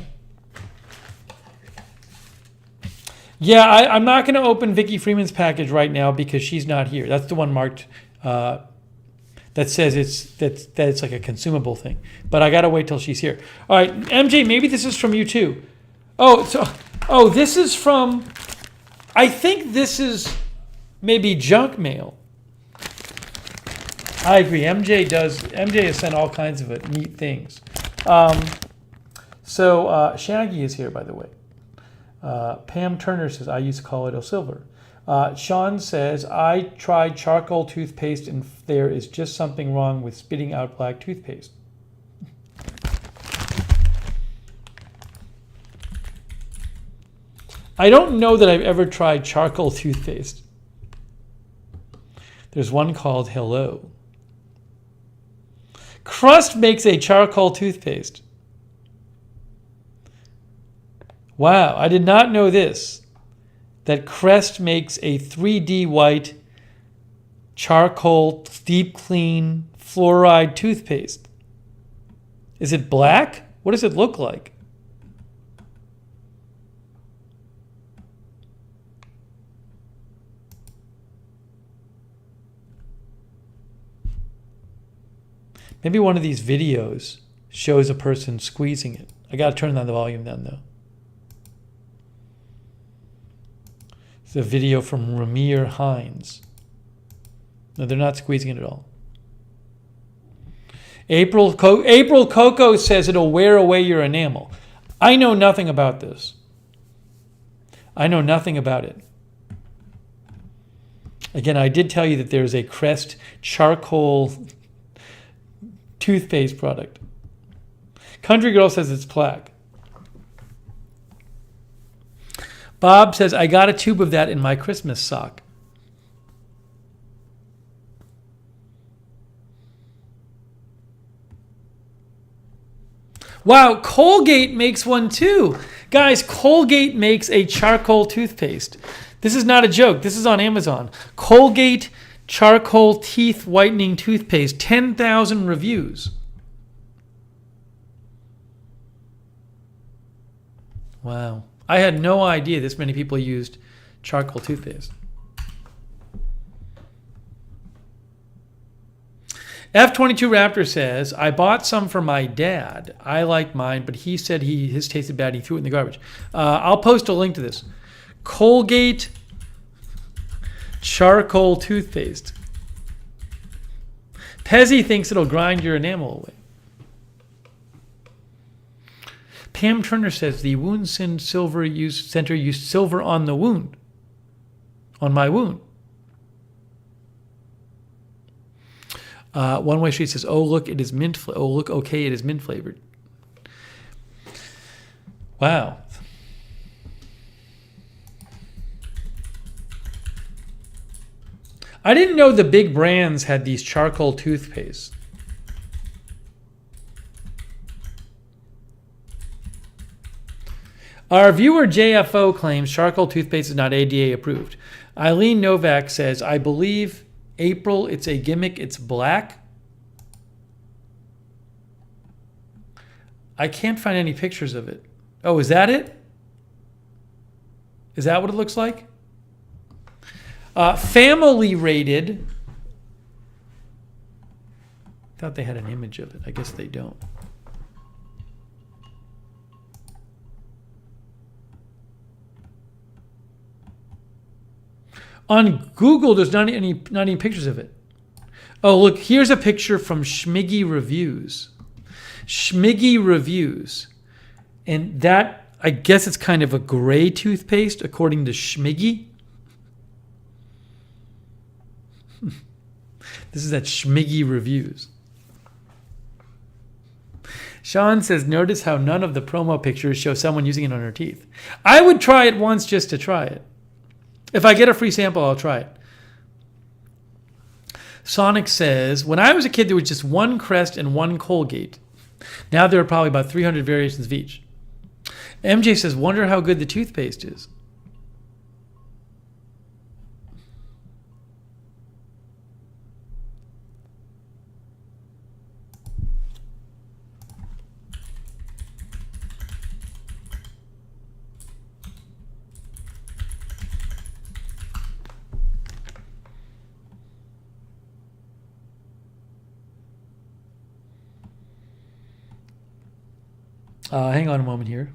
Yeah, I'm not going to open Vicky Freeman's package right now because she's not here. That's the one marked that says it's like a consumable thing. But I got to wait till she's here. All right, MJ, maybe this is from you too. This is from, I think this is maybe junk mail. I agree. MJ has sent all kinds of neat things. Shaggy is here, by the way. Pam Turner says, I used to call it O Silver. Sean says, I tried charcoal toothpaste and there is just something wrong with spitting out black toothpaste. I don't know that I've ever tried charcoal toothpaste. There's one called Hello. Crust makes a charcoal toothpaste. Wow, I did not know this. That Crest makes a 3D white charcoal deep clean fluoride toothpaste. Is it black? What does it look like? Maybe one of these videos shows a person squeezing it. I got to turn down the volume then, though. It's a video from Ramir Hines. No, they're not squeezing it at all. April Coco says it'll wear away your enamel. I know nothing about this. I know nothing about it. Again, I did tell you that there's a Crest charcoal toothpaste product. Country Girl says it's plaque. Bob says, I got a tube of that in my Christmas sock. Wow, Colgate makes one too. Guys, Colgate makes a charcoal toothpaste. This is not a joke. This is on Amazon. Colgate charcoal teeth whitening toothpaste. 10,000 reviews. Wow. I had no idea this many people used charcoal toothpaste. F22 Raptor says, I bought some for my dad. I like mine, but he said his tasted bad. He threw it in the garbage. I'll post a link to this. Colgate charcoal toothpaste. Pezzy thinks it'll grind your enamel away. Pam Turner says the Wound Center used silver on the wound, on my wound. One Way Street says, "Oh look, it is mint. Oh look, okay, it is mint flavored." Wow. I didn't know the big brands had these charcoal toothpastes. Our viewer JFO claims charcoal toothpaste is not ADA approved. Eileen Novak says, I believe April, it's a gimmick, it's black. I can't find any pictures of it. Oh, is that it? Is that what it looks like? Family rated. Thought they had an image of it. I guess they don't. On Google, there's not any pictures of it. Oh, look, here's a picture from Schmiggy Reviews. Schmiggy Reviews. And that, I guess it's kind of a gray toothpaste, according to Schmiggy. This is at Schmiggy Reviews. Sean says, notice how none of the promo pictures show someone using it on their teeth. I would try it once just to try it. If I get a free sample, I'll try it. Sonic says, when I was a kid, there was just one Crest and one Colgate. Now there are probably about 300 variations of each. MJ says, wonder how good the toothpaste is. Hang on a moment here.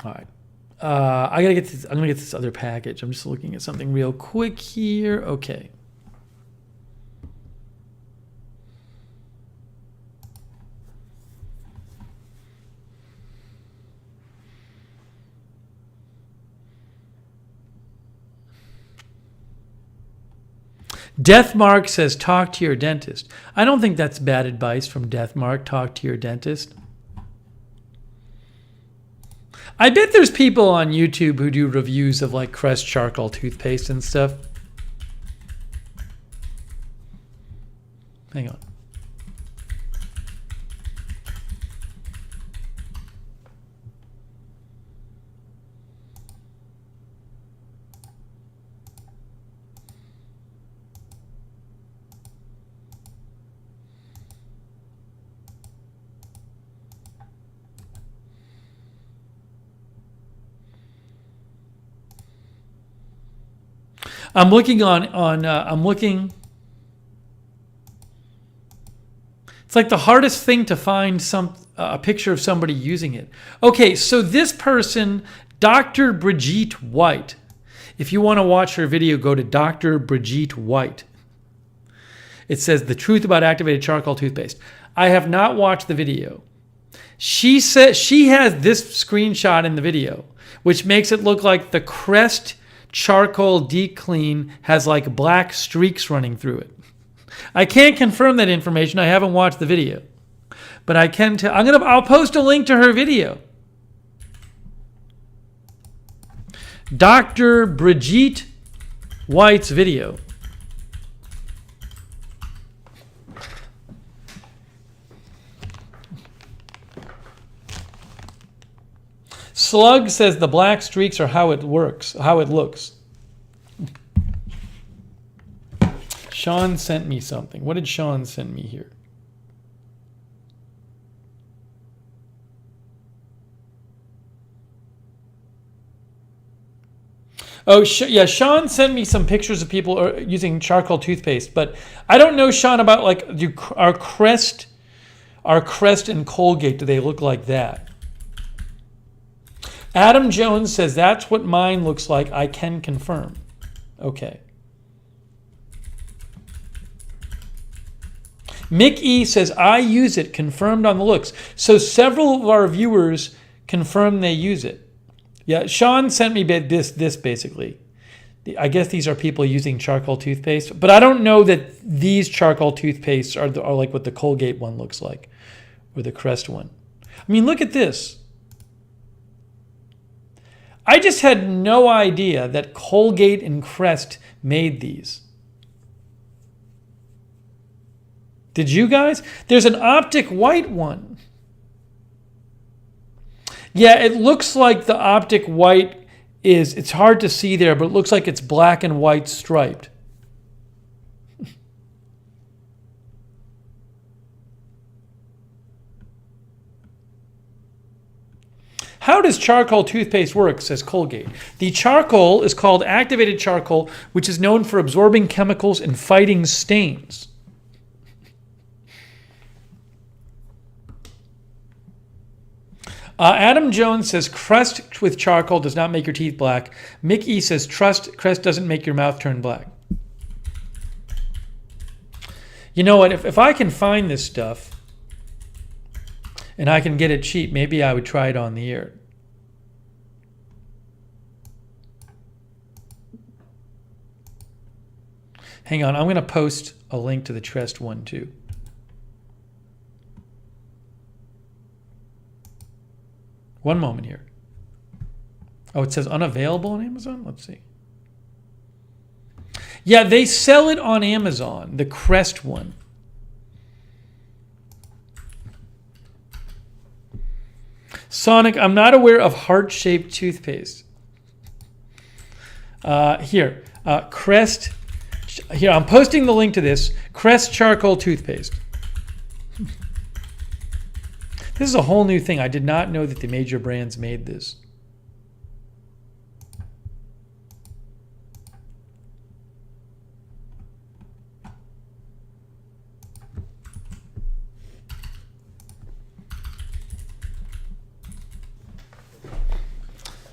All right. I gotta get this. I'm gonna get this other package. I'm just looking at something real quick here. Okay. Deathmark says talk to your dentist. I don't think that's bad advice from Deathmark. Talk to your dentist. I bet there's people on YouTube who do reviews of like Crest charcoal toothpaste and stuff. Hang on. I'm looking I'm looking. It's like the hardest thing to find a picture of somebody using it. Okay, so this person, Dr. Brigitte White. If you want to watch her video, go to Dr. Brigitte White. It says the truth about activated charcoal toothpaste. I have not watched the video. She says she has this screenshot in the video, which makes it look like the Crest charcoal deep clean has like black streaks running through it. I can't confirm that information. I haven't watched the video, but I can tell. I'll post a link to her video. Dr. Brigitte White's video. Slug says the black streaks are how it works, how it looks. Sean sent me something. What did Sean send me here? Oh, yeah, Sean sent me some pictures of people using charcoal toothpaste, but I don't know, Sean, about like our Crest and Colgate, do they look like that? Adam Jones says that's what mine looks like. I can confirm. Okay. Mick E says I use it, confirmed on the looks. So several of our viewers confirm they use it. Yeah, Sean sent me this basically. I guess these are people using charcoal toothpaste, but I don't know that these charcoal toothpastes are like what the Colgate one looks like or the Crest one. I mean, look at this. I just had no idea that Colgate and Crest made these. Did you guys? There's an Optic White one. Yeah, it looks like the Optic White it's hard to see there, but it looks like it's black and white striped. How does charcoal toothpaste work, says Colgate? The charcoal is called activated charcoal, which is known for absorbing chemicals and fighting stains. Adam Jones says Crest with charcoal does not make your teeth black. Mickey says Crest doesn't make your mouth turn black. You know what? If I can find this stuff and I can get it cheap, maybe I would try it on the air. Hang on, I'm going to post a link to the Crest one too. One moment here. Oh, it says unavailable on Amazon? Let's see. Yeah, they sell it on Amazon, the Crest one. Sonic, I'm not aware of heart-shaped toothpaste. Crest. Here, I'm posting the link to this. Crest charcoal toothpaste. This is a whole new thing. I did not know that the major brands made this.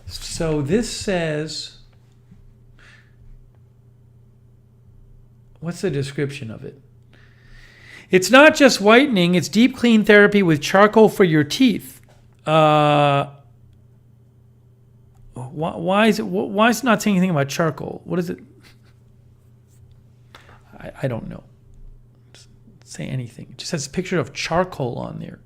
So this says, what's the description of it? It's not just whitening, it's deep clean therapy with charcoal for your teeth. Why is it not saying anything about charcoal? What is it? I don't know. Just say anything. It just has a picture of charcoal on there.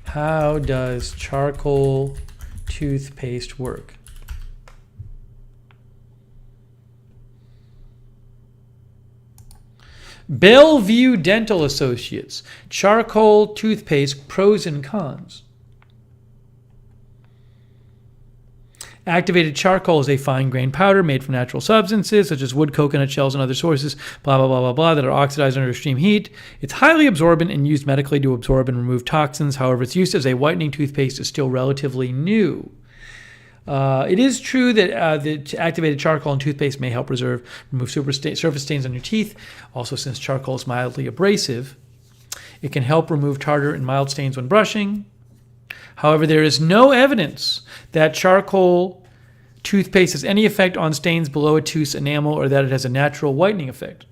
How does charcoal toothpaste work? Bellevue Dental Associates. Charcoal toothpaste, pros and cons. Activated charcoal is a fine-grained powder made from natural substances such as wood, coconut shells, and other sources, blah, blah, blah, blah, blah, that are oxidized under extreme heat. It's highly absorbent and used medically to absorb and remove toxins. However, its use as a whitening toothpaste is still relatively new. It is true that the activated charcoal in toothpaste may help remove surface stains on your teeth. Also, since charcoal is mildly abrasive, it can help remove tartar and mild stains when brushing. However, there is no evidence that charcoal toothpaste has any effect on stains below a tooth's enamel or that it has a natural whitening effect.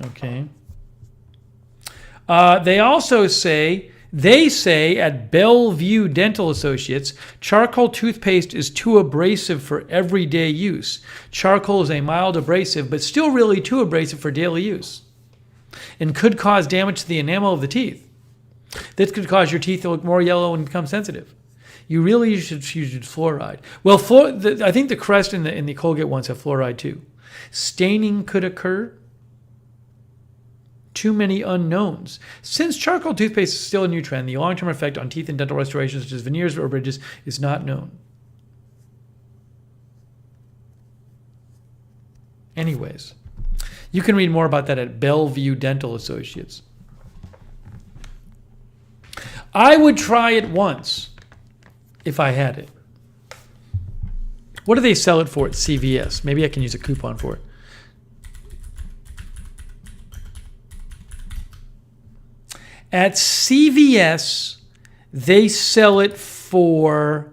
Okay. They say at Bellevue Dental Associates, charcoal toothpaste is too abrasive for everyday use. Charcoal is a mild abrasive, but still really too abrasive for daily use, and could cause damage to the enamel of the teeth. This could cause your teeth to look more yellow and become sensitive. You really should use fluoride. Well, I think the Crest and the Colgate ones have fluoride too. Staining could occur. Too many unknowns. Since charcoal toothpaste is still a new trend, the long-term effect on teeth and dental restoration, such as veneers or bridges, is not known. Anyways, you can read more about that at Bellevue Dental Associates. I would try it once if I had it. What do they sell it for at CVS? Maybe I can use a coupon for it. At CVS, they sell it for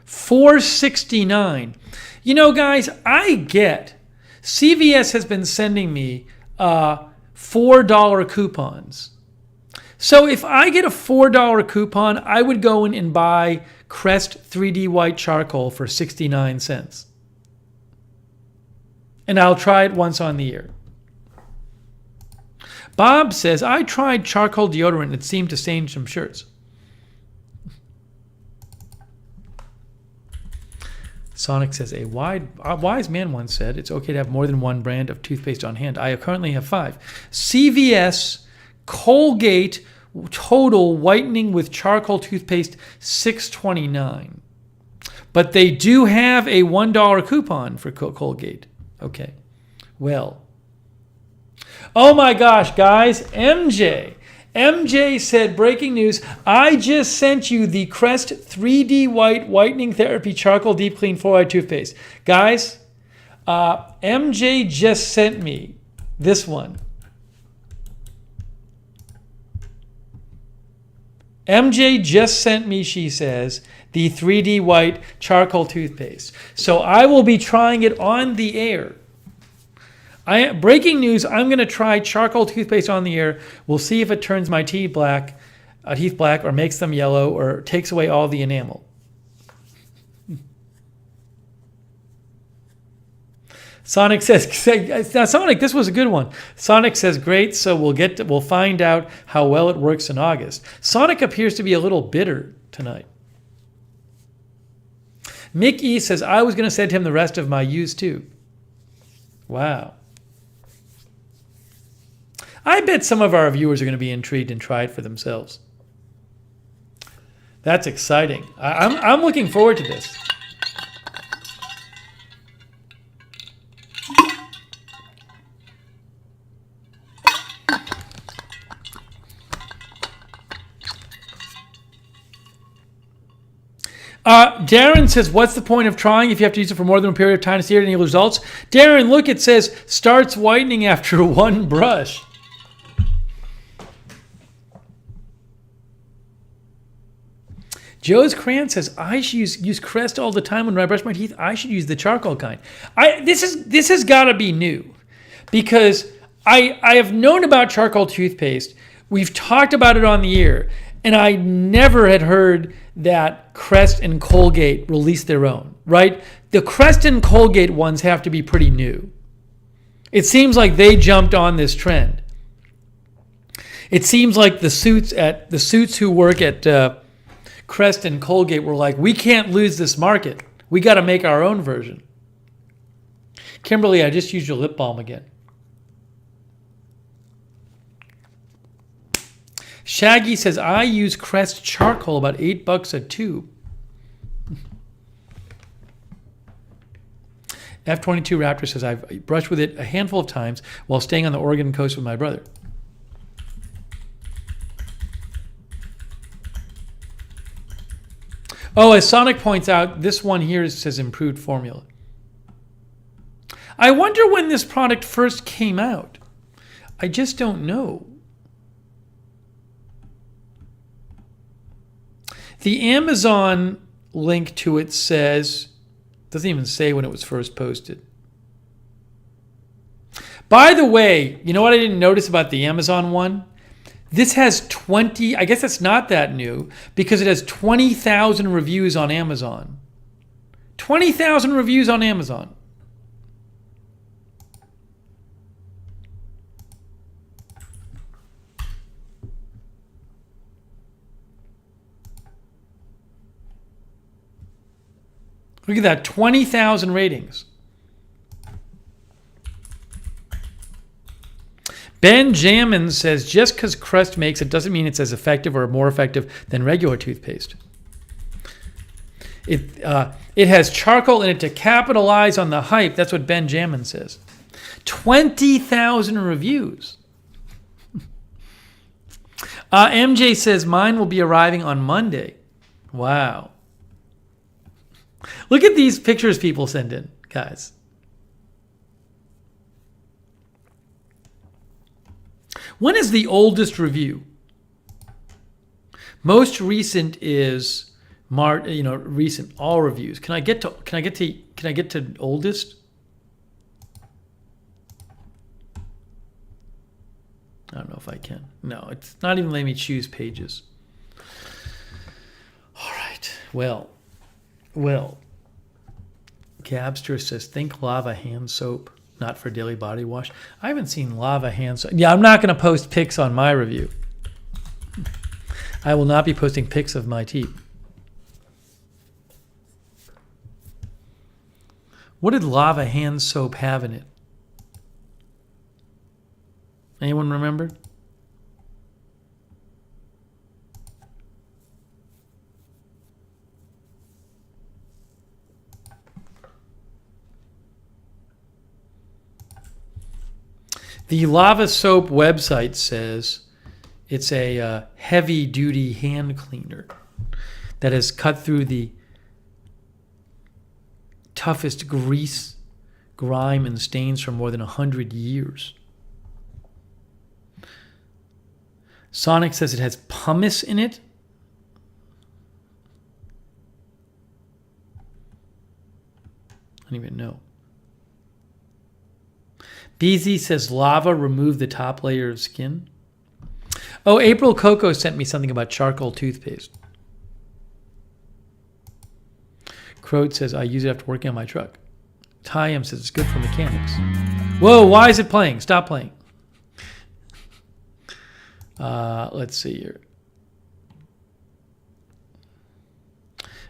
$4.69. You know, guys, I get CVS has been sending me $4 coupons. So if I get a $4 coupon, I would go in and buy Crest 3D White Charcoal for 69 cents. And I'll try it once on the air. Bob says, I tried charcoal deodorant and it seemed to stain some shirts. Sonic says, a wise man once said, it's okay to have more than one brand of toothpaste on hand. I currently have 5. CVS Colgate Total Whitening with Charcoal Toothpaste, $6.29. But they do have a $1 coupon for Colgate. Okay. Well. Oh my gosh, guys. MJ said, breaking news, I just sent you the Crest 3D White Whitening Therapy Charcoal Deep Clean Fluoride Toothpaste. Guys, MJ just sent me this one. MJ just sent me, she says, the 3D White Charcoal Toothpaste. So I will be trying it on the air. Breaking news, I'm going to try charcoal toothpaste on the air. We'll see if it turns my teeth black or makes them yellow or takes away all the enamel. Sonic says, now Sonic, this was a good one. Sonic says, great, so we'll find out how well it works in August. Sonic appears to be a little bitter tonight. Mick E says, I was going to send him the rest of my used too. Wow. I bet some of our viewers are going to be intrigued and try it for themselves. That's exciting. I'm looking forward to this. Darren says, what's the point of trying if you have to use it for more than a period of time to see any results? Darren, look, it says starts whitening after one brush. Joe's Cran says, I should use Crest all the time when I brush my teeth. I should use the charcoal kind. This has got to be new, because I have known about charcoal toothpaste. We've talked about it on the air, and I never had heard that Crest and Colgate released their own, right? The Crest and Colgate ones have to be pretty new. It seems like they jumped on this trend. It seems like the suits who work at Crest and Colgate were like, we can't lose this market. We got to make our own version. Kimberly, I just used your lip balm again. Shaggy says, I use Crest charcoal, about $8 a tube. F22 Raptor says, I've brushed with it a handful of times while staying on the Oregon coast with my brother. Oh, as Sonic points out, this one here says improved formula. I wonder when this product first came out. I just don't know. The Amazon link to it says, doesn't even say when it was first posted. By the way, you know what I didn't notice about the Amazon one? This has 20, I guess that's not that new, because it has 20,000 reviews on Amazon. 20,000 reviews on Amazon. Look at that, 20,000 ratings. Ben Jamin says, just because Crest makes it doesn't mean it's as effective or more effective than regular toothpaste. It has charcoal in it to capitalize on the hype. That's what Ben Jamin says. 20,000 reviews. MJ says, mine will be arriving on Monday. Wow. Look at these pictures people send in, guys. When is the oldest review? Most recent is recent, all reviews. Can I get to oldest? I don't know if I can. No, it's not even letting me choose pages. All right. Well. Gabster says, think Lava hand soap, not for daily body wash. I haven't seen Lava hand soap. Yeah, I'm not going to post pics on my review. I will not be posting pics of my teeth. What did Lava hand soap have in it? Anyone remember? The Lava Soap website says it's a heavy-duty hand cleaner that has cut through the toughest grease, grime, and stains for more than 100 years. Sonic says it has pumice in it. I don't even know. BZ says lava removed the top layer of skin. Oh, April Coco sent me something about charcoal toothpaste. Croat says I use it after working on my truck. Tyam says it's good for mechanics. Whoa, why is it playing? Stop playing. Let's see here.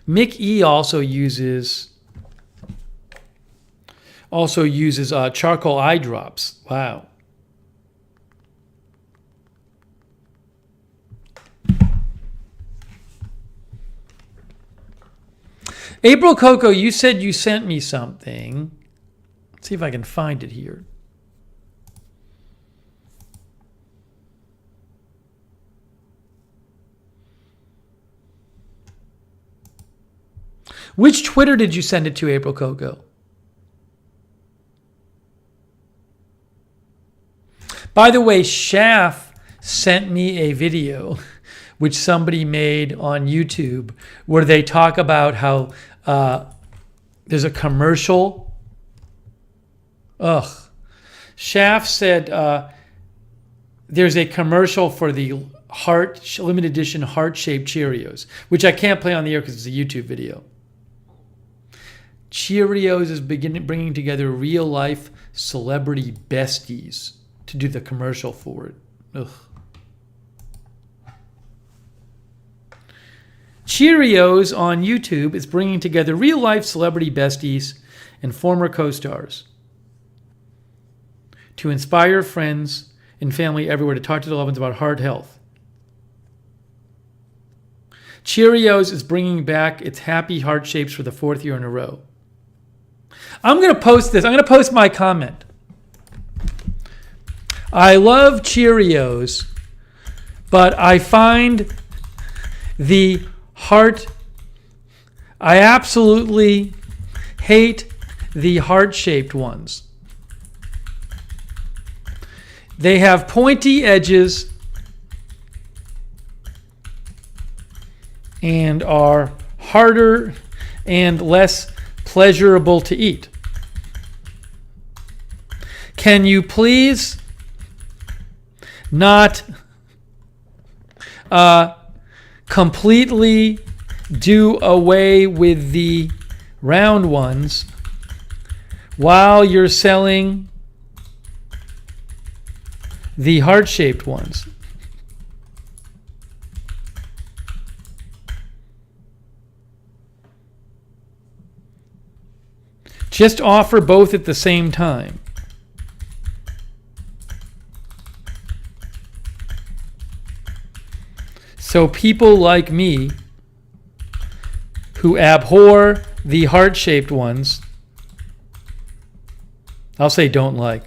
Mick E also uses charcoal eye drops. Wow. April Coco, you said you sent me something. Let's see if I can find it here. Which Twitter did you send it to, April Coco? By the way, Shaff sent me a video which somebody made on YouTube where they talk about how there's a commercial. Shaff said there's a commercial for the limited edition heart-shaped Cheerios, which I can't play on the air because it's a YouTube video. Cheerios is bringing together real-life celebrity besties to do the commercial for it. Ugh. Cheerios on YouTube is bringing together real-life celebrity besties and former co-stars to inspire friends and family everywhere to talk to their loved ones about heart health. Cheerios is bringing back its happy heart shapes for the 4th year in a row. I'm going to post this. I'm going to post my comment. I love Cheerios, but I find the heart, I absolutely hate the heart-shaped ones. They have pointy edges and are harder and less pleasurable to eat. Can you please not completely do away with the round ones while you're selling the heart-shaped ones? Just offer both at the same time. So people like me who abhor the heart-shaped ones, I'll say don't like,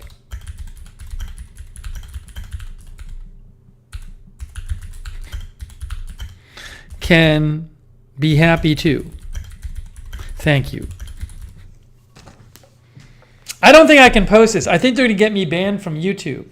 can be happy too. Thank you. I don't think I can post this. I think they're going to get me banned from YouTube.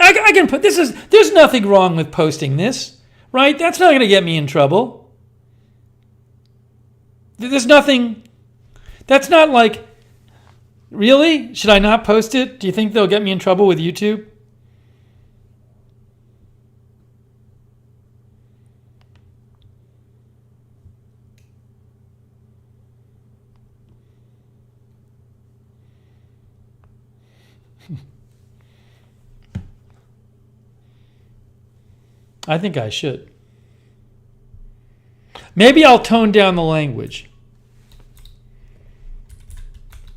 I can put this. There's nothing wrong with posting this, right? That's not going to get me in trouble. There's nothing. That's not like, really? Should I not post it? Do you think they'll get me in trouble with YouTube? I think I should. Maybe I'll tone down the language.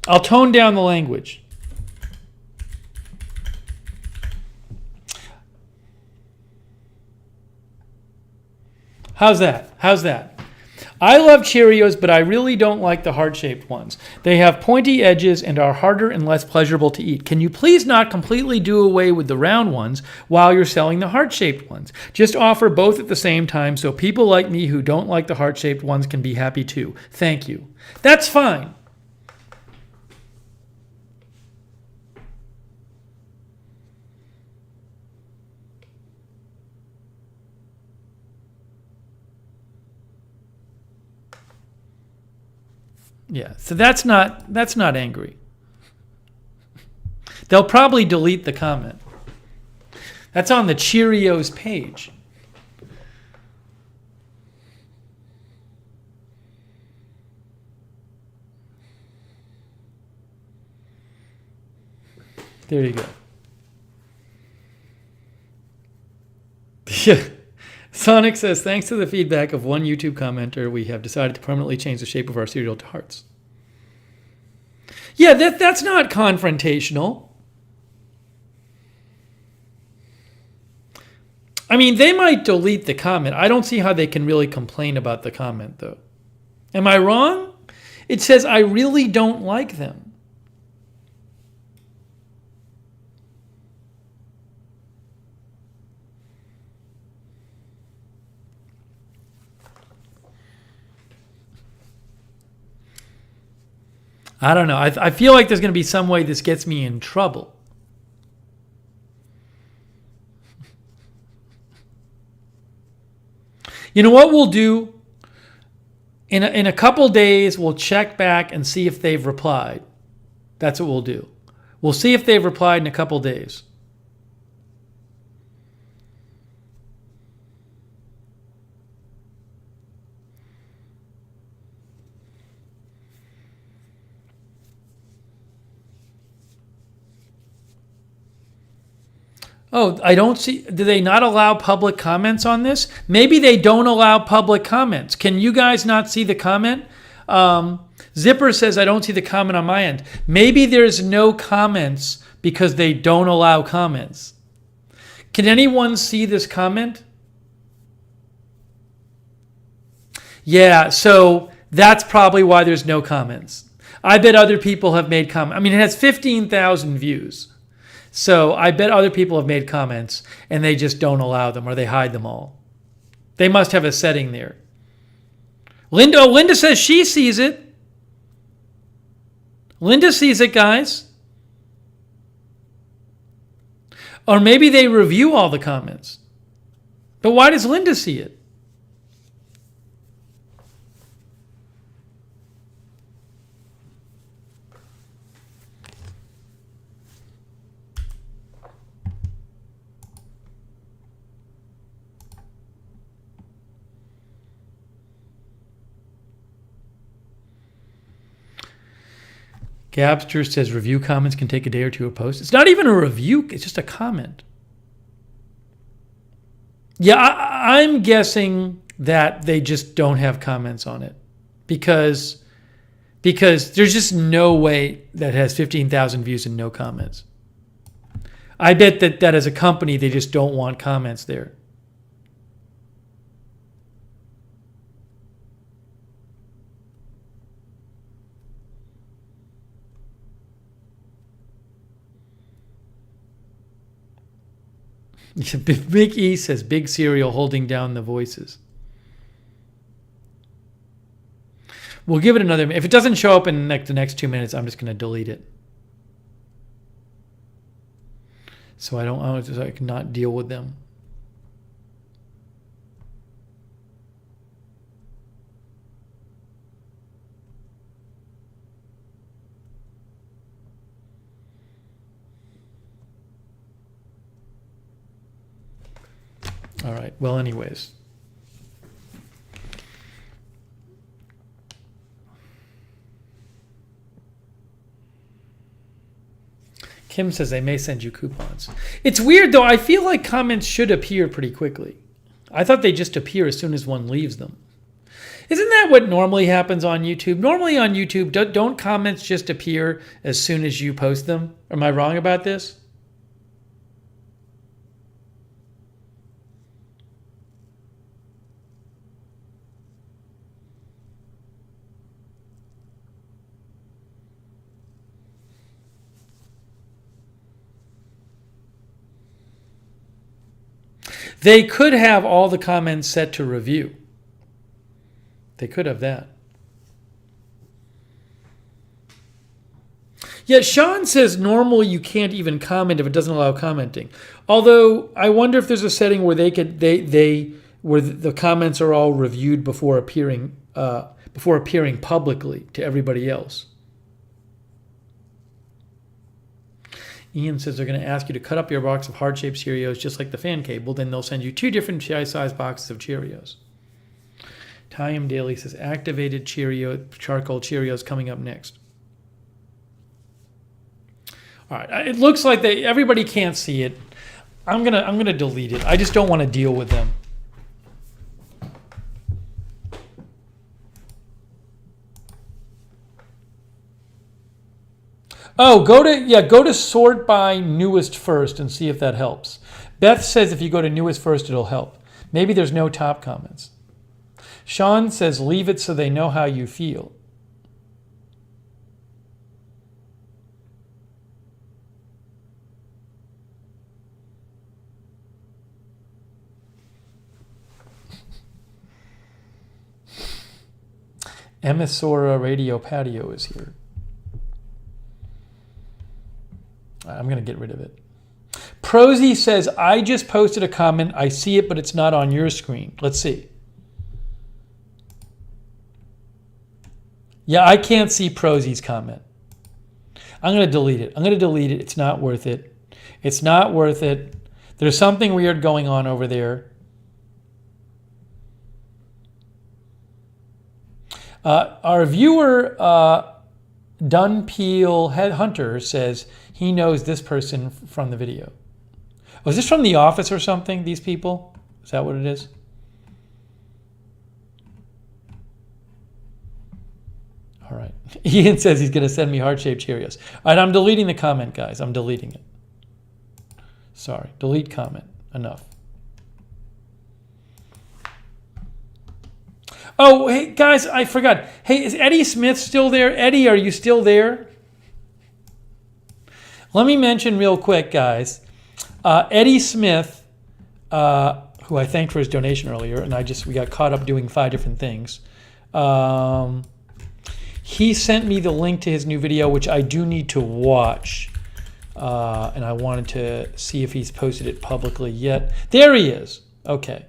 I'll tone down the language. How's that? How's that? I love Cheerios, but I really don't like the heart-shaped ones. They have pointy edges and are harder and less pleasurable to eat. Can you please not completely do away with the round ones while you're selling the heart-shaped ones? Just offer both at the same time so people like me who don't like the heart-shaped ones can be happy too. Thank you. That's fine. Yeah, so that's not angry. They'll probably delete the comment. That's on the Cheerios page. There you go. Yeah. Sonic says, thanks to the feedback of one YouTube commenter, we have decided to permanently change the shape of our cereal to hearts. Yeah, that's not confrontational. I mean, they might delete the comment. I don't see how they can really complain about the comment, though. Am I wrong? It says, I really don't like them. I don't know. I feel like there's going to be some way this gets me in trouble. You know what we'll do? In a couple days, we'll check back and see if they've replied. That's what we'll do. We'll see if they've replied in a couple days. Oh, I don't see. Do they not allow public comments on this? Maybe they don't allow public comments. Can you guys not see the comment? Zipper says, I don't see the comment on my end. Maybe there's no comments because they don't allow comments. Can anyone see this comment? Yeah, so that's probably why there's no comments. I bet other people have made comments. I mean, it has 15,000 views. So I bet other people have made comments and they just don't allow them or they hide them all. They must have a setting there. Linda says she sees it. Linda sees it, guys. Or maybe they review all the comments. But why does Linda see it? Gabster says review comments can take a day or two to post. It's not even a review. It's just a comment. Yeah, I'm guessing that they just don't have comments on it because there's just no way that has 15,000 views and no comments. I bet that as a company, they just don't want comments there. Big E says big cereal holding down the voices. We'll give it another. If it doesn't show up in the next 2 minutes, I'm just going to delete it. So I can not deal with them. All right. Well, anyways. Kim says they may send you coupons. It's weird, though. I feel like comments should appear pretty quickly. I thought they just appear as soon as one leaves them. Isn't that what normally happens on YouTube? Normally on YouTube, don't comments just appear as soon as you post them? Am I wrong about this? They could have all the comments set to review. They could have that. Yeah, Sean says normally you can't even comment if it doesn't allow commenting. Although I wonder if there's a setting where where the comments are all reviewed before appearing publicly to everybody else. Ian says they're going to ask you to cut up your box of heart-shaped Cheerios just like the fan cable. Then they'll send you 2 different size boxes of Cheerios. Tyam Daly says activated charcoal Cheerios coming up next. All right, it looks like everybody can't see it. I'm gonna delete it. I just don't want to deal with them. Oh, go to sort by newest first and see if that helps. Beth says if you go to newest first, it'll help. Maybe there's no top comments. Sean says leave it so they know how you feel. Emissora Radio Patio is here. I'm going to get rid of it. Prosy says, I just posted a comment. I see it, but it's not on your screen. Let's see. Yeah, I can't see Prosy's comment. I'm going to delete it. I'm going to delete it. It's not worth it. It's not worth it. There's something weird going on over there. Our viewer, Dunpeel Hunter, says he knows this person from the video. Oh, is this from The Office or something, these people? Is that what it is? All right. Ian says he's going to send me heart-shaped Cheerios. All right, I'm deleting the comment, guys. I'm deleting it. Sorry. Delete comment. Enough. Oh, hey, guys, I forgot. Hey, is Eddie Smith still there? Eddie, are you still there? Let me mention real quick, guys. Eddie Smith, who I thanked for his donation earlier, and we got caught up doing 5 different things. He sent me the link to his new video, which I do need to watch. And I wanted to see if he's posted it publicly yet. There he is. Okay.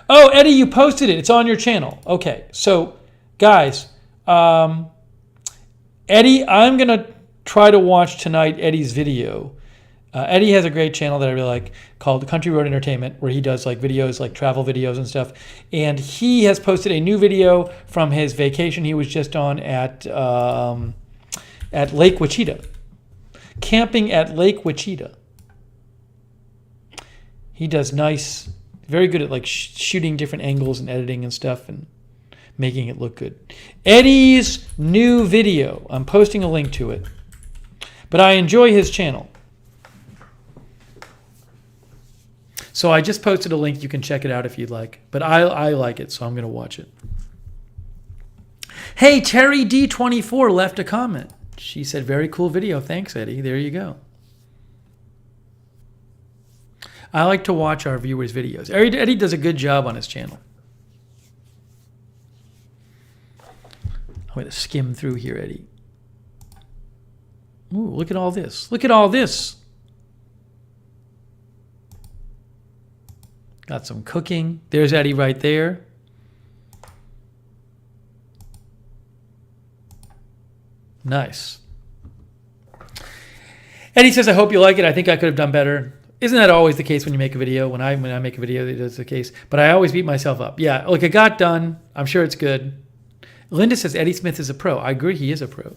Oh, Eddie, you posted it. It's on your channel. Okay. So, guys, Eddie, I'm going to try to watch tonight Eddie's video. Eddie has a great channel that I really like called Country Road Entertainment, where he does like videos, like travel videos and stuff. And he has posted a new video from his vacation he was just on at Lake Wichita. Camping at Lake Wichita. He does nice, very good at like shooting different angles and editing and stuff and making it look good. Eddie's new video. I'm posting a link to it. But I enjoy his channel. So I just posted a link. You can check it out if you'd like. But I like it, so I'm going to watch it. Hey, Terry D24 left a comment. She said, very cool video. Thanks, Eddie. There you go. I like to watch our viewers' videos. Eddie does a good job on his channel. I'm going to skim through here, Eddie. Ooh, look at all this. Look at all this. Got some cooking. There's Eddie right there. Nice. Eddie says, I hope you like it. I think I could have done better. Isn't that always the case when you make a video? When I make a video, that's the case. But I always beat myself up. Yeah, look, it got done. I'm sure it's good. Linda says Eddie Smith is a pro. I agree, he is a pro.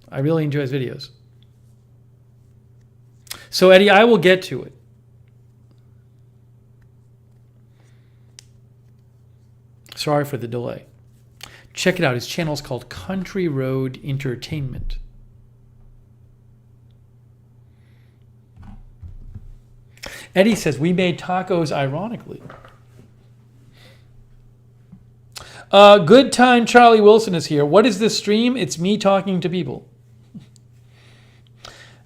I really enjoy his videos. So, Eddie, I will get to it. Sorry for the delay. Check it out. His channel is called Country Road Entertainment. Eddie says, we made tacos ironically. Good time Charlie Wilson is here. What is this stream? It's me talking to people.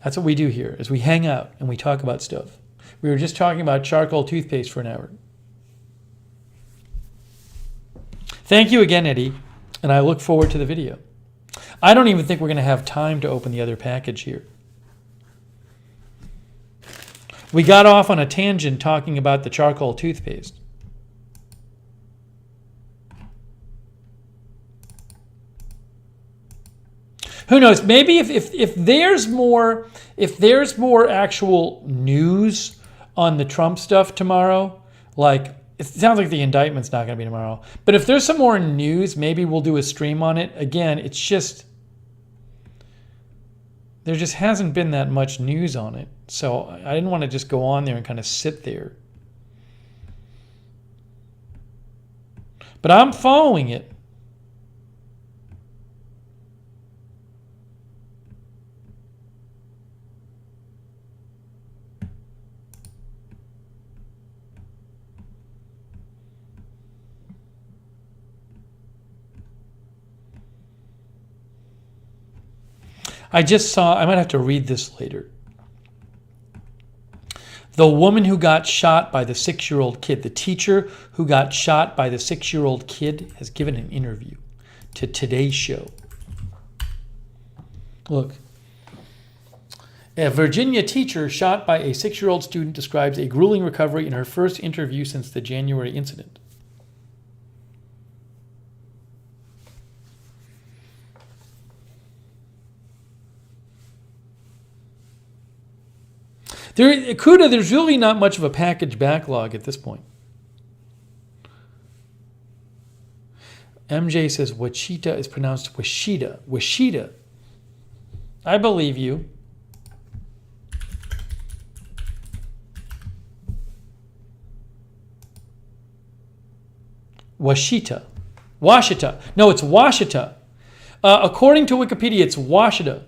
That's what we do here, is we hang out and we talk about stuff. We were just talking about charcoal toothpaste for an hour. Thank you again, Eddie, and I look forward to the video. I don't even think we're going to have time to open the other package here. We got off on a tangent talking about the charcoal toothpaste. Who knows? Maybe if there's more actual news on the Trump stuff tomorrow, like it sounds like the indictment's not going to be tomorrow. But if there's some more news, maybe we'll do a stream on it. Again, it's just there just hasn't been that much news on it. So I didn't want to just go on there and kind of sit there. But I'm following it. I just saw, I might have to read this later. The woman who got shot by the 6-year-old kid, the teacher who got shot by the 6-year-old kid, has given an interview to Today's Show. Look. A Virginia teacher shot by a 6-year-old student describes a grueling recovery in her first interview since the January incident. Kuda, there's really not much of a package backlog at this point. MJ says Wachita is pronounced Washita. Washita. I believe you. Washita. Washita. No, it's Washita. According to Wikipedia, it's Washita.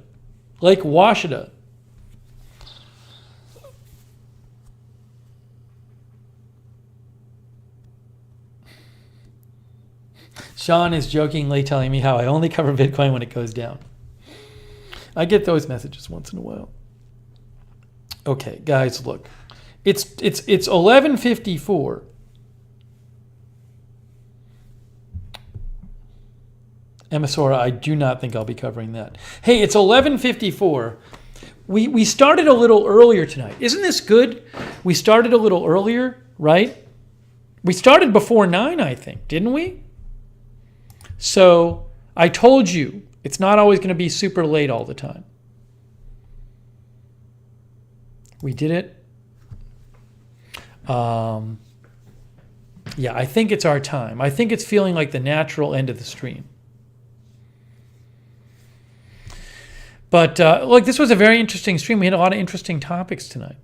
Lake Washita. Sean is jokingly telling me how I only cover Bitcoin when it goes down. I get those messages once in a while. Okay, guys, look. It's 11:54. Emisora, I do not think I'll be covering that. Hey, it's 11:54. We started a little earlier tonight. Isn't this good? We started a little earlier, right? We started before 9, I think, didn't we? So I told you it's not always going to be super late all the time. We did it. Yeah, I think it's our time. I think it's feeling like the natural end of the stream. But look, this was a very interesting stream. We had a lot of interesting topics tonight.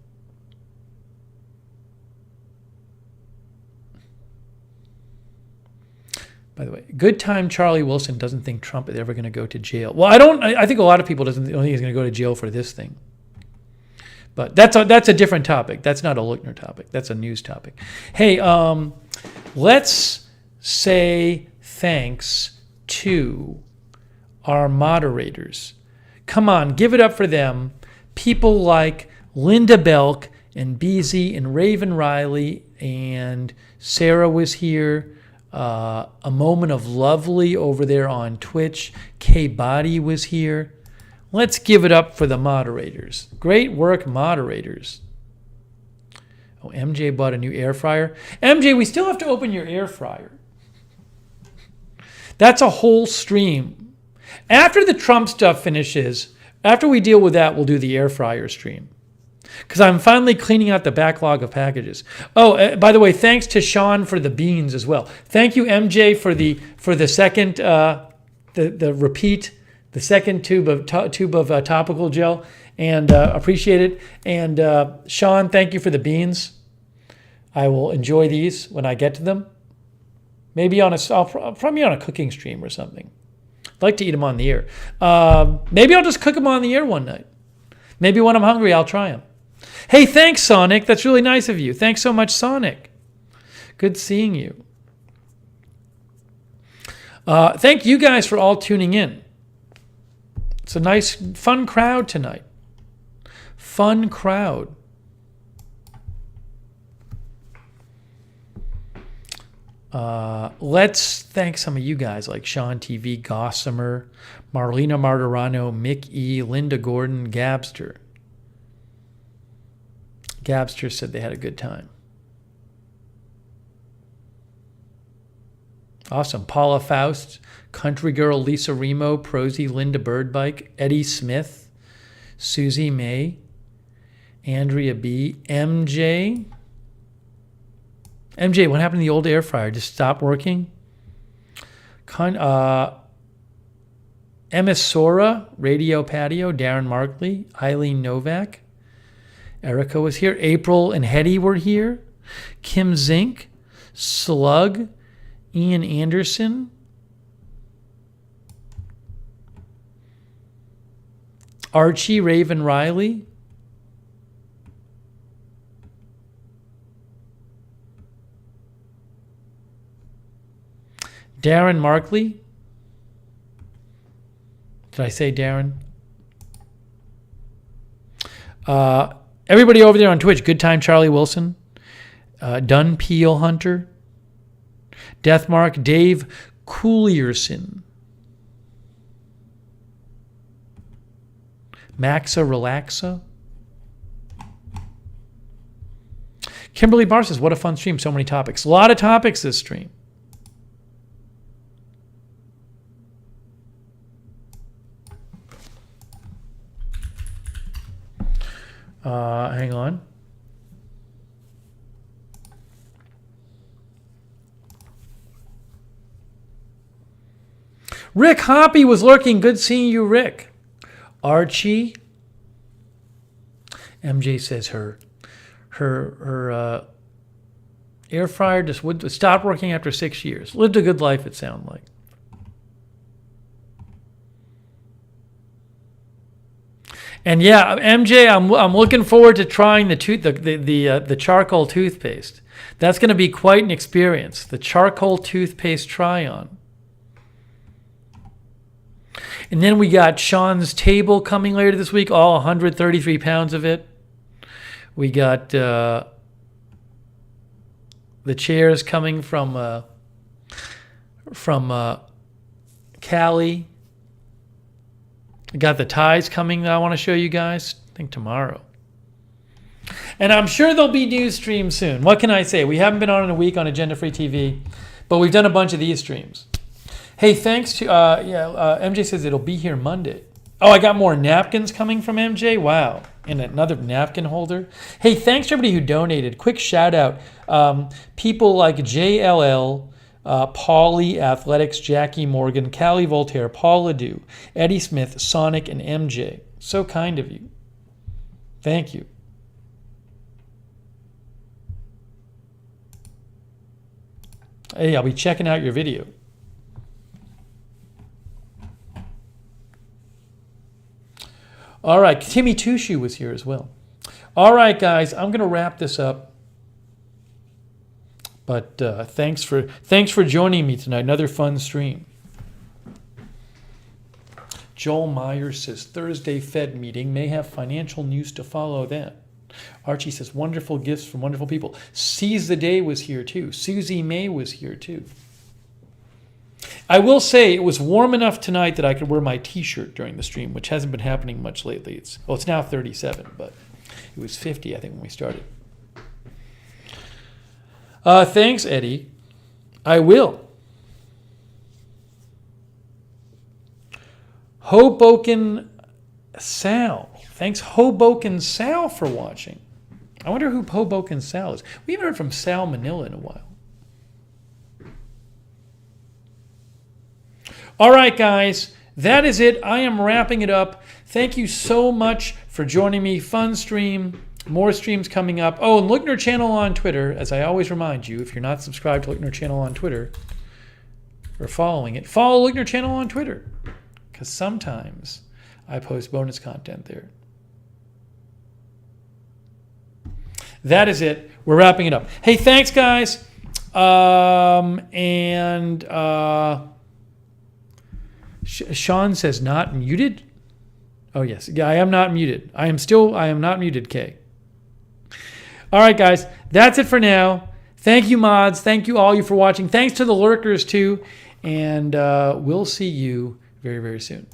By the way, good time Charlie Wilson doesn't think Trump is ever going to go to jail. Well, I think a lot of people don't think he's going to go to jail for this thing. But that's a different topic. That's not a Lookner topic. That's a news topic. Hey, let's say thanks to our moderators. Come on, give it up for them. People like Linda Belk and BZ and Raven Riley and Sarah was here. A Moment of Lovely over there on Twitch. K Body was here. Let's give it up for the moderators. Great work, moderators. Oh, MJ bought a new air fryer. MJ, we still have to open your air fryer. That's a whole stream. After the Trump stuff finishes, after we deal with that, we'll do the air fryer stream. Because I'm finally cleaning out the backlog of packages. Oh, by the way, thanks to Sean for the beans as well. Thank you, MJ, for the second the repeat, the second tube of topical gel, and appreciate it. And Sean, thank you for the beans. I will enjoy these when I get to them. Maybe I'll probably on a cooking stream or something. I'd like to eat them on the air. Maybe I'll just cook them on the air one night. Maybe when I'm hungry, I'll try them. Hey, thanks, Sonic. That's really nice of you. Thanks so much, Sonic. Good seeing you. Thank you guys for all tuning in. It's a nice, fun crowd tonight. Fun crowd. Let's thank some of you guys like Sean TV, Gossamer, Marlena Martirano, Mick E, Linda Gordon, Gabster. Gabster said they had a good time. Awesome. Paula Faust, Country Girl, Lisa Remo, Prosy, Linda Birdbike, Eddie Smith, Susie May, Andrea B, MJ. MJ, what happened to the old air fryer? Just stopped working? Emisora, Radio Patio, Darren Markley, Eileen Novak. Erica was here. April and Hetty were here. Kim Zink, Slug, Ian Anderson. Archie, Raven Riley. Darren Markley. Did I say Darren? Everybody over there on Twitch, Good Time Charlie Wilson, Dun Peel Hunter, Deathmark, Dave Coolierson, Maxa Relaxa. Kimberly Barr says, what a fun stream. So many topics. A lot of topics this stream. Hang on. Rick Hoppy was lurking. Good seeing you, Rick. Archie. MJ says her air fryer just would stop working after 6 years. Lived a good life, it sounded like. And yeah, MJ, I'm looking forward to trying the charcoal toothpaste. That's going to be quite an experience. The charcoal toothpaste try-on. And then we got Sean's table coming later this week, all 133 pounds of it. We got the chairs coming from Cali. I got the ties coming that I want to show you guys, I think tomorrow. And I'm sure there'll be new streams soon. What can I say? We haven't been on in a week on Agenda Free TV, but we've done a bunch of these streams. Hey, thanks to, MJ says it'll be here Monday. Oh, I got more napkins coming from MJ. Wow. And another napkin holder. Hey, thanks to everybody who donated. Quick shout out. People like JLL, Paulie Athletics, Jackie Morgan, Callie Voltaire, Paul Ledoux, Eddie Smith, Sonic, and MJ. So kind of you. Thank you. Hey, I'll be checking out your video. All right, Timmy Tushu was here as well. All right, guys, I'm going to wrap this up. But thanks for joining me tonight. Another fun stream. Joel Myers says Thursday Fed meeting may have financial news to follow that. Archie says wonderful gifts from wonderful people. Seize the Day was here too. Susie May was here too. I will say it was warm enough tonight that I could wear my T-shirt during the stream, which hasn't been happening much lately. It's now 37, but it was 50 I think when we started. Thanks, Eddie. I will. Hoboken Sal. Thanks, Hoboken Sal, for watching. I wonder who Hoboken Sal is. We haven't heard from Sal Manila in a while. All right, guys. That is it. I am wrapping it up. Thank you so much for joining me. Fun stream. More streams coming up. Oh, and Lookner channel on Twitter. As I always remind you, if you're not subscribed to Lookner channel on Twitter or following it, follow Lookner channel on Twitter, because sometimes I post bonus content there. That is it. We're wrapping it up. Hey, thanks, guys. Sean says not muted. Oh yes, yeah, I am not muted. I am not muted, Kay. All right, guys, that's it for now. Thank you, mods. Thank you all you for watching. Thanks to the lurkers too, and we'll see you very, very soon.